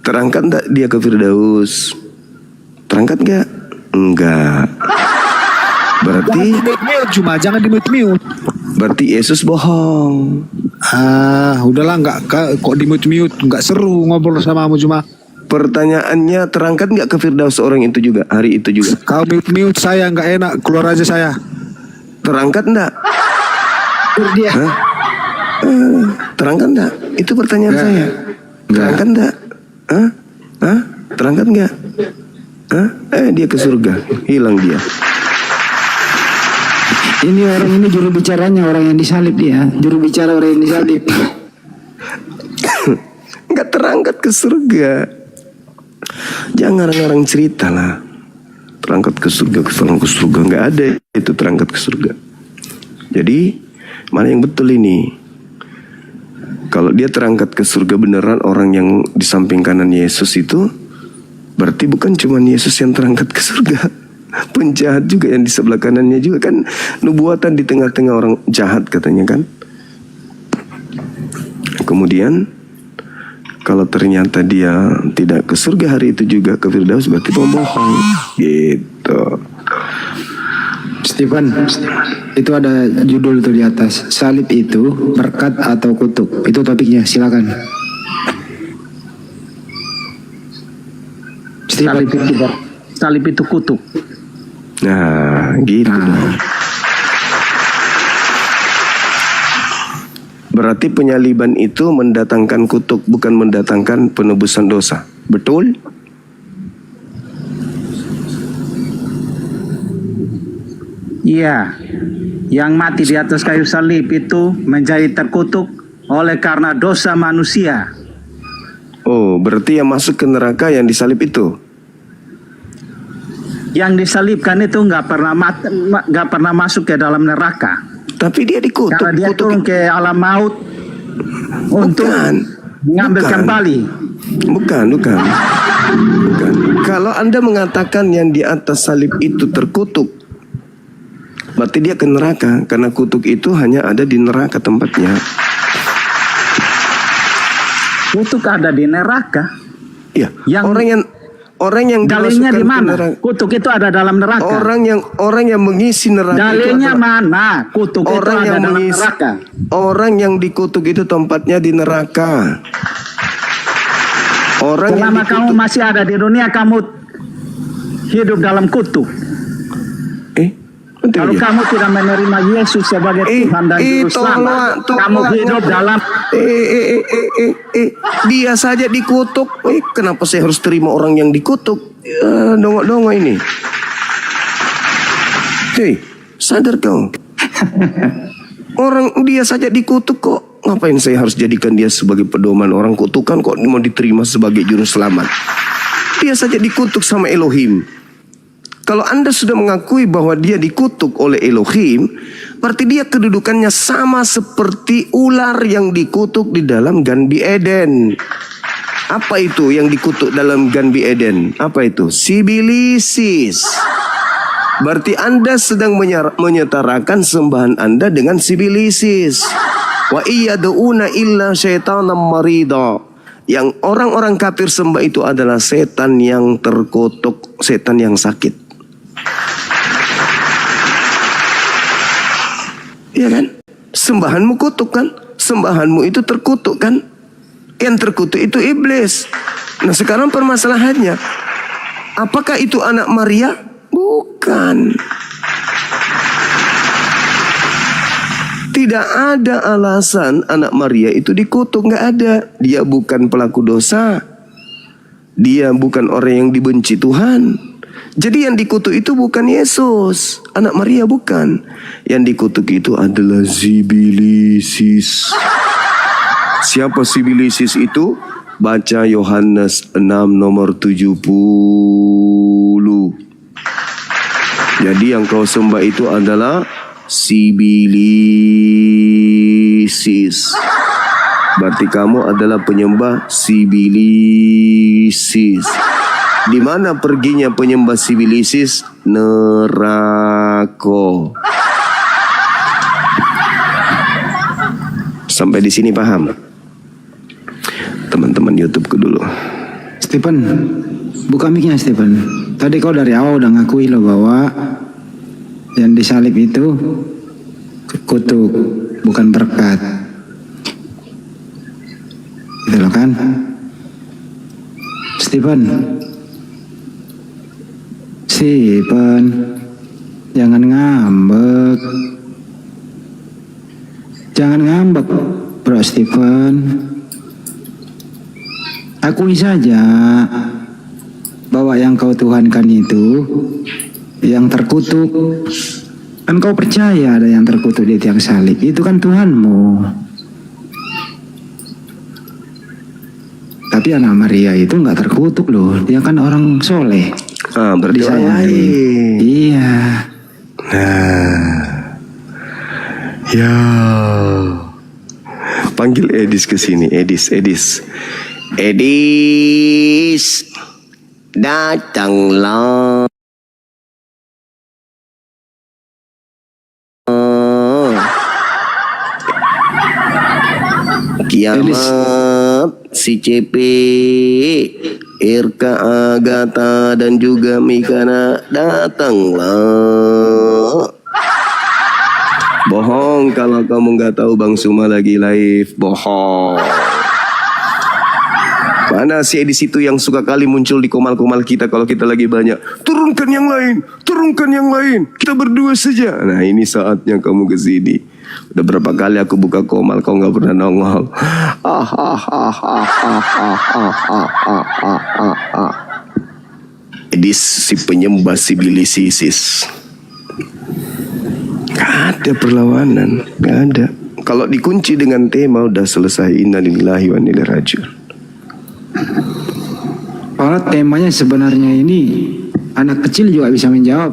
Terangkan enggak dia ke Firdaus? Terangkat enggak? Enggak. Berarti Jangan di mute. berarti Yesus bohong. Udahlah kok di mute nggak seru ngobrol sama kamu cuma. Pertanyaannya terangkat enggak ke Firdaus orang itu juga hari itu juga? Kau mute saya nggak enak, keluar aja saya. Terangkat enggak? Dia. Hah? Terangkat enggak? Itu pertanyaan saya. Terangkat enggak? Hah? Terangkat enggak? Dia ke surga, hilang dia. Ini orang ini juru bicaranya orang yang disalib dia, juru bicara orang yang disalib. Enggak terangkat ke surga. Jangan ngarang cerita lah. Terangkat ke surga, enggak ada itu terangkat ke surga. Jadi mana yang betul ini? Kalau dia terangkat ke surga beneran orang yang di samping kanan Yesus itu, berarti bukan cuma Yesus yang terangkat ke surga. penjahat juga yang di sebelah kanannya juga kan, nubuatan di tengah-tengah orang jahat katanya kan. Kemudian kalau ternyata dia tidak ke surga hari itu juga, ke Firdaus, berarti pembohong gitu. Stephen, itu ada judul tuh di atas. Salib itu berkat atau kutuk? Itu topiknya, silakan. Stephen. Salib itu kutuk. Nah, gitu dong. Berarti penyaliban itu mendatangkan kutuk, bukan mendatangkan penebusan dosa. Betul? Iya, yang mati di atas kayu salib itu menjadi terkutuk oleh karena dosa manusia. Oh, berarti yang masuk ke neraka yang disalib itu? Yang disalibkan itu nggak pernah masuk ke dalam neraka. Tapi dia dikutuk. Karena dia turun ke alam maut untuk mengambil kembali. Bukan. Kalau Anda mengatakan yang di atas salib itu terkutuk, berarti dia ke neraka, karena kutuk itu hanya ada di neraka tempatnya. Kutuk ada di neraka. Iya. Yang orang yang dalilnya dimasukkan di mana? ke neraka. Kutuk itu ada dalam neraka. Orang yang mengisi neraka Dalilnya itu adalah, mana? Kutuk itu ada dalam neraka. Orang yang dikutuk itu tempatnya di neraka. Orang yang Selama kamu masih ada di dunia, kamu hidup dalam kutuk. Kalau kamu tidak menerima Yesus sebagai Tuhan dan Juru Selamat, kamu hidup dalam dia saja dikutuk. Kenapa saya harus terima orang yang dikutuk? Dongo-dongo ini. Hei, sadar kau. Orang dia saja dikutuk kok. Ngapain saya harus jadikan dia sebagai pedoman? Orang kutukan kok mau diterima sebagai Juru Selamat? Dia saja dikutuk sama Elohim. Kalau Anda sudah mengakui bahwa dia dikutuk oleh Elohim, berarti dia kedudukannya sama seperti ular yang dikutuk di dalam Ganbi Eden. Apa itu yang dikutuk dalam Ganbi Eden? Apa itu? Sibilisis. Berarti Anda sedang menyetarakan sembahan Anda dengan sibilisis. Wa iyad'una illa syaitanam marida. Yang orang-orang kafir sembah itu adalah setan yang terkutuk, setan yang sakit. Iya kan? Sembahanmu kutuk kan? Sembahanmu itu terkutuk kan? Yang terkutuk itu iblis. Nah sekarang permasalahannya, apakah itu anak Maria? Bukan. Tidak ada alasan anak Maria itu dikutuk, nggak ada. Dia bukan pelaku dosa. Dia bukan orang yang dibenci Tuhan. Jadi yang dikutuk itu bukan Yesus, anak Maria bukan. Yang dikutuk itu adalah sibilisis. Siapa sibilisis itu? Baca Yohanes 6 nomor 70. Jadi yang kau sembah itu adalah sibilisis. Berarti kamu adalah penyembah sibilisis. Di mana perginya penyembah sibilisis? Neraka. Sampai di sini paham? Teman-teman YouTubeku dulu. Stephen, buka mic-nya Stephen. Tadi kau dari awal udah ngakui loh bahwa yang disalib itu kutuk, bukan berkat. Gitu loh kan? Stephen, jangan ngambek. Jangan ngambek, Bro Stephen. Akui saja bahwa yang kau tuhankan itu yang terkutuk. Kan kau percaya ada yang terkutuk di tiang salib. Itu kan Tuhanmu. Tapi anak Maria itu nggak terkutuk loh. Dia kan orang soleh. Berarti orang lain. Iya. Nah, ya. Panggil Edis ke sini. Edis. Datanglah. Kiamat, si CP, RK Agatha dan juga Mikana datanglah. Bohong kalau kamu nggak tahu Bang Suma lagi live, bohong. Mana si Edis itu yang suka kali muncul di komal-komal kita kalau kita lagi banyak. Turunkan yang lain, turunkan yang lain. Kita berdua saja. Nah ini saatnya kamu ke sini. Udah berapa kali aku buka komal, kau nggak pernah nongol. Edis si penyembah sibilisisis. Gak ada perlawanan, gak ada. Kalau dikunci dengan tema udah selesai. Innalillahi wa inna ilaihi raji'un. Kalau temanya sebenarnya ini anak kecil juga bisa menjawab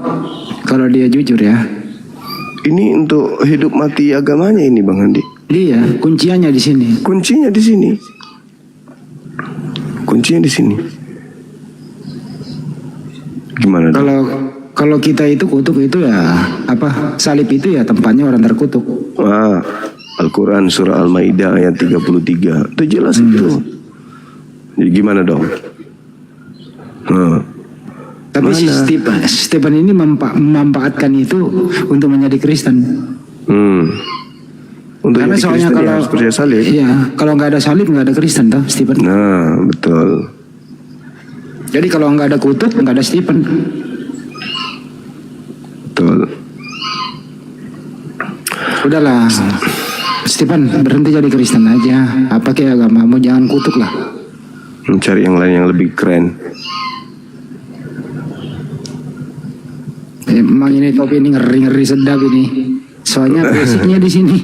kalau dia jujur ya. Ini untuk hidup mati agamanya ini Bang Andi. Iya, kunciannya di sini. Kuncinya di sini. Kuncinya di sini. Gimana dong? Kalau kita itu kutuk itu ya apa? Salib itu ya tempatnya orang terkutuk. Wah, Al-Quran surah Al-Maidah ayat 33 itu jelas itu. Jadi gimana dong? Tapi si Stephen ini memanfaatkan itu untuk menjadi Kristen. Untuk Karena jadi soalnya Kristen kalau harus percaya salib. Iya, kalau nggak ada salib nggak ada Kristen toh Stephen. Nah, betul. Jadi kalau nggak ada kutuk nggak ada Stephen. Betul. Udahlah, Stephen berhenti jadi Kristen aja. Apa kayak agamamu, jangan kutuk lah. Mencari yang lain yang lebih keren. Emang ini topi ini ngeri-ngeri sedap ini. Soalnya basicnya di sini.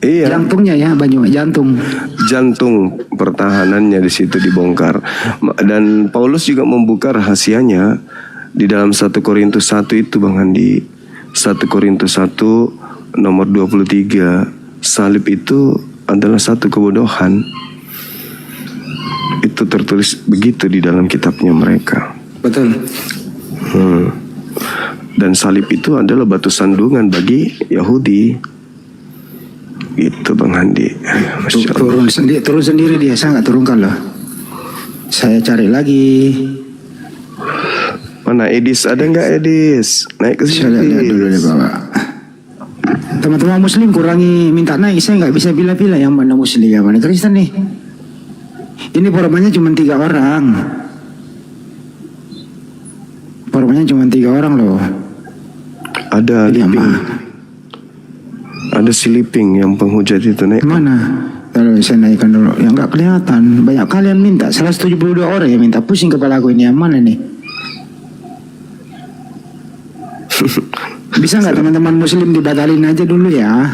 Iya. Jantungnya ya, Banyu, jantung. Jantung pertahanannya di situ dibongkar. Dan Paulus juga membuka rahasianya di dalam 1 Korintus 1 itu Bang Andi. 1 Korintus 1 nomor 23. Salib itu adalah satu kebodohan. Itu tertulis begitu di dalam kitabnya mereka. Betul. Dan salib itu adalah batu sandungan bagi Yahudi. Itu Bang Andi. Masya Allah. Turun sendiri dia, saya nggak turunkan loh. Saya cari lagi. Mana Edis? Ada nggak Edis? Naik ke sini. Saya lihat dulu deh Bapak. Teman-teman Muslim kurangi minta naik. Saya nggak bisa pilih-pilih yang mana Muslim yang mana Kristen nih. Ini formannya cuma 3 orang. Formannya cuma 3 orang loh. Ada Ini Liping. apa? Ada si Liping yang penghujat itu naik. Mana? Kalau saya naikkan dulu. Yang nggak kelihatan. Banyak kalian minta. 172 orang yang minta. Pusing kepala aku ini yang mana nih? Bisa nggak teman-teman Muslim dibatalin aja dulu ya?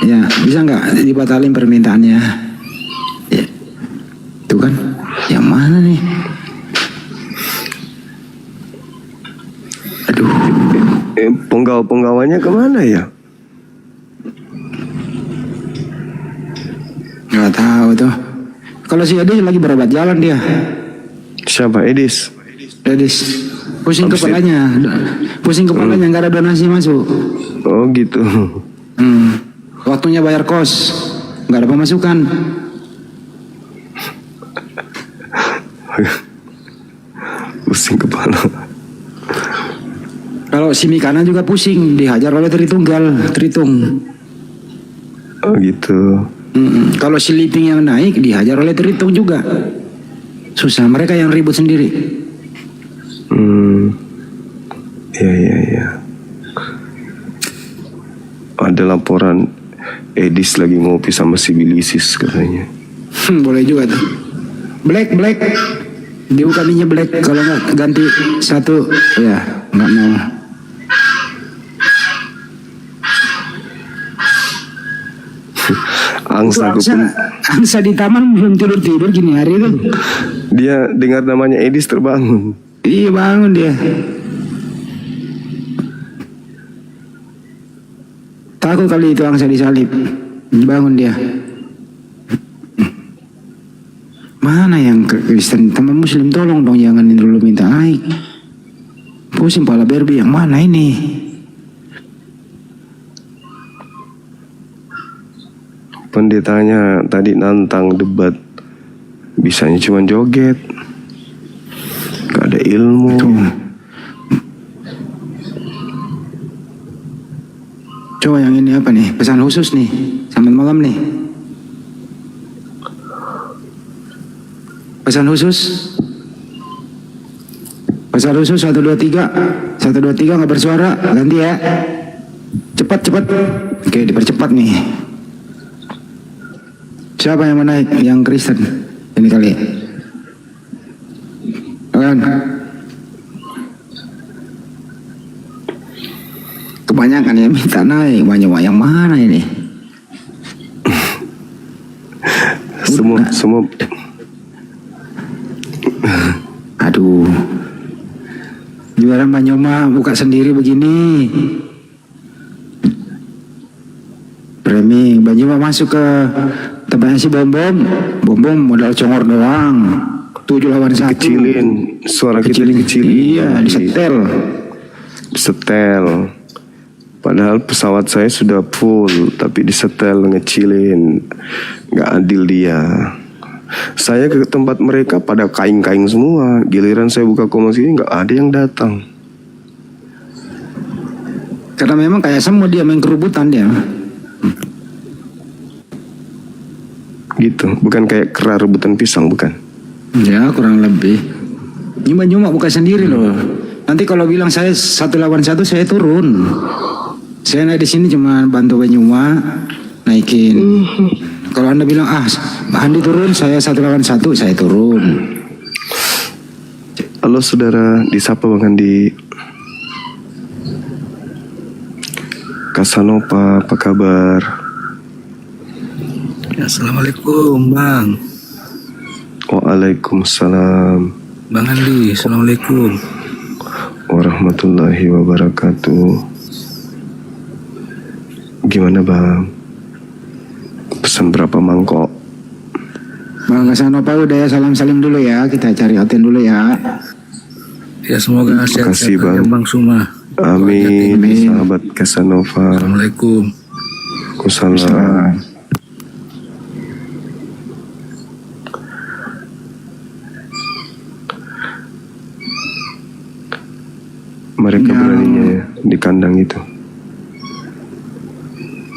Ya, bisa nggak dibatalin permintaannya? Ya. Tuh kan? Yang mana nih? Aduh. Penggawa-penggawanya kemana ya? Nggak tahu tuh. Kalau si Edis lagi berobat jalan dia. Siapa Edis? Edis. Pusing Habis kepalanya. Pusing kepalanya nggak ada donasi masuk. Oh gitu. Waktunya bayar kos. Nggak ada pemasukan. Pusing kepala. Kalau si Mikana juga pusing, dihajar oleh Tritung. Oh gitu. Kalau si Liping yang naik, dihajar oleh Tritung juga. Susah, mereka yang ribut sendiri. Ya. Ada laporan Edis lagi ngopi sama sibilisis katanya. Boleh juga tuh. Black. Diukaminya Black. Kalau nggak ganti satu, ya nggak mau. Angsa di taman belum tidur gini hari itu. Dia dengar namanya Edis terbangun. Iya bangun dia. Takut kali itu angsa disalib. Bangun dia. Mana yang Kristen? Teman Muslim tolong dong, jangan dulu minta naik. Pusing pala berbi yang mana ini? pendetanya tadi nantang debat, bisanya cuma joget, gak ada ilmu. Coba yang ini apa nih? Pesan khusus nih, selamat malam nih. Pesan khusus. Pesan khusus 1 2 3. 1 2 3 nggak bersuara, ganti ya. Cepat. Oke, dipercepat nih. Siapa yang menaik? Yang Kristen ini kali. Kan? Kebanyakan ya minta naik, banyak yang mana ini? Semua. Aduh, jualan Banyoma buka sendiri begini. Premi Banyoma masuk ke tempatnya si Bom modal congor doang. 7 lawan 1. Kecilin, suara kita kecilin. Iya, disetel. Padahal pesawat saya sudah full, tapi disetel, ngecilin. Gak adil dia. Saya ke tempat mereka pada kaing-kaing semua. Giliran saya buka komasi ini gak ada yang datang. Karena memang kayak semua dia main kerubutan dia. Gitu, bukan kayak kera rebutan pisang, bukan? Ya kurang lebih. Nyuma buka sendiri loh. Nanti kalau bilang saya 1 lawan 1 saya turun. Saya naik di sini cuma bantu Banyuma naikin. Kalau Anda bilang Andi turun, saya 1 lawan 1 saya turun. Halo saudara, disapa Bang Andi. Kasanova, apa kabar? Assalamualaikum Bang. Waalaikumsalam. Bang Andi, Assalamualaikum Warahmatullahi wabarakatuh. Gimana Bang? Pesan berapa mangkok? Bang Kasanova udah ya, salim dulu ya. Kita cari hotel dulu ya. Ya semoga sehat kasih, Bang. Bang Suma. Amin. Sahabat Kasanova. Assalamualaikum. Waalaikumsalam. Mereka beraninya ya, di kandang itu.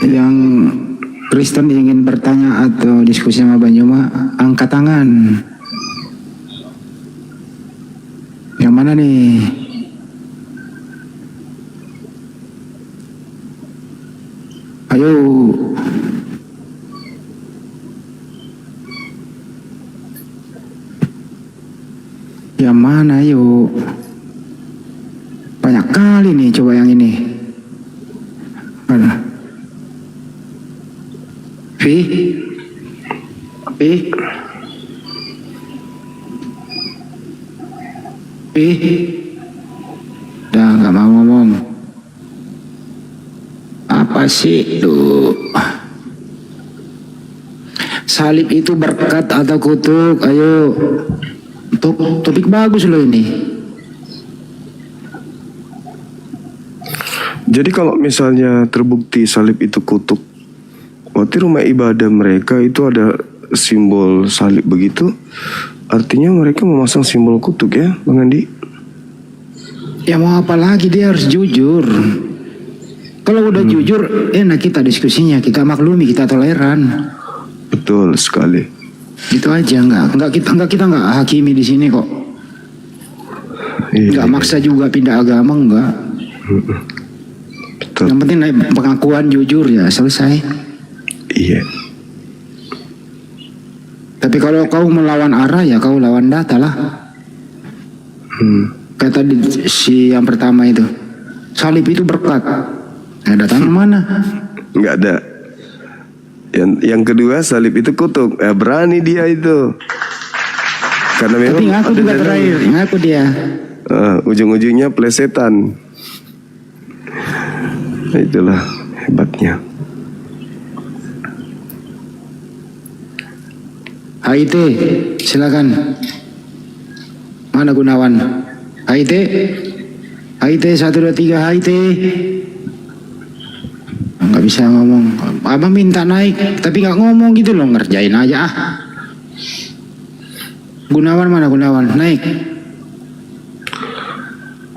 Yang Kristen ingin bertanya atau diskusi sama Banyuma, angkat tangan. Yang mana nih? Ayo. Yang mana ayo? Banyak kali nih, coba yang ini. Mana? Pi. Udah nggak mau ngomong. Apa sih tuh? Salib itu berkat atau kutuk? Ayo. Topik bagus loh ini. Jadi kalau misalnya terbukti salib itu kutuk, waktu rumah ibadah mereka itu ada simbol salib begitu, artinya mereka memasang simbol kutuk ya, Bang Andi? Ya mau apa lagi, dia harus jujur. Kalau udah jujur, enak kita diskusinya, kita maklumi, kita toleran. Betul sekali. Gitu aja, nggak kita nggak hakimi di sini kok. Nggak maksa juga pindah agama, nggak. Betul. Yang penting naik pengakuan jujur ya selesai. Iya. Tapi kalau kau melawan arah ya kau lawan data lah. Kayak tadi si yang pertama itu, salib itu berkat. Nah, datang mana? Nggak ada. Yang kedua salib itu kutuk. Berani dia itu. Karena memang tapi ngaku juga terakhir, ngaku dia. Ujung-ujungnya plesetan. Nah, itulah hebatnya. HIT, silakan. Mana Gunawan? HIT 1 2 3 HIT. Nggak bisa ngomong. Abang minta naik, tapi nggak ngomong gitu loh, ngerjain aja ah. Gunawan mana Gunawan? Naik.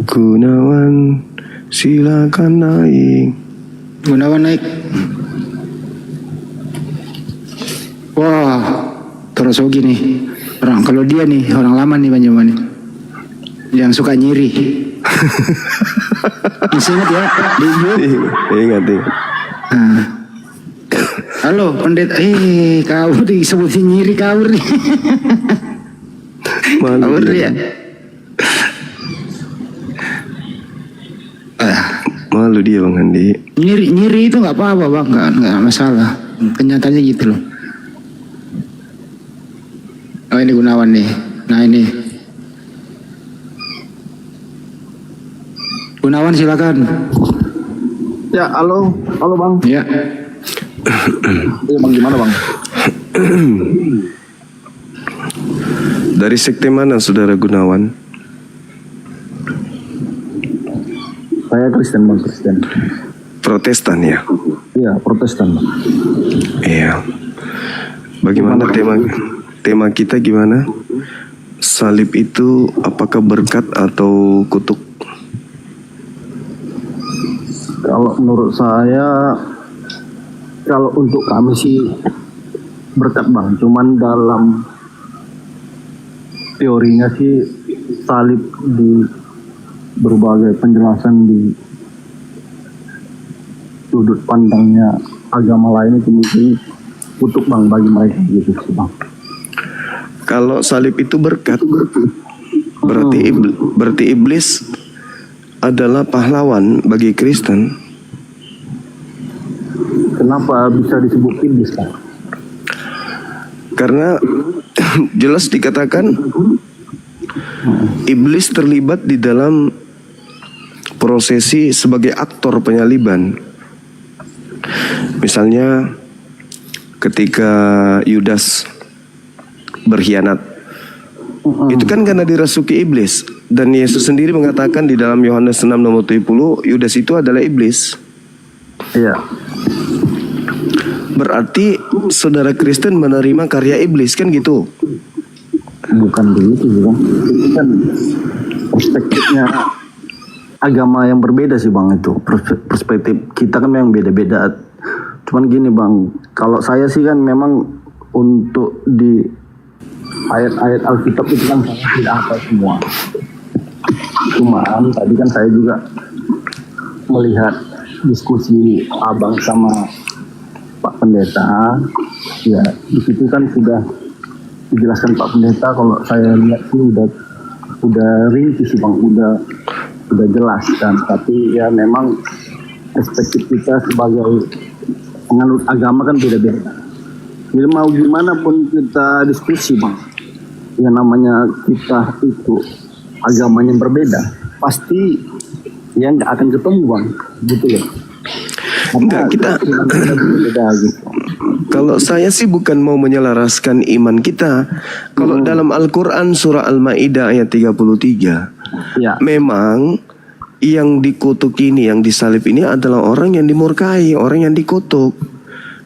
Gunawan, silakan naik. Gunawan naik. Wah, terus gini. Kalau dia nih orang lama nih Banjaman nih, yang suka nyiri. Masih ingat ya? Di Ingat. Nah. Halo pendeta, kau disebutin nyiri kau nih. Malu Kau dia. ya. Malu dia Bang Andi. Nyiri itu nggak apa-apa bang, nggak masalah. Kenyataannya gitu loh. Oh ini Gunawan nih. Nah ini Gunawan silakan. Ya, halo Bang. Ya. Bang gimana Bang? Dari sekte mana Saudara Gunawan? Saya Kristen Bang, Kristen. Protestan ya? Iya, Protestan Bang. Iya. Bagaimana tema kita gimana? Salib itu apakah berkat atau kutuk? Kalau menurut saya, kalau untuk kami sih berkat Bang. Cuman dalam teorinya sih salib di berbagai penjelasan di sudut pandangnya agama lain itu mungkin kutuk Bang bagi mereka gitu sih Bang. Kalau salib itu berkat, berarti iblis adalah pahlawan bagi Kristen. Kenapa bisa disebut iblis Bang? Karena jelas dikatakan iblis terlibat di dalam prosesi sebagai aktor penyaliban. Misalnya ketika Yudas berkhianat, itu kan karena dirasuki iblis. Dan Yesus sendiri mengatakan di dalam Yohanes 6 nomor 70, Yudas itu adalah iblis. Iya. Berarti saudara Kristen menerima karya iblis kan gitu? Bukan begitu sih Bang. Itu kan perspektifnya agama yang berbeda sih Bang itu. Perspektif kita kan memang beda-beda. Cuman gini Bang, kalau saya sih kan memang untuk di ayat-ayat Alkitab itu kan saya tidak hafal semua. Cuman tadi kan saya juga melihat diskusi Abang sama Pak Pendeta, ya di situ kan sudah dijelaskan Pak Pendeta. Kalau saya lihat sih udah rinci sih Bang, udah jelas kan. Tapi ya memang perspektif kita sebagai penganut agama kan beda-beda. Jadi mau gimana pun kita diskusi Bang, yang namanya kita itu agamanya berbeda, pasti ya nggak akan ketemu Bang, gitu ya. Enggak, kita beda gitu. kalau saya sih bukan mau menyelaraskan iman kita. Kalau dalam Al-Quran surah Al-Ma'idah ayat 33, Ya. memang yang dikutuk ini, yang disalib ini adalah orang yang dimurkai, orang yang dikutuk.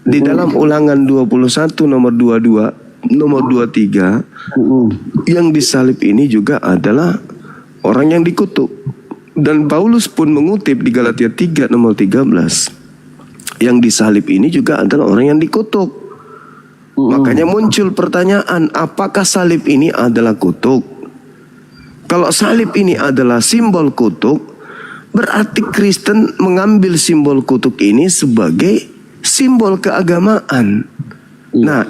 Di dalam Ulangan 21 nomor 22, nomor 23, yang disalib ini juga adalah orang yang dikutuk. Dan Paulus pun mengutip di Galatia 3 nomor 13, yang disalib ini juga adalah orang yang dikutuk. Makanya muncul pertanyaan, apakah salib ini adalah kutuk? Kalau salib ini adalah simbol kutuk, berarti Kristen mengambil simbol kutuk ini sebagai simbol keagamaan. Nah,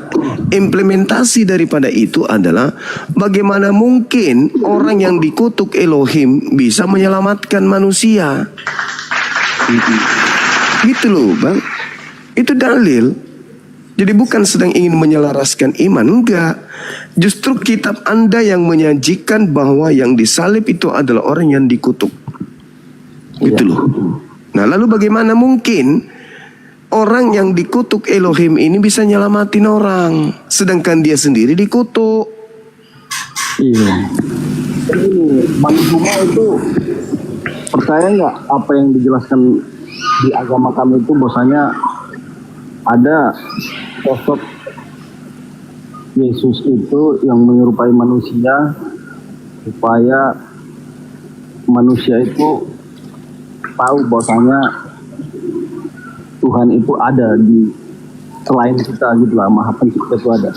implementasi daripada itu adalah bagaimana mungkin orang yang dikutuk Elohim bisa menyelamatkan manusia. Gitu loh Bang. Itu dalil. Jadi bukan sedang ingin menyelaraskan iman, enggak. Justru kitab Anda yang menyajikan bahwa yang disalib itu adalah orang yang dikutuk. Gitu loh. Nah, lalu bagaimana mungkin orang yang dikutuk Elohim ini bisa nyelamatin orang, sedangkan dia sendiri dikutuk? Iya. Ini Bang Zuma itu percaya nggak apa yang dijelaskan di agama kami itu, bahwasanya ada sosok Yesus itu yang menyerupai manusia supaya manusia itu tahu bahwasanya Tuhan itu ada di selain kita gitu lah, Maha Pencipta itu ada.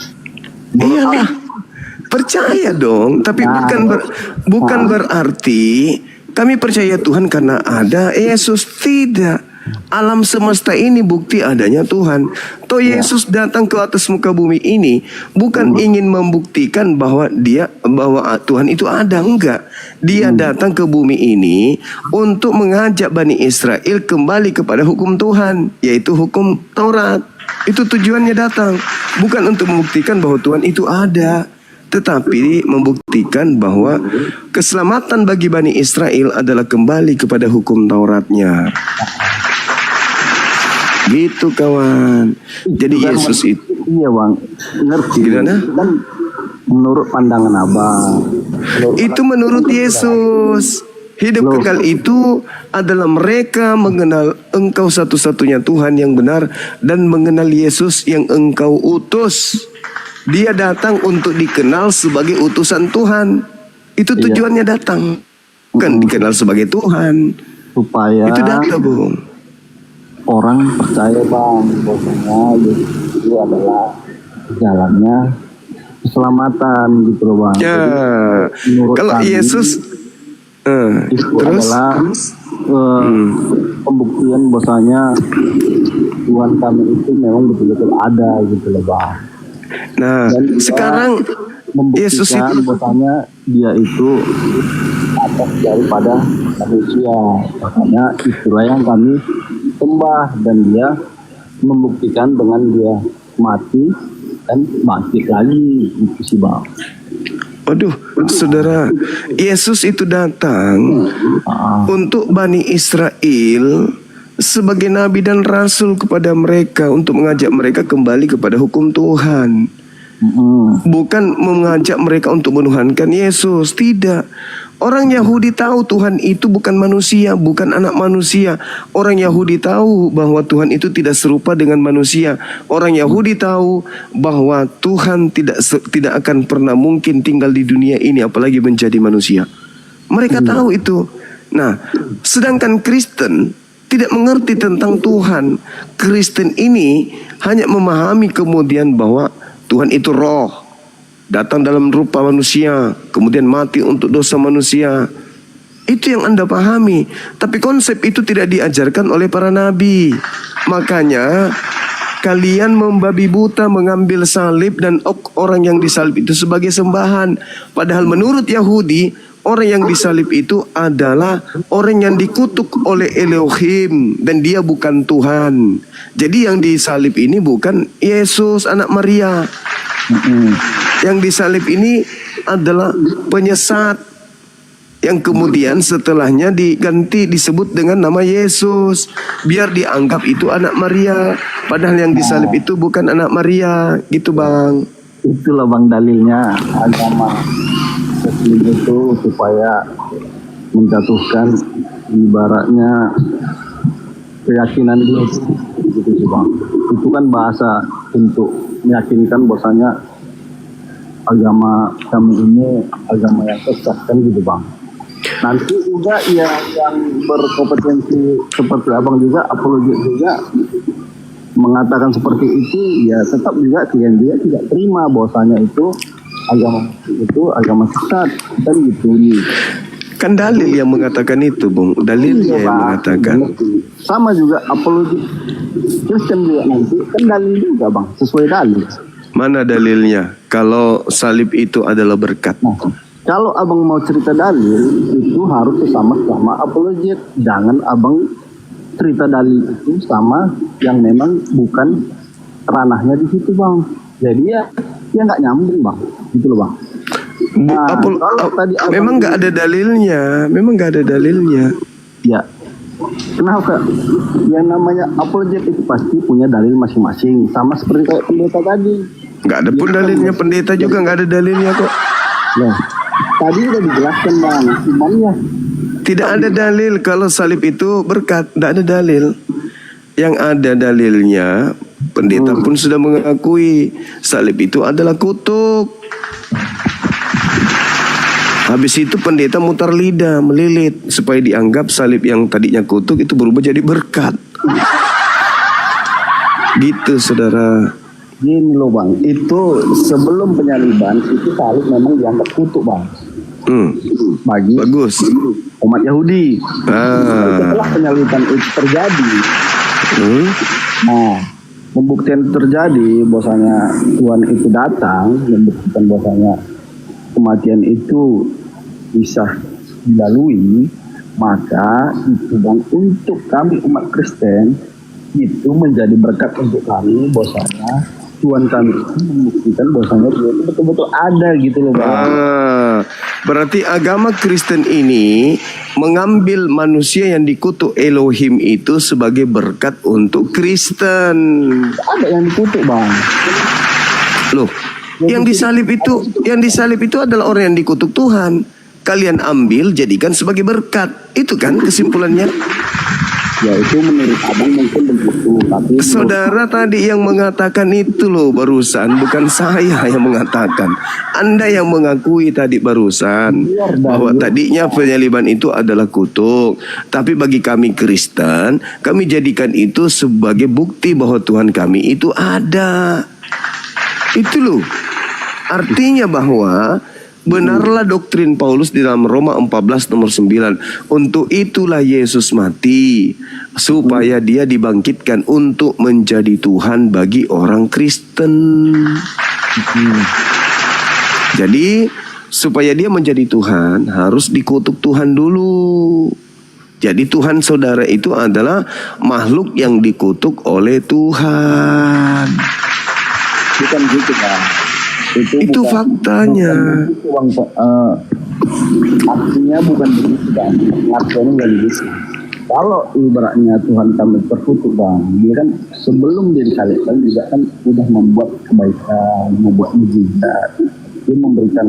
Iyalah, percaya dong. Tapi bukan berarti kami percaya Tuhan karena ada Yesus. Tidak. Alam semesta ini bukti adanya Tuhan. Toh Yesus datang ke atas muka bumi ini bukan ingin membuktikan bahwa Tuhan itu ada, enggak. Dia datang ke bumi ini untuk mengajak Bani Israel kembali kepada hukum Tuhan, yaitu hukum Taurat. Itu tujuannya datang, bukan untuk membuktikan bahwa Tuhan itu ada, tetapi membuktikan bahwa keselamatan bagi Bani Israel adalah kembali kepada hukum Tauratnya. Gitu kawan. Jadi Yesus itu, iya bang, ngerti. Gimana? Kan menurut pandangan abang. Itu menurut Yesus. Hidup kekal itu adalah mereka mengenal Engkau satu-satunya Tuhan yang benar dan mengenal Yesus yang Engkau utus. Dia datang untuk dikenal sebagai utusan Tuhan. Itu tujuannya datang. Bukan dikenal sebagai Tuhan. Supaya itu datang, Bung. Orang percaya bang, bahwasanya Yesus itu adalah jalannya keselamatan gitu loh bang. Ya, kalau kami, Yesus itu terus adalah pembuktian bahwasanya Tuhan kami itu memang betul-betul ada gitu loh bang. Nah, dan sekarang Yesus itu bahwasanya dia itu atas daripada manusia, makanya itulah yang kami sembah, dan dia membuktikan dengan dia mati dan bangkit lagi itu sih bang. Waduh, saudara, Yesus itu datang untuk Bani Israel sebagai nabi dan rasul kepada mereka untuk mengajak mereka kembali kepada hukum Tuhan. Bukan mengajak mereka untuk menuhankan Yesus, tidak. Orang Yahudi tahu Tuhan itu bukan manusia, bukan anak manusia. Orang Yahudi tahu bahwa Tuhan itu tidak serupa dengan manusia. Orang Yahudi tahu bahwa Tuhan tidak akan pernah mungkin tinggal di dunia ini apalagi menjadi manusia. Mereka tahu itu. Nah, sedangkan Kristen tidak mengerti tentang Tuhan. Kristen ini hanya memahami kemudian bahwa Tuhan itu roh, datang dalam rupa manusia, kemudian mati untuk dosa manusia. Itu yang Anda pahami. Tapi konsep itu tidak diajarkan oleh para nabi. Makanya kalian membabi buta mengambil salib dan orang yang disalib itu sebagai sembahan. Padahal menurut Yahudi, orang yang disalib itu adalah orang yang dikutuk oleh Elohim dan dia bukan Tuhan. Jadi yang disalib ini bukan Yesus anak Maria. Yang disalib ini adalah penyesat yang kemudian setelahnya diganti disebut dengan nama Yesus biar dianggap itu anak Maria, padahal yang disalib itu bukan anak Maria. Gitu bang. Itulah bang dalilnya agama Muslim itu supaya menjatuhkan ibaratnya keyakinan dia gitu sih bang. Itu kan bahasa untuk meyakinkan bahwasanya agama kami ini agama yang sesat kan gitu bang. Nanti juga ya yang berkompetensi seperti abang juga apologet juga mengatakan seperti itu, ya tetap juga klien dia tidak terima bahwasanya itu agama sesat kan gitu nih. Kan dalil yang mengatakan itu, Bung. Dalilnya yang mengatakan. Sama juga apologi Kristen juga nanti kan dalil juga bang, sesuai dalil. Mana dalilnya? Kalau salib itu adalah berkat. Nah, kalau abang mau cerita dalil itu harus sama apologet. Jangan abang cerita dalil itu sama yang memang bukan ranahnya di situ bang. Jadi ya nggak nyambung bang, gitu loh bang. Nah, kalau tadi memang nggak ada dalilnya. Ya, kenapa? Yang namanya apologet itu pasti punya dalil masing-masing, sama seperti kayak pendeta tadi. Nggak ada pun dalilnya, pendeta juga nggak ada dalilnya kok. Nah, tadi udah dijelaskan bang, cuman ya tidak ada dalil kalau salib itu berkat, tidak ada dalil. Yang ada dalilnya Pendeta pun sudah mengakui salib itu adalah kutuk. Habis itu pendeta mutar lidah, melilit supaya dianggap salib yang tadinya kutuk itu berubah jadi berkat. Gitu saudara. Gini loh bang, itu sebelum penyaliban itu salib memang dianggap kutuk bang. Bagi Bagus. umat Yahudi. Setelah penyaliban itu terjadi, nah pembuktian itu terjadi, bahwasanya Tuhan itu datang membuktikan bahwasanya kematian itu bisa dilalui, maka itu bang untuk kami umat Kristen itu menjadi berkat untuk kami bahwasanya Tuhan kami itu membuktikan bahwasanya dia itu betul-betul ada gitu loh bang. Berarti agama Kristen ini mengambil manusia yang dikutuk Elohim itu sebagai berkat untuk Kristen. Ada yang dikutuk bang. Loh, yang disalib itu adalah orang yang dikutuk Tuhan. Kalian ambil jadikan sebagai berkat. Itu kan kesimpulannya. Ya itu menurut abang mungkin begitu, tapi Saudara tadi yang mengatakan itu loh barusan, bukan saya yang mengatakan. Anda yang mengakui tadi barusan bahwa tadinya penyaliban itu adalah kutuk. Tapi bagi kami Kristen, kami jadikan itu sebagai bukti bahwa Tuhan kami itu ada. Itu loh. Artinya bahwa benarlah doktrin Paulus di dalam Roma 14 nomor 9. Untuk itulah Yesus mati, supaya dia dibangkitkan untuk menjadi Tuhan bagi orang Kristen. Jadi supaya dia menjadi Tuhan harus dikutuk Tuhan dulu. Jadi Tuhan saudara itu adalah makhluk yang dikutuk oleh Tuhan. bukan gitu bang. Itu faktanya. Artinya bukan begitu bang. Artinya nggak begitu. Kalau ibaratnya Tuhan kami terkutuk bang, dia kan sebelum dia disalibkan juga kan sudah membuat kebaikan, membuat mujizat. Dia memberikan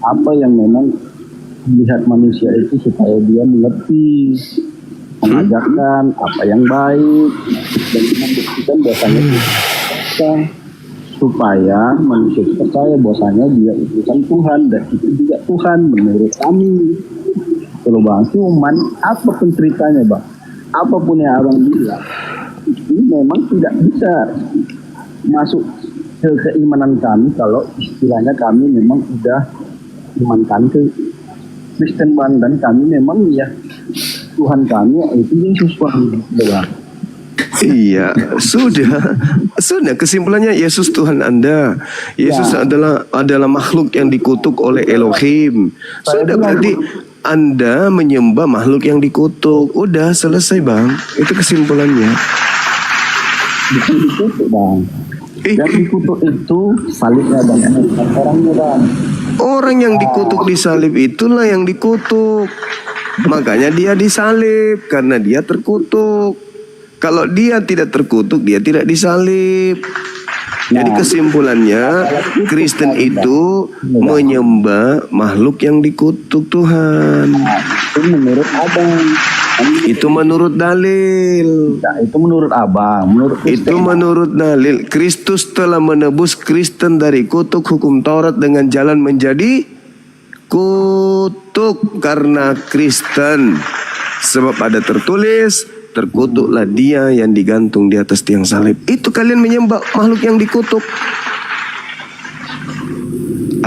apa yang memang melihat manusia itu supaya dia mengerti, mengajarkan apa yang baik dan membuktikan bahwasanya kita supaya manusia itu percaya bahwasanya dia itu kan Tuhan dan itu juga Tuhan menurut kami. Kalau bang, cuman apapun ceritanya bang, apapun yang abang bilang, ini memang tidak bisa masuk ke keimanan kami kalau istilahnya kami memang sudah imankan ke Kristen bang, dan kami memang ya Tuhan kami itu Yesus bang. Iya, sudah kesimpulannya Yesus Tuhan Anda. Yesus adalah makhluk yang dikutuk oleh Elohim. Sudah berarti Anda menyembah makhluk yang dikutuk. Udah selesai bang, itu kesimpulannya. Bukan dikutuk bang. Yang dikutuk itu salibnya bang, orangnya bang. Orang yang dikutuk di salib itulah yang dikutuk. Makanya dia disalib karena dia terkutuk. Kalau dia tidak terkutuk, dia tidak disalib. Jadi kesimpulannya Kristen itu menyembah makhluk yang dikutuk Tuhan. Itu menurut abang. Itu menurut dalil. Nah, itu menurut abang. Menurut Kristen. Itu menurut dalil. Kristus telah menebus Kristen dari kutuk hukum Taurat dengan jalan menjadi kutuk karena Kristen. Sebab ada tertulis, terkutuklah dia yang digantung di atas tiang salib. Itu kalian menyembah makhluk yang dikutuk.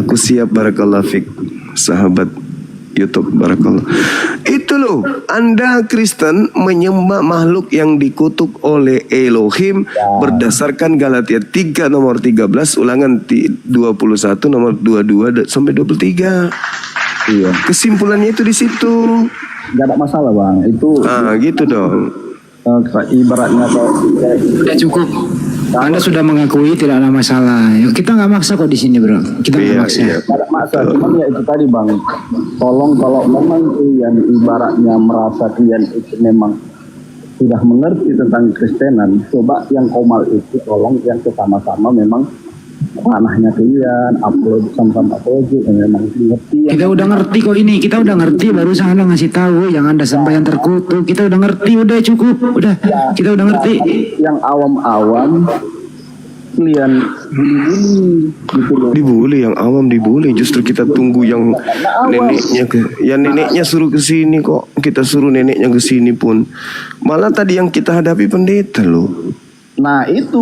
Aku siap, barakallah fik, sahabat YouTube, barakallah. Itu loh, Anda Kristen menyembah makhluk yang dikutuk oleh Elohim berdasarkan Galatia 3 nomor 13, ulangan 21 nomor 22 sampai 23. Iya. Kesimpulannya itu di situ. Gak ada masalah bang. Itu Gitu dong. ibaratnya kalau Sudah cukup. Anda sudah mengakui tidak ada masalah. Kita nggak maksa kok di sini bro. Kita nggak maksa. gak ada masalah. Cuman ya itu tadi bang. Tolong kalau memang kalian ibaratnya merasa kalian itu memang sudah mengerti tentang Kristenan, coba yang komal itu tolong yang sama-sama memang ranahnya kalian upload sama-sama upload yang memang ngerti. Kita udah ngerti kok ini. Kita udah ngerti. Barusan Anda ngasih tahu yang Anda sampai yang terkutuk. Kita udah ngerti. Udah cukup. Udah. Kita udah ngerti. Yang awam-awam kalian bully-bully gitu loh. Dibully, yang awam dibully. Justru kita tunggu yang neneknya neneknya suruh ke sini kok. Kita suruh neneknya ke sini pun. Malah tadi yang kita hadapi pendeta loh. Nah itu,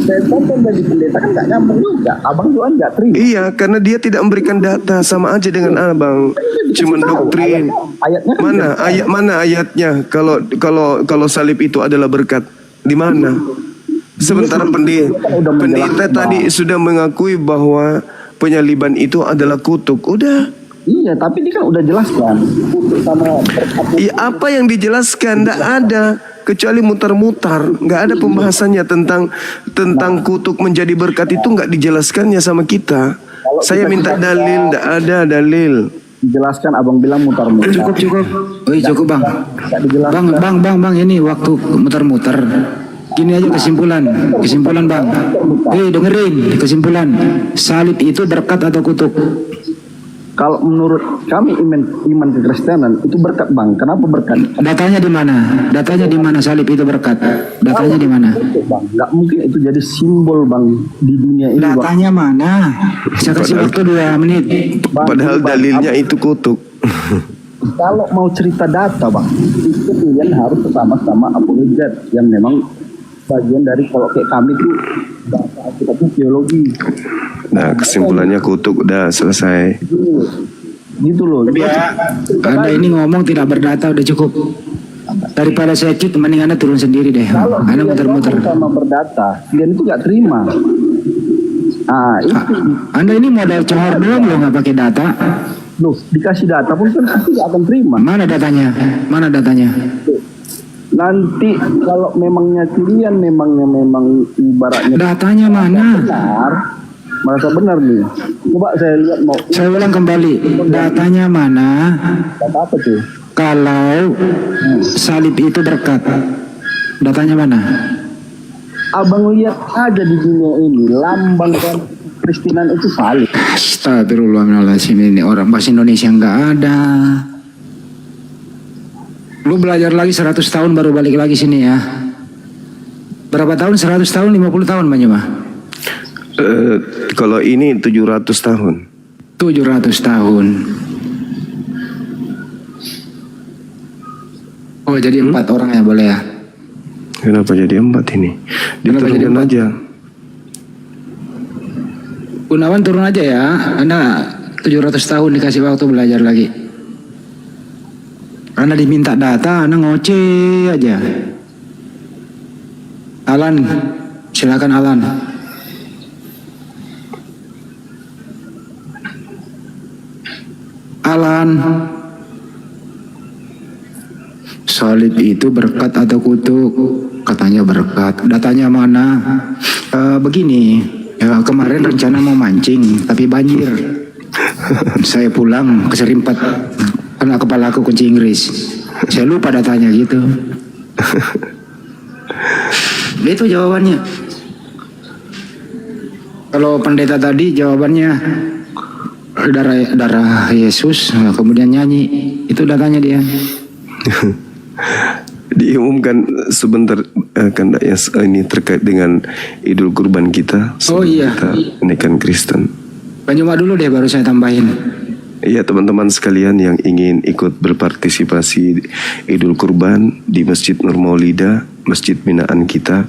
saya kan dari pendeta kan nggak nyambung juga. Abang Johan nggak terima. Iya, karena dia tidak memberikan data, sama aja dengan abang. Cuman doktrin. Ayatnya kan Mana ayatnya? Kalau salib itu adalah berkat, di mana? Sementara pendeta tadi sudah mengakui bahwa penyaliban itu adalah kutuk. Udah. Iya, tapi dia kan udah jelaskan. Iya, apa yang dijelaskan? Nggak ada. Kecuali mutar-mutar, nggak ada pembahasannya tentang kutuk menjadi berkat itu nggak dijelaskannya sama kita. Saya minta dalil, nggak ada dalil. Dijelaskan, abang bilang mutar-mutar. Cukup. Woi, cukup bang. Bang, ini waktu muter-muter. Gini aja kesimpulan bang. Dengerin kesimpulan. Salib itu berkat atau kutuk? Kalau menurut kami iman kekristenan itu berkat bang. Kenapa berkat? Datanya di mana salib itu berkat? Datanya di mana? Bang, nggak mungkin itu jadi simbol bang di dunia ini. Datanya mana? Saya kasih waktu 2 menit. Padahal dalilnya itu kutuk. Kalau mau cerita data bang, itu kalian harus bersama-sama apologet yang memang bagian dari, kalau kayak kami tuh data kita tuh teologi. Nah, kesimpulannya kutuk, udah selesai. Gitu loh. Anda ini ngomong tidak berdata udah cukup. Daripada saya cit, mending Anda turun sendiri deh. Anda muter-muter. Sama berdata, kalian itu nggak terima. Itu. Anda ini modal cohor doang loh, nggak pakai data. Loh, dikasih data pun kan pasti nggak akan terima. Mana datanya? Nanti kalau memangnya kalian memang ibaratnya Datanya mana? merasa benar nih. Coba saya lihat mau. Saya ulang kembali. Datanya mana? Data apa tuh? Kalau salib itu berkat. Datanya mana? Abang lihat aja di dunia ini lambang dan Kristenan itu salib. Astagfirullahaladzim, ini orang bahasa Indonesia nggak ada. Lu belajar lagi 100 tahun baru balik lagi sini ya. Berapa tahun? 100 tahun, 50 tahun Bang Juma? Kalau ini 700 tahun. 700 tahun. Oh jadi 4 orang ya boleh ya? Kenapa jadi 4 ini? Diturunkan aja. Gunawan turun aja ya. Anda 700 tahun dikasih waktu belajar lagi. Anda diminta data, Anda ngoceh aja. Alan, silakan Alan. Alan, salib itu berkat atau kutuk? Katanya berkat. Datanya mana? Begini, kemarin rencana mau mancing, tapi banjir. Saya pulang keserempet. Karena kepala aku kunci Inggris. Saya lupa datanya gitu. Itu jawabannya. Kalau pendeta tadi jawabannya darah Yesus, kemudian nyanyi. Itu datanya dia. Diumumkan sebentar kan ya, ini terkait dengan Idul Kurban kita. Oh iya. Kita menaikkan Kristen. Cuma dulu deh baru saya tambahin. Iya teman-teman sekalian yang ingin ikut berpartisipasi Idul Kurban di Masjid Nur Maulida, masjid binaan kita,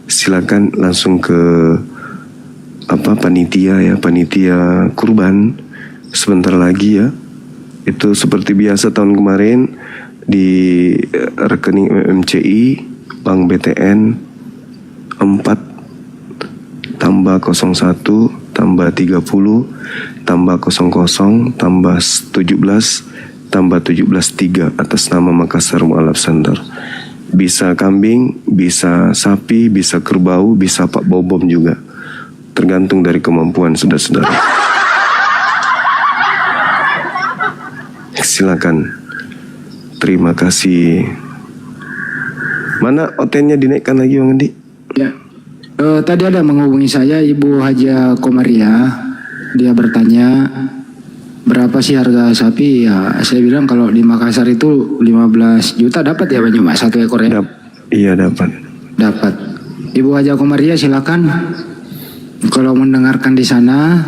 silakan langsung ke panitia kurban sebentar lagi ya. Itu seperti biasa tahun kemarin di rekening MMCI Bank BTN 4 tambah 01 tambah 30 tambah 00 tambah 17 tambah 17 3 atas nama Makassar Mu'alaf Center. Bisa kambing, bisa sapi, bisa kerbau, bisa pak bobom juga. Tergantung dari kemampuan saudara-saudara. Silakan. Terima kasih. Mana otennya dinaikkan lagi Bang Andi? Ya. Tadi ada menghubungi saya Ibu Haja Komaria. Dia bertanya berapa sih harga sapi? Ya, saya bilang kalau di Makassar itu 15 juta dapat ya Bang Juma 1 ekor ya? Iya dapat. Dapat. Ibu Haja Komaria silakan. Kalau mendengarkan di sana,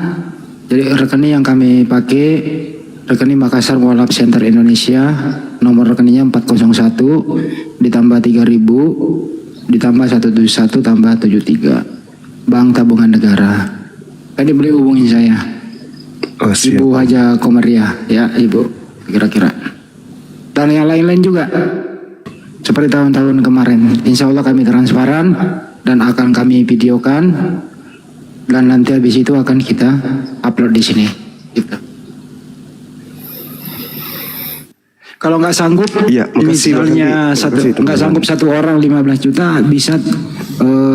jadi rekening yang kami pakai rekening Makassar Mualaf Center Indonesia, nomor rekeningnya 401 ditambah 3000 ditambah 171 tambah 73 Bank Tabungan Negara. Tadi beliau hubungin saya. Oh, siap. Ibu Haja Komariah, ya Ibu, kira-kira. Dan yang lain-lain juga. Seperti tahun-tahun kemarin. Insya Allah kami transparan dan akan kami videokan. Dan nanti habis itu akan kita upload di sini. Gitu. Kalau nggak sanggup, Iya, makasih, misalnya makasih. nggak sanggup satu orang 15 juta, bisa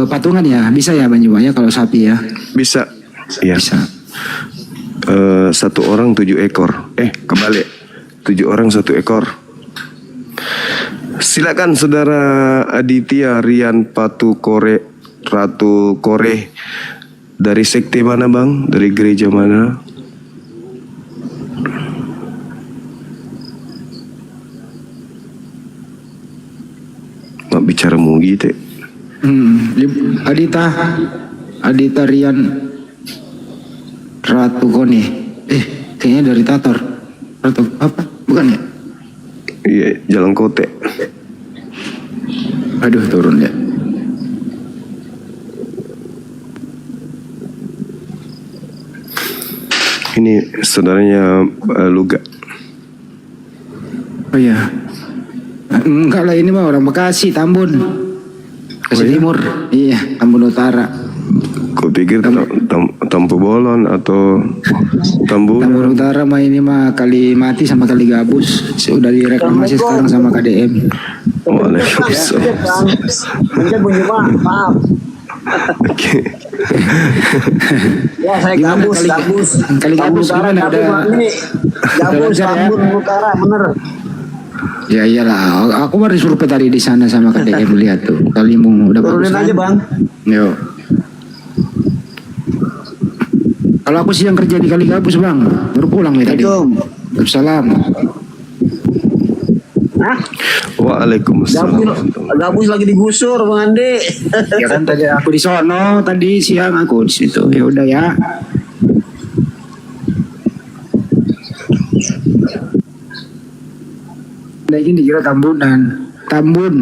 patungan ya, bisa ya Bang Juma ya kalau sapi ya. Bisa. Iya. Bisa. 1 orang 7 ekor. Kebalik. 7 orang 1 ekor. Silakan Saudara Aditya Rian Ratu Kore. Dari sekte mana Bang? Dari gereja mana? Mak bicara mugi teh. Adita Rian Ratu Kone. Kayaknya dari Tator. Ratu apa? Bukan ya? Iya, Jalan Kote. Aduh, turun ya. Ini saudaranya Luga. Oh iya. Enggak lah, ini mah orang Bekasi, Tambun. Bekasi Timur. Iya, Tambun Utara. Kau pikir Tampu Bolon atau Tambun? Tambun Utara mah ini mah Kali Mati sama Kali Gabus. Sudah direklamasi sekarang sama KDM. Waalaikumsalam. Maaf. Oke. Ya saya Gimana gabus. Kali Gabus gimana Gabus lancar ya? Tambun Utara bener. Ya iyalah, aku baru survei tadi di sana sama KDM lihat tuh. Kalimu udah bagus. Turunin kan? aja Bang. Yo. Kalau aku siang kerja di Kali Gabus Bang, baru pulang nih tadi. Waalaikumsalam. Waalaikumsalam. Gabus lagi digusur Bang Andi. Ya kan tadi aku di sono, tadi siang aku di situ. Ya udah ya. Nah ini dikira Tambunan. Tambun.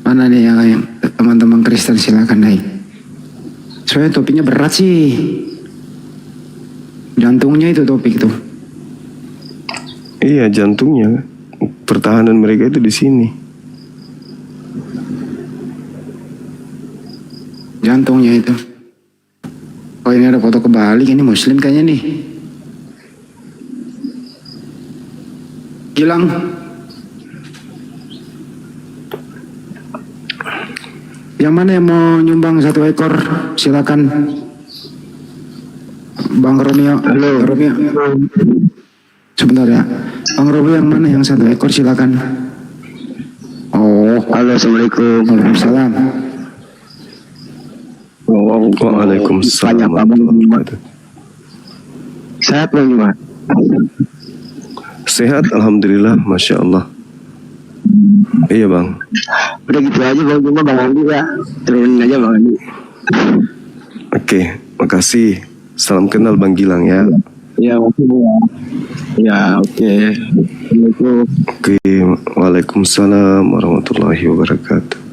Mana nih yang teman-teman Kristen silakan naik. Soalnya topiknya berat sih. Jantungnya itu topik tuh. Iya, jantungnya. Pertahanan mereka itu di sini. Jantungnya itu. Oh ini ada foto kebalik, ini Muslim kayaknya nih. Gilang. Yang mana yang mau nyumbang 1 ekor? Silakan. Bang Romeo. Halo. Romeo. Sebentar ya. Bang Romeo yang mana yang 1 ekor? Silakan. Oh, halo, assalamualaikum. Waalaikumsalam. Waalaikumsalam. Sehat Bang Juma? Sehat, alhamdulillah, masya Allah. Iya Bang. Udah gitu aja Bang Juma, Bang Andi ya. Turunin aja Bang Andi. Oke, makasih. Salam kenal Bang Gilang ya. Ya, oke. Ya, oke. Assalamualaikum. Oke, waalaikumsalam warahmatullahi wabarakatuh.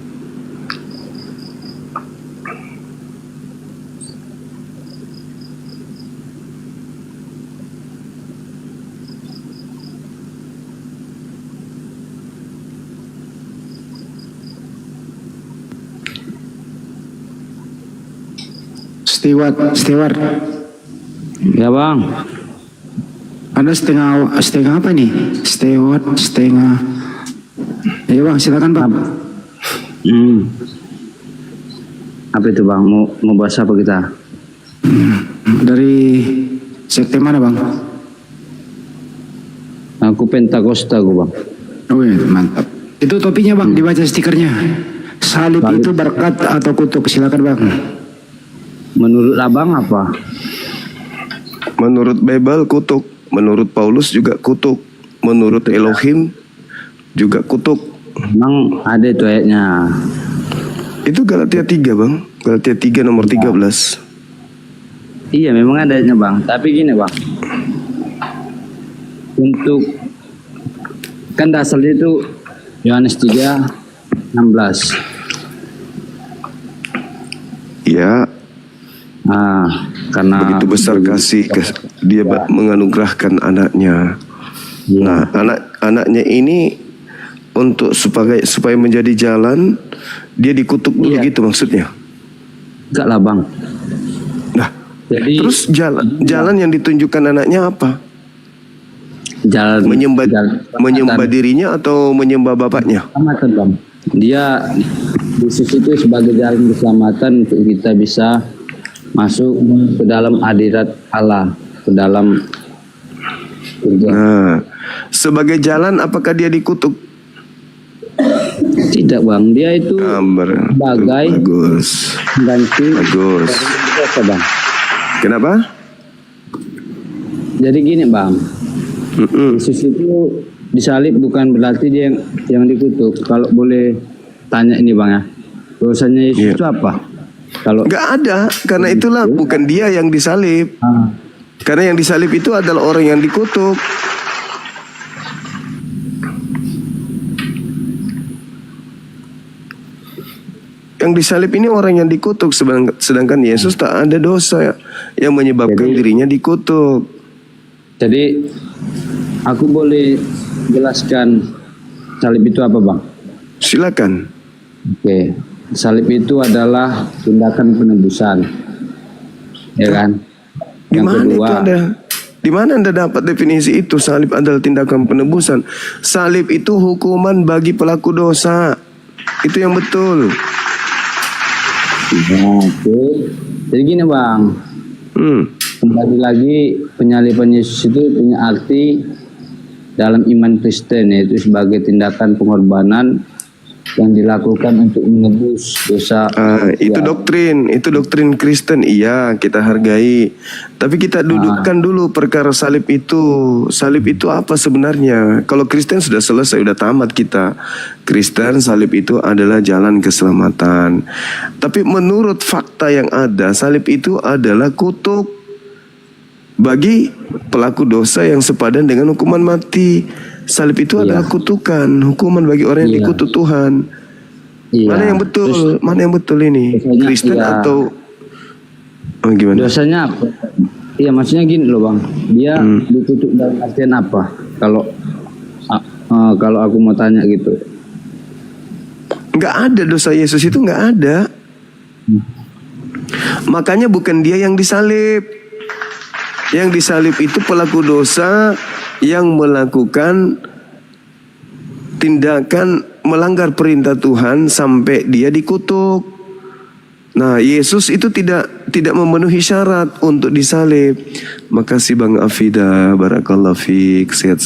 Steward. Ya Bang. Ada setengah apa nih? Setengah. Ya Bang, silakan Bang. Apa itu Bang? Mau bahas apa kita? Dari sekte mana Bang? Aku Pentakosta gue Bang. Oh iya, mantap. Itu topinya Bang, dibaca stikernya. Salib itu berkat atau kutuk? Silakan Bang. Menurut Abang apa? Menurut Bible kutuk, menurut Paulus juga kutuk, menurut Elohim juga kutuk. Emang ada itu ayatnya. Itu Galatia 3 bang, Galatia 3 nomor 13. Iya memang adanya bang, tapi gini bang, untuk kan dasarnya itu Yohanes 3:16. Ya, Karena begitu besar kasih dia menganugerahkan anaknya. Nah, anaknya ini untuk supaya menjadi jalan, dia dikutuk dulu gitu maksudnya. enggak lah bang. Nah, Jadi terus jalan yang ditunjukkan anaknya apa? jalan Menyembah dirinya atau menyembah bapaknya? keselamatan bang. Dia Yesus itu sebagai jalan keselamatan untuk kita bisa masuk ke dalam hadirat Allah, ke dalam surga. Nah, sebagai jalan apakah dia dikutuk? Tidak bang, dia itu sebagai bagus. ganti Bagus. apa bang? Kenapa? Jadi gini bang, Yesus itu disalib bukan berarti dia yang dikutuk. Kalau boleh tanya ini bang ya, dosanya Yesus itu apa? Kalau nggak ada, karena itulah bukan dia yang disalib. Karena yang disalib itu adalah orang yang dikutuk. Yang disalib ini orang yang dikutuk, sedangkan Yesus tak ada dosa yang menyebabkan dirinya dikutuk. Jadi aku boleh jelaskan salib itu apa bang? Silakan. Oke, salib itu adalah tindakan penebusan, ya kan? Di Yang mana kedua, itu ada? Di mana Anda dapat definisi itu? Salib adalah tindakan penebusan. Salib itu hukuman bagi pelaku dosa. Itu yang betul. oke. Jadi gini bang, kembali lagi penyaliban Yesus itu punya arti dalam iman Kristen, yaitu sebagai tindakan pengorbanan yang dilakukan untuk menebus dosa. Itu doktrin Kristen, iya kita hargai. Tapi kita dudukkan dulu perkara salib itu. Salib itu apa sebenarnya? Kalau Kristen sudah selesai, sudah tamat kita. Kristen, salib itu adalah jalan keselamatan. Tapi menurut fakta yang ada, salib itu adalah kutuk bagi pelaku dosa yang sepadan dengan hukuman mati. Salib itu adalah kutukan, hukuman bagi orang yang dikutuk Tuhan. Mana yang betul? Terus, mana yang betul ini? Kristen atau gimana? Dosanya apa? Iya, maksudnya gini loh bang. Dia dikutuk dalam artian apa? Kalau aku mau tanya gitu. Nggak ada dosa Yesus itu, nggak ada. Makanya bukan dia yang disalib. Yang disalib itu pelaku dosa yang melakukan tindakan melanggar perintah Tuhan sampai dia dikutuk. Nah, Yesus itu tidak memenuhi syarat untuk disalib. Makasih Bang Afida, barakallahu fiik. Sehat